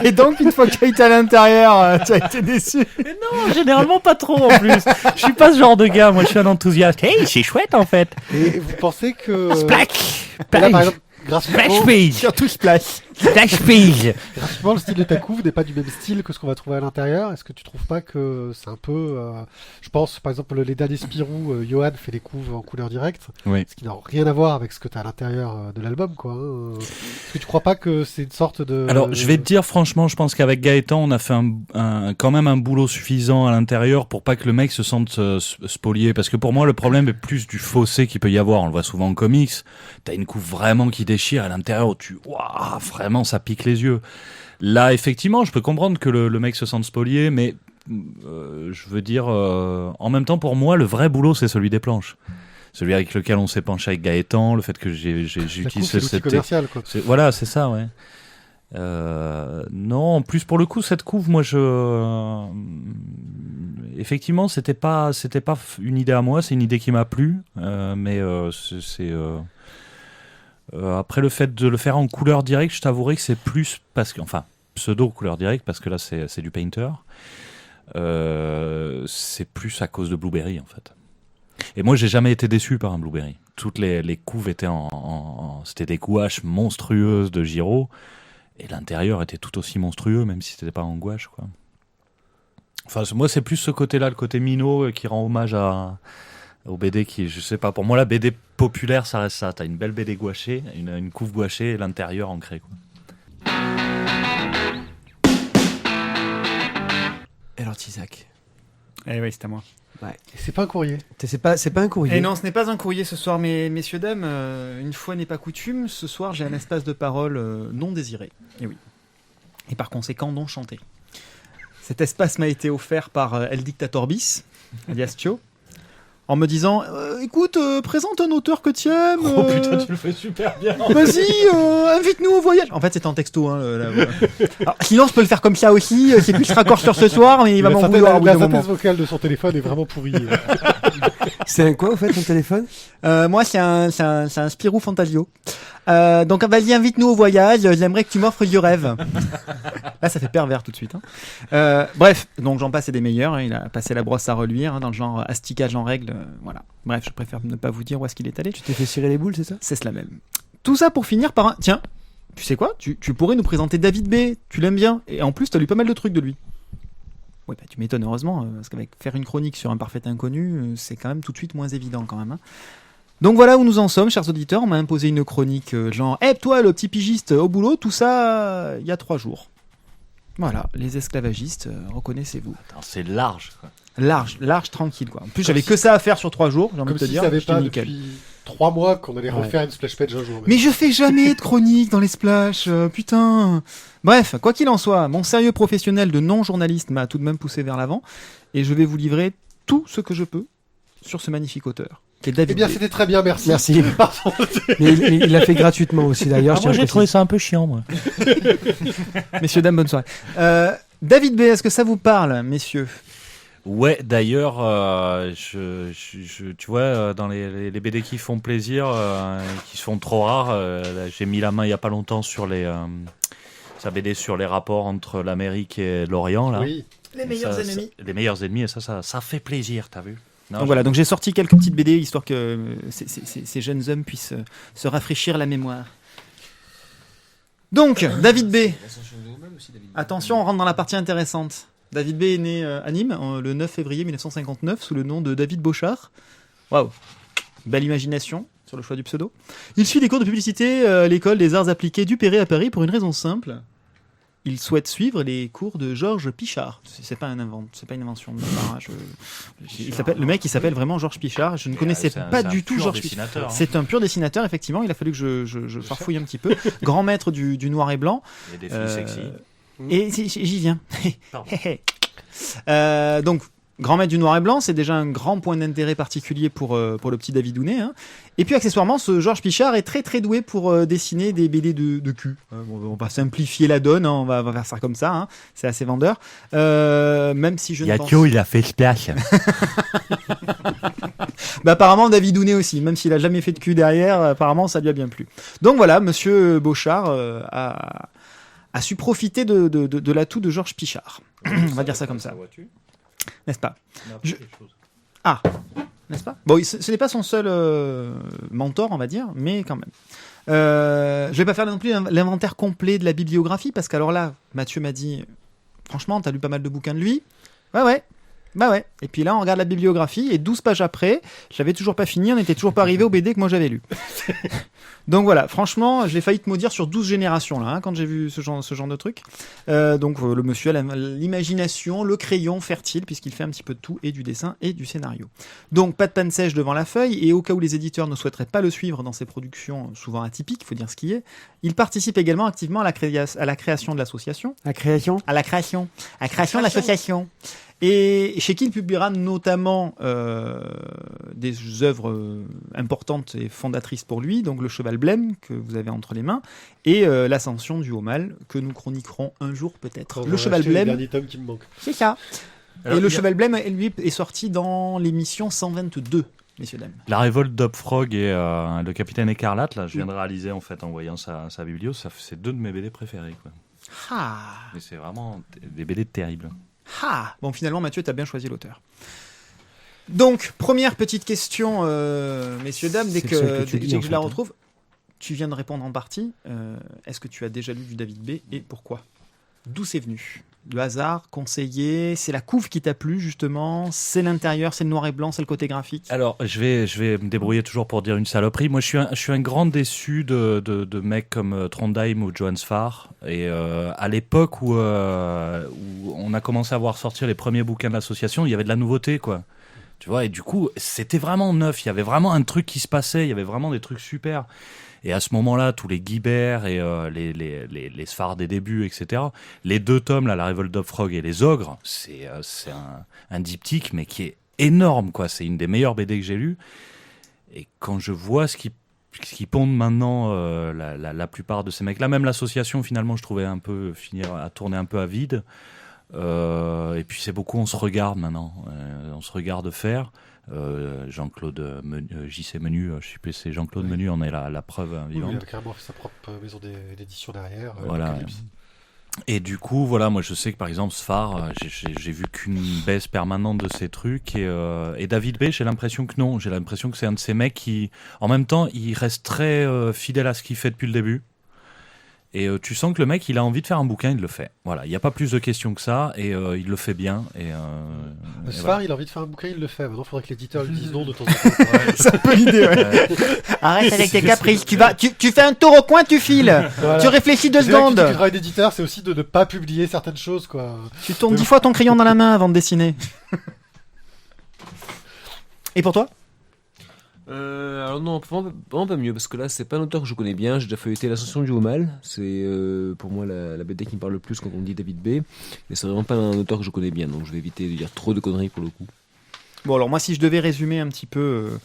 Et donc, une fois que tu as été à l'intérieur, tu as été déçu. Mais non, généralement pas trop en plus. Je suis pas ce genre de gars, moi je suis un enthousiaste. Hey, c'est chouette en fait. Et vous pensez que. Splash, Là, par exemple, graphiquement, page, Surtout Splash. splash page. graphiquement, le style de ta couve n'est pas du même style que ce qu'on va trouver à l'intérieur. Est-ce que tu trouves pas que c'est un peu. Je pense, par exemple, les derniers Spirou, Johan fait des couves en couleur directe. Oui. Ce qui n'a rien à voir avec ce que tu as à l'intérieur de l'album, quoi. Hein. Est-ce que tu crois pas que c'est une sorte de. Alors, je vais te dire franchement, je pense qu'avec Gaëtan, on a fait quand même un boulot suffisant à l'intérieur pour pas que le mec se sente spolié. Parce que pour moi, le problème est plus du fossé qu'il peut y avoir. On le voit souvent en comics. T'as une couve vraiment qui déchire à l'intérieur où waouh, frère, vraiment ça pique les yeux. Là, effectivement, je peux comprendre que le mec se sente spolié, mais je veux dire, en même temps, pour moi, le vrai boulot, c'est celui des planches. Celui avec lequel on s'est penché avec Gaëtan, le fait que j'utilise C'est commercial, quoi. Voilà, c'est ça, ouais. Non, en plus, pour le coup, cette couve, moi, effectivement, c'était pas une idée à moi, c'est une idée qui m'a plu, mais après le fait de le faire en couleur directe, je t'avouerai que c'est plus parce que, enfin, pseudo couleur directe, parce que là, c'est du painter. C'est plus à cause de Blueberry, en fait. Et moi, j'ai jamais été déçu par un Blueberry. Toutes les couves étaient c'était des gouaches monstrueuses de Giraud, et l'intérieur était tout aussi monstrueux, même si c'était pas en gouache, quoi. Enfin, moi, c'est plus ce côté-là, le côté minot, qui rend hommage au BD qui, je sais pas, pour moi, la BD populaire, ça reste ça. T'as une belle BD gouachée, une couve gouachée, et l'intérieur ancré, quoi. Et alors, Isaac. Eh oui, c'est à moi. C'est pas un courrier. C'est pas un courrier. Et non, ce n'est pas un courrier ce soir, messieurs, dames. Une fois n'est pas coutume, ce soir j'ai un espace de parole non désiré. Et oui. Et par conséquent non chanté. Cet espace m'a été offert par El Dictatorbis, alias Thio, en me disant écoute, présente un auteur que tu aimes. Oh putain, tu le fais super bien. Vas-y, invite-nous au voyage. En fait, c'est en texto. Hein, Alors, sinon, je peux le faire comme ça aussi. C'est plus raccord sur ce soir, mais il va m'en vouloir au bout La d'un moment. synthèse vocale de son téléphone est vraiment pourrie. C'est un quoi, au fait, ton téléphone? Moi, c'est un Spirou Fantasio. Donc, vas-y, invite-nous au voyage. J'aimerais que tu m'offres du rêve. Là, ça fait pervers tout de suite. Hein. Bref, donc j'en passe et des meilleurs. Hein. Il a passé la brosse à reluire hein, dans le genre asticage en règle. Voilà. Bref, je préfère ne pas vous dire où est-ce qu'il est allé. Tu t'es fait cirer les boules, c'est ça? C'est cela même. Tout ça pour finir par un... Tiens, tu sais quoi, tu pourrais nous présenter David B. Tu l'aimes bien. Et en plus, t'as lu pas mal de trucs de lui. Oui, bah, tu m'étonnes, heureusement. Parce qu'avec faire une chronique sur un parfait inconnu, c'est quand même tout de suite moins évident quand même. Hein. Donc voilà où nous en sommes, chers auditeurs. On m'a imposé une chronique genre « Hey, toi, le petit pigiste au boulot, tout ça, il y a 3 jours. » Voilà, les esclavagistes, reconnaissez-vous. Attends, c'est large, quoi. Large, tranquille, quoi. En plus, j'avais que ça à faire sur 3 jours, j'ai envie Comme de te si dire. ça avait j'étais pas nickel. depuis 3 mois qu'on allait refaire une splash page un jour. Mais je fais jamais de chronique dans les splash, putain. Bref, quoi qu'il en soit, mon sérieux professionnel de non-journaliste m'a tout de même poussé vers l'avant, et je vais vous livrer tout ce que je peux sur ce magnifique auteur, qui est David Eh bien, B. c'était très bien, merci. Merci. Mais il l'a fait gratuitement aussi, d'ailleurs. Moi, j'ai trouvé ça un peu chiant, moi. Messieurs, dames, bonne soirée. David B, est-ce que ça vous parle, messieurs? Ouais, d'ailleurs, tu vois, dans les BD qui font plaisir, qui se font trop rares, là, j'ai mis la main il y a pas longtemps sur sa BD sur les rapports entre l'Amérique et l'Orient, là. Oui. Les meilleurs ennemis. Les meilleurs ennemis, et ça fait plaisir, t'as vu? Non, Donc voilà, donc j'ai sorti quelques petites BD histoire que ces jeunes hommes puissent se rafraîchir la mémoire. Donc, David B. Attention, on rentre dans la partie intéressante. David B est né à Nîmes le 9 février 1959 sous le nom de David Beauchard. Waouh, belle imagination sur le choix du pseudo. Il suit des cours de publicité à l'école des arts appliqués du Perret à Paris pour une raison simple. Il souhaite suivre les cours de Georges Pichard. C'est pas une invention de ma part. Hein. Le mec, il s'appelle vraiment Georges Pichard. Je ne connaissais pas du tout Georges Pichard. Hein. C'est un pur dessinateur, effectivement. Il a fallu que je farfouille un petit peu. Grand maître du noir et blanc. Et des filles sexy. Et j'y viens. Donc, grand maître du noir et blanc, c'est déjà un grand point d'intérêt particulier pour le petit David Dounet. Hein. Et puis, accessoirement, ce Georges Pichard est très très doué pour dessiner des BD de cul. On va simplifier la donne, hein, on va faire ça comme ça. Hein. C'est assez vendeur. Même si je ne pense... il a fait splash. Bah, apparemment, David Dounet aussi. Même s'il a jamais fait de cul derrière, apparemment, ça lui a bien plu. Donc voilà, monsieur Beauchard a su profiter de l'atout de Georges Pichard. On va dire ça comme ça. N'est-ce pas? Ah, n'est-ce pas? Bon, ce n'est pas son seul mentor, on va dire, mais quand même. Je vais pas faire non plus l'inventaire complet de la bibliographie, parce qu'alors là, Mathieu m'a dit, franchement, t'as lu pas mal de bouquins de lui. Ouais. Bah ouais. Et puis là, on regarde la bibliographie et 12 pages après, j'avais toujours pas fini, on n'était toujours pas arrivé au BD que moi j'avais lu. Donc voilà, franchement, j'ai failli te maudire sur 12 générations là, quand j'ai vu ce genre de truc. Le monsieur a l'imagination, le crayon fertile, puisqu'il fait un petit peu de tout, et du dessin et du scénario. Donc pas de panne sèche devant la feuille, et au cas où les éditeurs ne souhaiteraient pas le suivre dans ses productions souvent atypiques, il faut dire ce qui est, il participe également activement à la création de l'association. La création. À la création de l'association. Et chez qui il publiera notamment des œuvres importantes et fondatrices pour lui, donc Le Cheval Blême, que vous avez entre les mains, et L'Ascension du Haut Mal, que nous chroniquerons un jour peut-être. Le Cheval Le Blême, dernier tome qui me manque. c'est ça. Alors, et Le il y a- Cheval Blême, lui, est sorti dans l'émission 122, messieurs, dames. La révolte d'Hopfrog et le Capitaine Écarlate, là, je viens de réaliser en fait en voyant sa biblio, c'est 2 de mes BD préférés. Quoi. Ah, Et c'est vraiment des BD terribles. ah. Bon, finalement, Mathieu, t'as bien choisi l'auteur. Donc, première petite question, messieurs, dames, dès C'est le seul que, que tu dès lis, que en je la fait, hein. retrouve. Tu viens de répondre en partie. Est-ce que tu as déjà lu du David B et pourquoi? D'où c'est venu? Le hasard, conseillé, c'est la couve qui t'a plu justement, c'est l'intérieur, c'est le noir et blanc, c'est le côté graphique. Alors, je vais me débrouiller toujours pour dire une saloperie. Moi, je suis un grand déçu de mecs comme Trondheim ou Johan Sfar. Et à l'époque où on a commencé à voir sortir les premiers bouquins de l'association, il y avait de la nouveauté, quoi. Tu vois, et du coup, c'était vraiment neuf. Il y avait vraiment un truc qui se passait. Il y avait vraiment des trucs super. Et à ce moment-là, tous les Guibert et les Sfar des débuts, etc. Les 2 tomes, là, La Révolte d'Hopfrog et Les Ogres, c'est un diptyque, mais qui est énorme, quoi. C'est une des meilleures BD que j'ai lues. Et quand je vois ce qui pondent maintenant la plupart de ces mecs-là, même l'association, finalement, je trouvais un peu finir à tourner un peu à vide. Et puis c'est beaucoup, on se regarde maintenant. On se regarde faire. Jean-Claude JC Menu, je sais plus, c'est Jean-Claude Oui. Menu, on est la preuve Oui, vivante. il a carrément fait sa propre maison d'édition derrière. Voilà. Apocalypse. Et du coup, voilà, moi je sais que par exemple Sfar, j'ai vu qu'une baisse permanente de ces trucs. Et David B, j'ai l'impression que non. J'ai l'impression que c'est un de ces mecs qui, en même temps, il reste très fidèle à ce qu'il fait depuis le début. Et tu sens que le mec, il a envie de faire un bouquin, il le fait. Voilà, il n'y a pas plus de questions que ça, et il le fait bien. Et Sfar, voilà. il a envie de faire un bouquin, il le fait. Maintenant, il faudrait que l'éditeur lui dise non de temps en temps. C'est un peu l'idée, ouais. Arrête avec tes caprices, tu fais un tour au coin, tu files. Voilà. Tu réfléchis 2 C'est vrai que secondes. le travail d'éditeur, c'est aussi de ne pas publier certaines choses, quoi. Tu tournes 10 fois ton crayon dans la main avant de dessiner. Et pour toi? Alors non, vraiment pas mieux, parce que là, c'est pas un auteur que je connais bien. J'ai déjà feuilleté L'Ascension du Haut Mal. C'est pour moi la BD qui me parle le plus quand on dit David B. Mais c'est vraiment pas un auteur que je connais bien, donc je vais éviter de dire trop de conneries pour le coup. Bon, alors moi, si je devais résumer un petit peu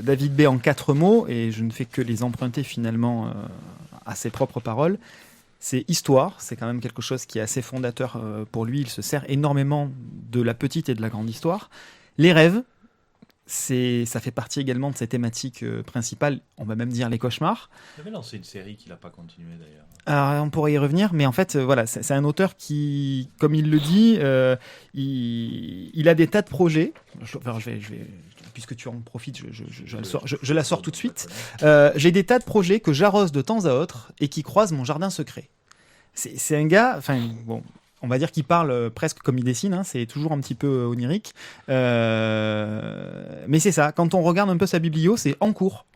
David B en 4 mots, et je ne fais que les emprunter finalement à ses propres paroles, c'est histoire. C'est quand même quelque chose qui est assez fondateur pour lui. Il se sert énormément de la petite et de la grande histoire. Les rêves, ça fait partie également de ses thématiques principales, on va même dire les cauchemars. Il avait lancé une série qu'il n'a pas continué d'ailleurs. Alors, on pourrait y revenir, mais en fait, voilà, c'est un auteur qui, comme il le dit, il a des tas de projets. Puisque tu en profites, je la sors tout de suite. J'ai des tas de projets que j'arrose de temps à autre et qui croisent mon jardin secret. C'est un gars, enfin bon, on va dire qu'il parle presque comme il dessine, hein, c'est toujours un petit peu onirique. Mais c'est ça, quand on regarde un peu sa biblio, c'est en cours.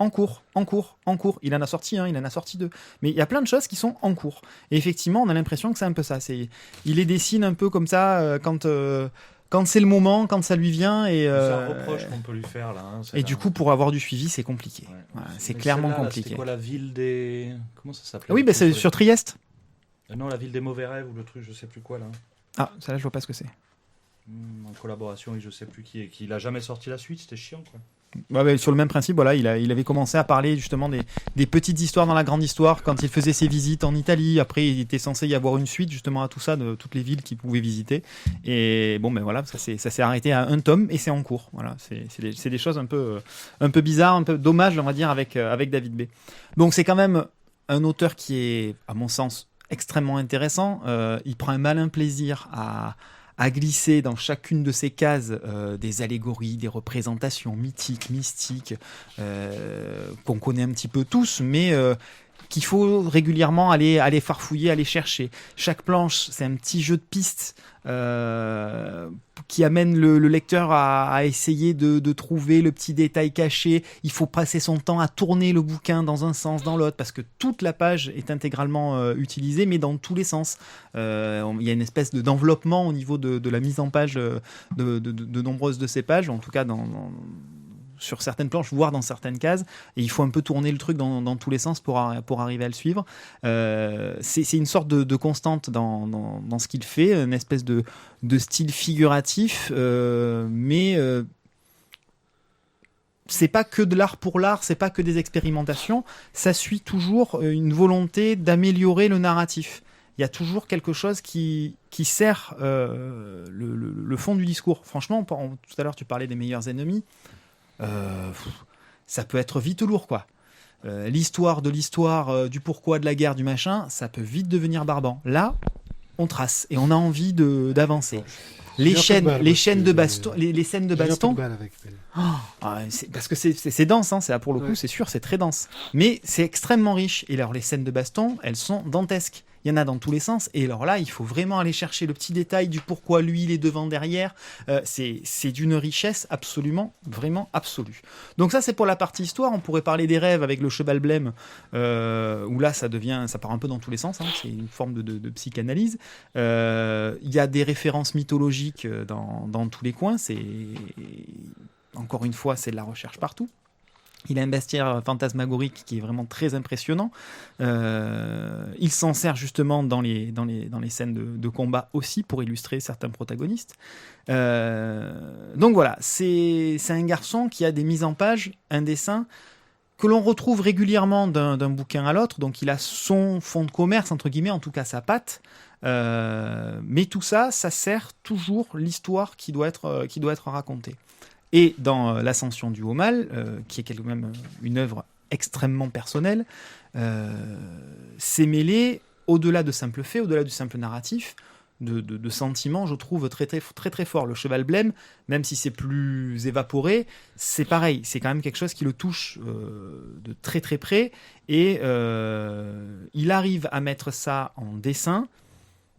Il en a sorti un, il en a sorti 2. Mais il y a plein de choses qui sont en cours. Et effectivement, on a l'impression que c'est un peu ça. Il les dessine un peu comme ça quand c'est le moment, quand ça lui vient. Et, C'est un reproche qu'on peut lui faire là. Hein, et du coup, pour avoir du suivi, c'est compliqué. Ouais. Voilà, c'est Mais clairement celle-là, là, compliqué. C'était quoi la ville des. Comment ça s'appelait? Ah oui, bah, c'est sur Trieste. Non, la ville des mauvais rêves ou le truc, je sais plus quoi là. Ah, ça là, je vois pas ce que c'est. En collaboration avec je sais plus qui, et qu'il a jamais sorti la suite, c'était chiant quoi. Ouais, bah, sur le même principe, voilà, il avait commencé à parler justement des petites histoires dans la grande histoire quand il faisait ses visites en Italie. Après, il était censé y avoir une suite justement à tout ça, de toutes les villes qu'il pouvait visiter. Et bon, ben voilà, ça s'est arrêté à un tome et c'est en cours. Voilà, c'est des choses un peu bizarres, un peu dommages, on va dire, avec David B. Donc c'est quand même un auteur qui est, à mon sens, extrêmement intéressant. Il prend un malin plaisir à glisser dans chacune de ces cases des allégories, des représentations mythiques, mystiques, qu'on connaît un petit peu tous, mais qu'il faut régulièrement aller farfouiller, aller chercher. Chaque planche, c'est un petit jeu de pistes qui amène le lecteur à essayer de trouver le petit détail caché. Il faut passer son temps à tourner le bouquin dans un sens, dans l'autre, parce que toute la page est intégralement utilisée, mais dans tous les sens. Il y a une espèce d'enveloppement au niveau de la mise en page de nombreuses de ces pages, en tout cas sur certaines planches, voire dans certaines cases, et il faut un peu tourner le truc dans tous les sens pour arriver à le suivre. C'est une sorte de constante dans ce qu'il fait, une espèce de style figuratif, mais c'est pas que de l'art pour l'art, c'est pas que des expérimentations, ça suit toujours une volonté d'améliorer le narratif. Il y a toujours quelque chose qui sert le fond du discours. Franchement, tout à l'heure tu parlais des meilleurs ennemis, ça peut être vite lourd, quoi. L'histoire du pourquoi de la guerre, du machin, ça peut vite devenir barbant. Là, on trace et on a envie d'avancer. Les scènes de baston, parce que c'est dense, hein, c'est là pour le coup, c'est sûr, c'est très dense. Mais c'est extrêmement riche. Et alors les scènes de baston, elles sont dantesques. Il y en a dans tous les sens. Et alors là, il faut vraiment aller chercher le petit détail du pourquoi lui, il est devant, derrière. C'est d'une richesse absolument, vraiment absolue. Donc ça, c'est pour la partie histoire. On pourrait parler des rêves avec le cheval blême, où là, ça part un peu dans tous les sens. Hein. C'est une forme de psychanalyse. Il y a des références mythologiques dans tous les coins. Encore une fois, c'est de la recherche partout. Il a un bestiaire fantasmagorique qui est vraiment très impressionnant. Il s'en sert justement dans les scènes de combat aussi pour illustrer certains protagonistes. Donc voilà, c'est un garçon qui a des mises en page, un dessin que l'on retrouve régulièrement d'un bouquin à l'autre. Donc il a son fond de commerce, entre guillemets, en tout cas sa patte. Mais tout ça sert toujours l'histoire qui doit être racontée. Et dans l'ascension du haut mal, qui est quand même une œuvre extrêmement personnelle, c'est mêlé, au-delà de simples faits, au-delà du simple narratif, de sentiments, je trouve, très, très, très, très fort. Le cheval blême, même si c'est plus évaporé, c'est pareil, c'est quand même quelque chose qui le touche de très très près, et il arrive à mettre ça en dessin,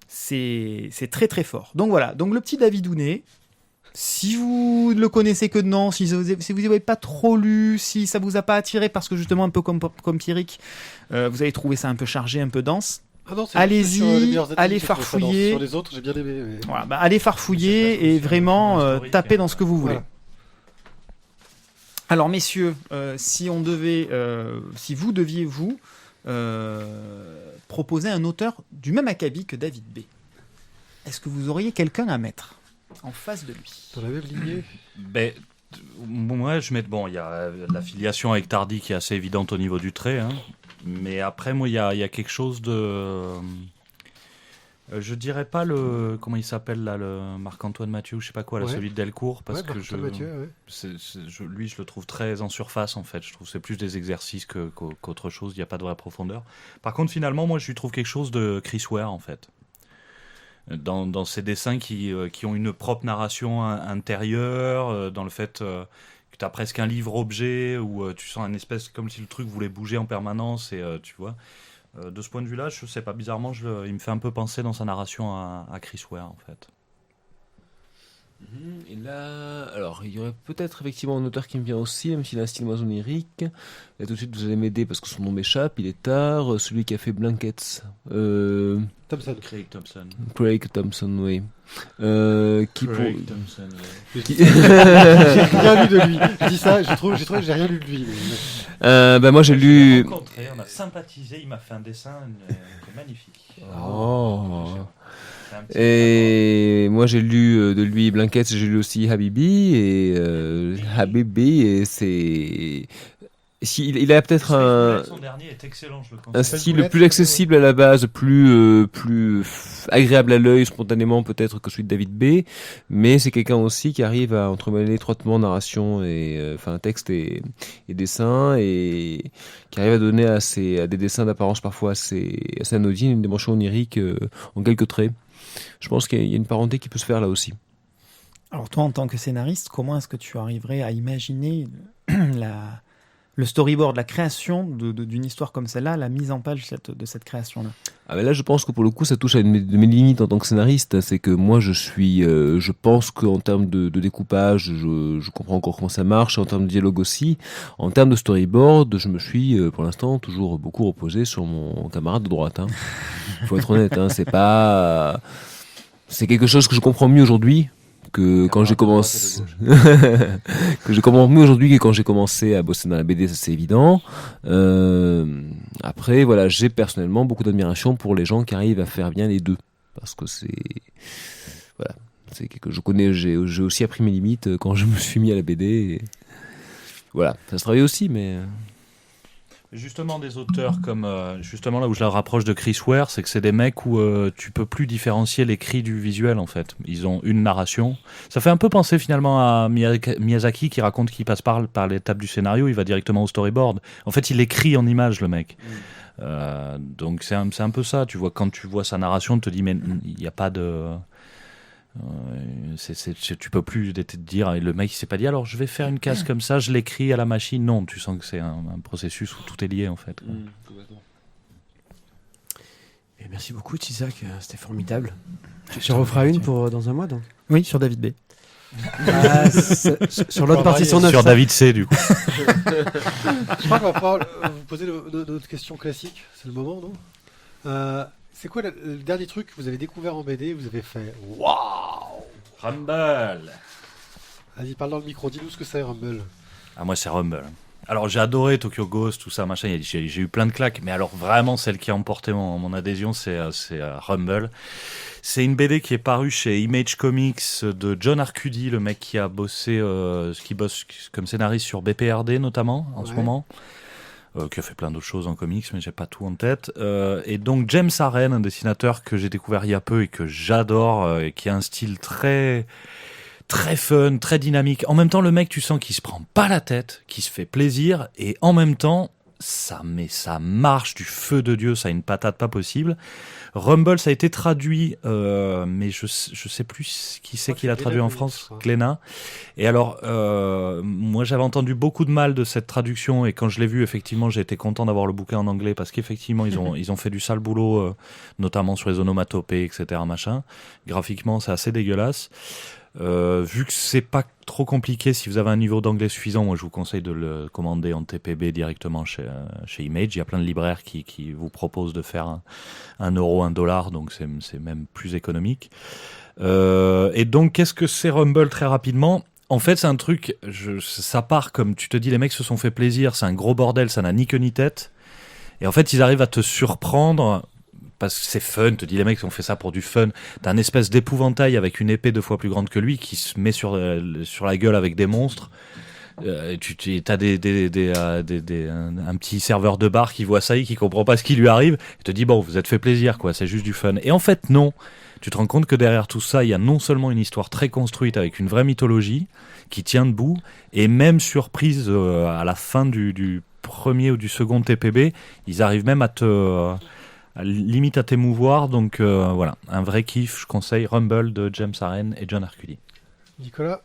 c'est très très fort. Donc voilà, donc le petit David Hounet, si vous ne le connaissez que de nom, si vous n'y avez pas trop lu, si ça vous a pas attiré, parce que justement, un peu comme Pierrick, vous avez trouvé ça un peu chargé, un peu dense, allez-y, allez farfouiller. Sur les autres, j'ai bien aimé. Mais... Voilà, allez farfouiller et vraiment taper dans ce que vous voulez. Voilà. Alors, messieurs, si vous deviez proposer un auteur du même acabit que David B., est-ce que vous auriez quelqu'un à mettre en face de lui? Dans la même lignée. Moi, il y a la filiation avec Tardy qui est assez évidente au niveau du trait, hein. Mais après, moi, il y a quelque chose de... je dirais pas comment il s'appelle là, le Marc-Antoine Mathieu, je sais pas quoi, celui de Delcourt, parce que lui, je le trouve très en surface, en fait. Je trouve que c'est plus des exercices qu'autre chose, il n'y a pas de vraie profondeur. Par contre, finalement, moi, je lui trouve quelque chose de Chris Ware, en fait. Dans ces dessins qui ont une propre narration intérieure, dans le fait que tu as presque un livre-objet, où tu sens un espèce comme si le truc voulait bouger en permanence, et tu vois. De ce point de vue-là, je sais pas, bizarrement, il me fait un peu penser dans sa narration à Chris Ware, en fait. Et là, alors, il y aurait peut-être effectivement un auteur qui me vient aussi, même s'il a un style moins onirique. Là, tout de suite, vous allez m'aider parce que son nom m'échappe, il est tard. Celui qui a fait Blankets. Craig Thompson. Craig Thompson, oui. Craig Thompson, oui. J'ai rien lu de lui. Je dis ça, j'ai trouvé que j'ai rien lu de lui. Moi, j'ai lu. On a sympathisé, il m'a fait un dessin qui est magnifique. Oh. Et moi j'ai lu de lui Blankets, j'ai lu aussi Habibi et c'est il a peut-être son dernier est excellent, je le un style plus accessible à la base, plus agréable à l'œil spontanément peut-être que celui de David B, mais c'est quelqu'un aussi qui arrive à entremêler étroitement narration et texte et dessin, et qui arrive à donner à des dessins d'apparence parfois assez anodine une dimension onirique en quelques traits. Je pense qu'il y a une parenté qui peut se faire là aussi. Alors toi, en tant que scénariste, comment est-ce que tu arriverais à imaginer le le storyboard, la création d'une histoire comme celle-là, la mise en page de cette création-là. Ah ben là, je pense que pour le coup, ça touche à une de mes limites en tant que scénariste. C'est que moi, je pense qu'en termes de découpage, je comprends encore comment ça marche. En termes de dialogue aussi. En termes de storyboard, je me suis, pour l'instant, toujours beaucoup reposé sur mon camarade de droite. Faut être honnête, c'est quelque chose que je comprends mieux aujourd'hui que quand j'ai commencé que je comprends mieux aujourd'hui que quand j'ai commencé à bosser dans la BD, ça c'est évident. Après voilà, j'ai personnellement beaucoup d'admiration pour les gens qui arrivent à faire bien les deux, parce que c'est que je connais, j'ai aussi appris mes limites quand je me suis mis à la BD et voilà, ça se travaille aussi, mais Justement, des auteurs comme justement là où je la rapproche de Chris Ware, c'est que c'est des mecs où tu peux plus différencier l'écrit du visuel en fait. Ils ont une narration. Ça fait un peu penser finalement à Miyazaki qui raconte qu'il passe par l'étape du scénario, il va directement au storyboard. En fait, il écrit en image le mec. Donc c'est un peu ça. Tu vois, quand tu vois sa narration, tu te dis mais il n'y a pas de tu peux plus te dire le mec il s'est pas dit alors je vais faire une case comme ça, je l'écris à la machine. Non, tu sens que c'est un processus où tout est lié en fait. Et merci beaucoup Tizak, c'était formidable. Tu referas une pour dans un mois donc. Oui, sur David B. Sur l'autre partie sur 9. Sur David C du coup. Je crois qu'on va pouvoir vous poser notre question classique. C'est le moment, non C'est quoi le dernier truc que vous avez découvert en BD, vous avez fait waouh Rumble. Vas-y, parle dans le micro, dis-nous ce que c'est Rumble. Ah, moi, c'est Rumble. Alors, j'ai adoré Tokyo Ghost, tout ça, machin. J'ai eu plein de claques, mais alors vraiment, celle qui a emporté mon adhésion, c'est Rumble. C'est une BD qui est parue chez Image Comics de John Arcudi, le mec qui a bossé, qui bosse comme scénariste sur BPRD notamment en ce moment. Qui a fait plein d'autres choses en comics, mais j'ai pas tout en tête. Et donc James Aren, un dessinateur que j'ai découvert il y a peu et que j'adore, et qui a un style très très fun, très dynamique. En même temps, le mec, tu sens qu'il se prend pas la tête, qu'il se fait plaisir, et en même temps, ça marche du feu de Dieu, ça a une patate pas possible. Rumble, ça a été traduit, mais je sais plus qui c'est qui l'a traduit en France, Glénat. Et alors, moi j'avais entendu beaucoup de mal de cette traduction, et quand je l'ai vu, effectivement, j'ai été content d'avoir le bouquin en anglais, parce qu'effectivement, ils ont fait du sale boulot, notamment sur les onomatopées, etc. machin. Graphiquement, c'est assez dégueulasse. Vu que c'est pas trop compliqué, si vous avez un niveau d'anglais suffisant, moi je vous conseille de le commander en TPB directement chez Image. Il y a plein de libraires qui vous proposent de faire €1, $1, donc c'est même plus économique. Et donc qu'est-ce que c'est Rumble très rapidement ? En fait c'est un truc, ça part comme tu te dis, les mecs se sont fait plaisir, c'est un gros bordel, ça n'a ni queue ni tête. Et en fait ils arrivent à te surprendre parce que c'est fun, te dis les mecs ont fait ça pour du fun. T'as un espèce d'épouvantail avec une épée 2 fois plus grande que lui qui se met sur la gueule avec des monstres. T'as un petit serveur de bar qui voit ça et qui comprend pas ce qui lui arrive et te dit bon vous êtes fait plaisir quoi, c'est juste du fun. Et en fait non, tu te rends compte que derrière tout ça il y a non seulement une histoire très construite avec une vraie mythologie qui tient debout, et même surprise à la fin du premier ou du second TPB, ils arrivent même limite à t'émouvoir, donc voilà, un vrai kiff, je conseille Rumble de James Aren et John Arcudi. Nicolas ?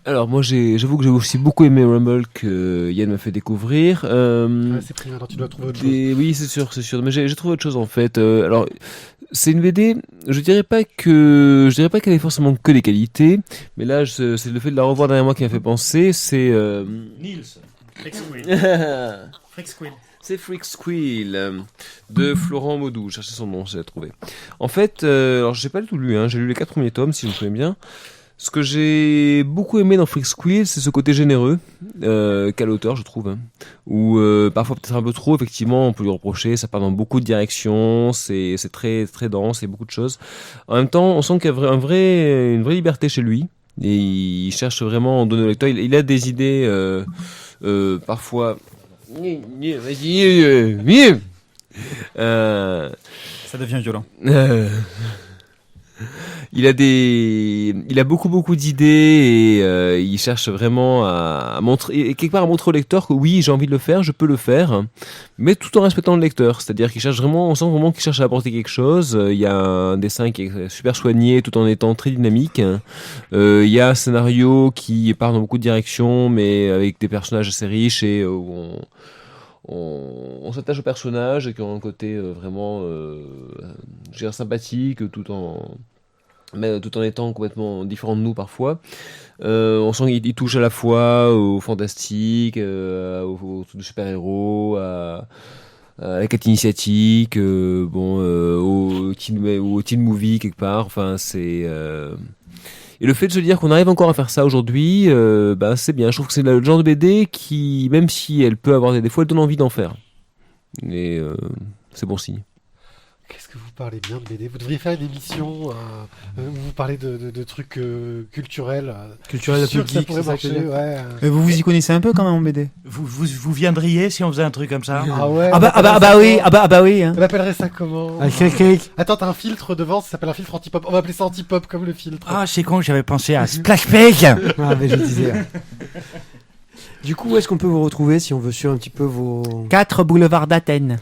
Alors moi j'avoue que j'ai aussi beaucoup aimé Rumble que Yann m'a fait découvrir. C'est pris, alors tu dois trouver autre chose. Oui c'est sûr, mais j'ai trouvé autre chose en fait. Alors c'est une BD, je dirais pas qu'elle ait forcément que des qualités, mais là c'est le fait de la revoir derrière moi qui m'a fait penser. C'est Niels. C'est Freak Squill de Florent Maudou. Je cherchais son nom, je l'ai trouvé. En fait, alors j'ai pas du tout lu, j'ai lu les 4 premiers tomes si je me souviens bien. Ce que j'ai beaucoup aimé dans Freak Squill, c'est ce côté généreux qu'a l'auteur, je trouve. Où parfois peut-être un peu trop, effectivement, on peut lui reprocher, ça part dans beaucoup de directions, c'est très très dense, et beaucoup de choses. En même temps, on sent qu'il y a une vraie liberté chez lui. Et il cherche vraiment à donner au lecteur. Il a des idées parfois. Ça devient violent. Il a beaucoup d'idées et il cherche vraiment à montrer, et quelque part à montrer au lecteur que oui, j'ai envie de le faire, je peux le faire, mais tout en respectant le lecteur. C'est-à-dire qu'il cherche vraiment, on sent vraiment qu'il cherche à apporter quelque chose. Il y a un dessin qui est super soigné tout en étant très dynamique. Il y a un scénario qui part dans beaucoup de directions, mais avec des personnages assez riches et où on s'attache aux personnages et qui ont un côté vraiment je dirais sympathique tout en étant complètement différent de nous parfois. On sent qu'il touche à la fois au fantastique, au super-héros, à la quête initiatique, au teen movie quelque part. Enfin, c'est et le fait de se dire qu'on arrive encore à faire ça aujourd'hui, c'est bien. Je trouve que c'est le genre de BD qui, même si elle peut avoir des défauts, elle donne envie d'en faire. Et c'est bon signe. Qu'est-ce que vous parlez bien de BD? Vous devriez faire une émission où vous parlez de trucs culturels. Culturel un peu Sûr que ça geek, pourrait c'est ça que marcher, je veux dire. ouais. Mais vous y connaissez un peu quand même en BD. Vous viendriez si on faisait un truc comme ça? Ah ouais. Ah bah oui. Hein. On appellerait ça comment? Ah, clic. Attends, t'as un filtre devant, ça s'appelle un filtre anti-pop. On va appeler ça anti-pop comme le filtre. Ah, c'est con, j'avais pensé à Splash Page. Ah, mais je disais. Du coup, où est-ce qu'on peut vous retrouver si on veut suivre un petit peu vos... 4 boulevard d'Athènes.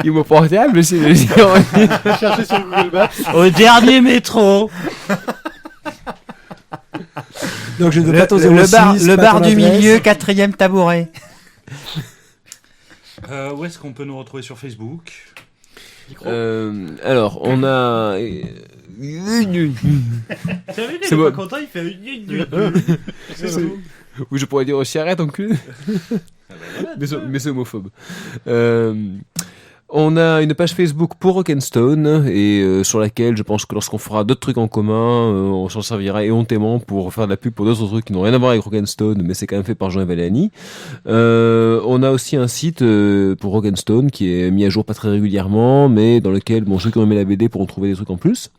Il m'a portable, c'est Cherchez sur Google Maps. Au dernier métro. Donc je ne veux pas ton Le 06, bar pas ton du adresse. milieu, 4e tabouret. Où est-ce qu'on peut nous retrouver sur Facebook? Alors, on a. C'est bon. pas content, il fait. Oui, je pourrais dire aussi arrête, enculé. Mais c'est homophobe. On a une page Facebook pour Rock'n'Stone et sur laquelle je pense que lorsqu'on fera d'autres trucs en commun, on s'en servira éhontément pour faire de la pub pour d'autres trucs qui n'ont rien à voir avec Rock'n'Stone, mais c'est quand même fait par Jean et Valéani. On a aussi un site pour Rock'n'Stone qui est mis à jour pas très régulièrement, mais dans lequel ceux qui ont aimé la BD pourront trouver des trucs en plus.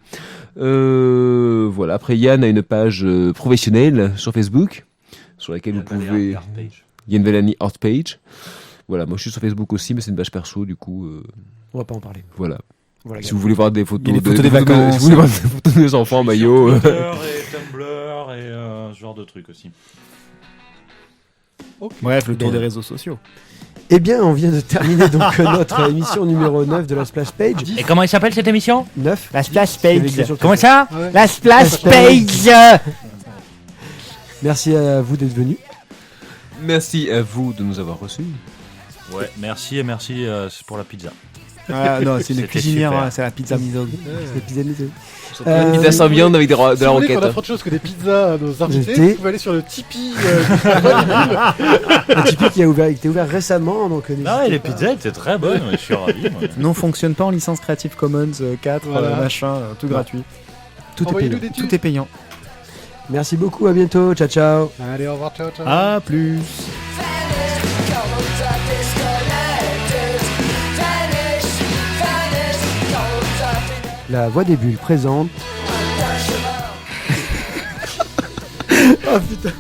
Voilà. Après, Yann a une page professionnelle sur Facebook sur laquelle vous pouvez. Yann Valéani Art Page. Voilà, moi je suis sur Facebook aussi, mais c'est une page perso, du coup. On va pas en parler. Voilà. Voilà, Si vous voulez voir des photos, Il y a les photos des vacances. si vous voulez voir des photos des enfants en maillot. Twitter et Tumblr et ce genre de trucs aussi. Bref, le tour Bien. des réseaux sociaux. Eh bien, on vient de terminer donc notre émission numéro 9 de la Splash Page. Et comment il s'appelle cette émission? 9. La Splash Il y avait une Page. question Comment qui- ça? Ouais. La Splash Splash Page. Merci à vous d'être venus. Merci à vous de nous avoir reçus. Ouais, merci et merci pour la pizza. Ah non, c'est une C'était cuisinière, super. hein, c'est la pizza Midog. C'est l'épisode de- Surtout une pizza sans viande avec de Si la vous voulez roquette. qu'on offre autre chose que des pizzas à nos invités, Invités. vous pouvez aller sur le Tipeee. Un Tipeee qui a été ouvert récemment. Donc, n'hésitez Non, et les pas. pizzas étaient très bonnes, je suis ravi. moi. Non, fonctionne pas en licence Creative Commons 4, Voilà. machin, tout gratuit. Tout est Envoyez-nous payant. des thunes. Tout est payant. Merci beaucoup, à bientôt. Ciao, ciao. Allez, au revoir, ciao, ciao. À plus. La Voix des Bulles présente. Oh putain.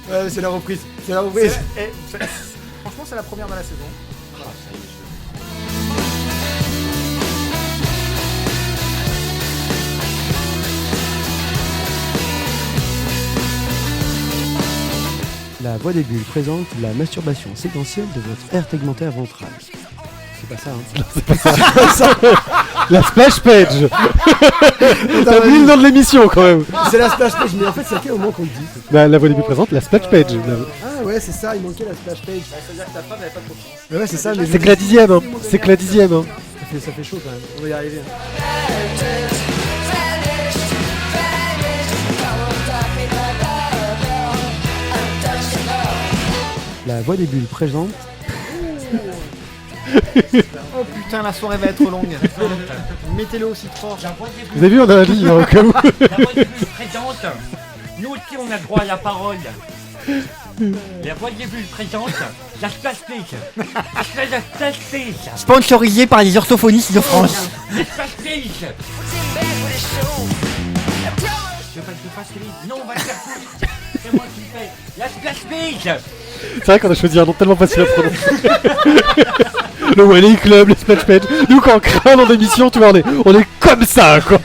Ouais, c'est la reprise. C'est la reprise. Franchement, c'est la première de la saison. La Voix des Bulles présente la masturbation séquentielle de votre aire tegmentaire ventrale. C'est pas ça, hein. La Splash Page. T'as oublié le nom de l'émission quand même. C'est la splash page, mais en fait, c'est à quel moment qu'on le dit? La voix début présente, la Splash Page. Ah ouais, c'est ça, il manquait la splash page. C'est-à-dire que ta femme n'avait pas de confiance. Ouais, c'est ça, mais C'est que la 10ème, hein. C'est que la 10ème, hein. ça fait chaud quand même. On va y arriver. Hein. La Voix des Bulles présente. Oh putain, la soirée va être longue. Mettez-le aussi fort. Vous avez vu, on a un livre au cas où. La voix des bulles présente. Nous aussi, on a droit à la parole. La voix des bulles présente. La Splash Page. La Splash Page. Sponsorisé par les orthophonistes de France. La Splash Page. Je veux pas que je fasse les... Non, on va le faire foutre. C'est moi qui le fais. La Splash Page. C'est vrai qu'on a choisi un nom tellement facile à prononcer. Le Wally Club, les Splash Page. Nous, quand on crée un nom d'émission, tu vois, on est comme ça, quoi.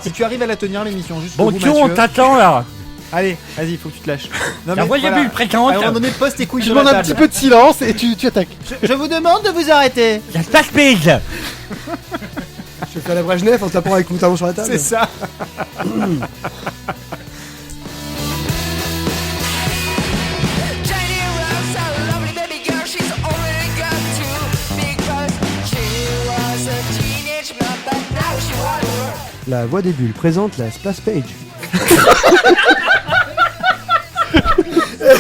Si tu arrives à la tenir l'émission, juste Bon, pour vous, Thio, on Mathieu. t'attend là. Allez, vas-y, faut que tu te lâches. Non, La voyez voilà. bulle présente. À un moment donné, pose tes couilles Je sur la demande un table. petit peu de silence et tu attaques. Je vous demande de vous arrêter. La Splash Page. Je vais faire la Brejnev en tapant avec mon talon sur la table. C'est ça. La voix des bulles présente la Splash Page.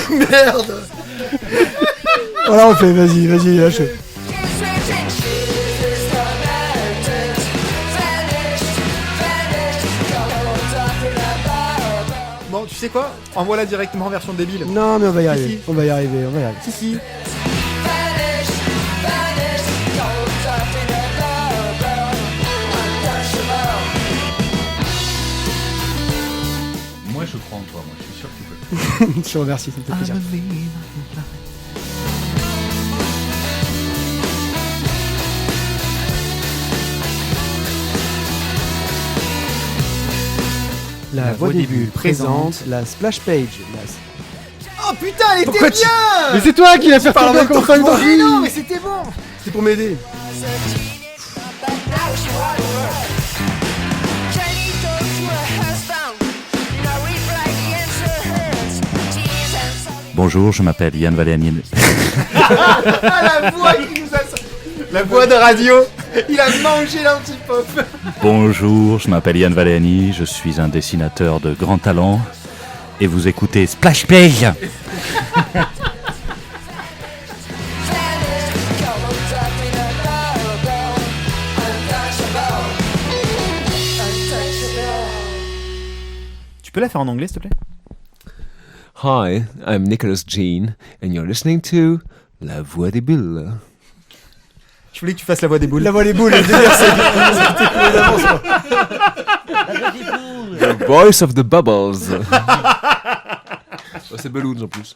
Merde. Voilà, on fait, vas-y, lâche. Bon, tu sais quoi? Envoie-la directement en version débile. Non, mais on va y arriver. si. On va y arriver. Si, si. Moi, je crois en toi. Moi, je suis sûr que tu peux. Je te remercie, ça me fait plaisir. La voix des bulles présente la Splash Page. Oh putain, elle était Pourquoi bien. tu- Mais c'est toi qui l'as fait parles en tomber même temps comme que ça. moi. Mais non, mais c'était bon. C'est pour m'aider. Bonjour, je m'appelle Yann Valéani. Ah, la voix qui nous a... La voix de radio. Il a mangé l'antipop. Bonjour, je m'appelle Yann Valéani, je suis un dessinateur de grand talent et vous écoutez Splash Page. Tu peux la faire en anglais, s'il te plaît? Hi, I'm Nicholas Jean, and you're listening to La Voix des Bulles. Je voulais que tu fasses la voix des boules. La voix des boules, le délire, c'était coulé d'avance, quoi. The voice of the bubbles. C'est Balloons en plus.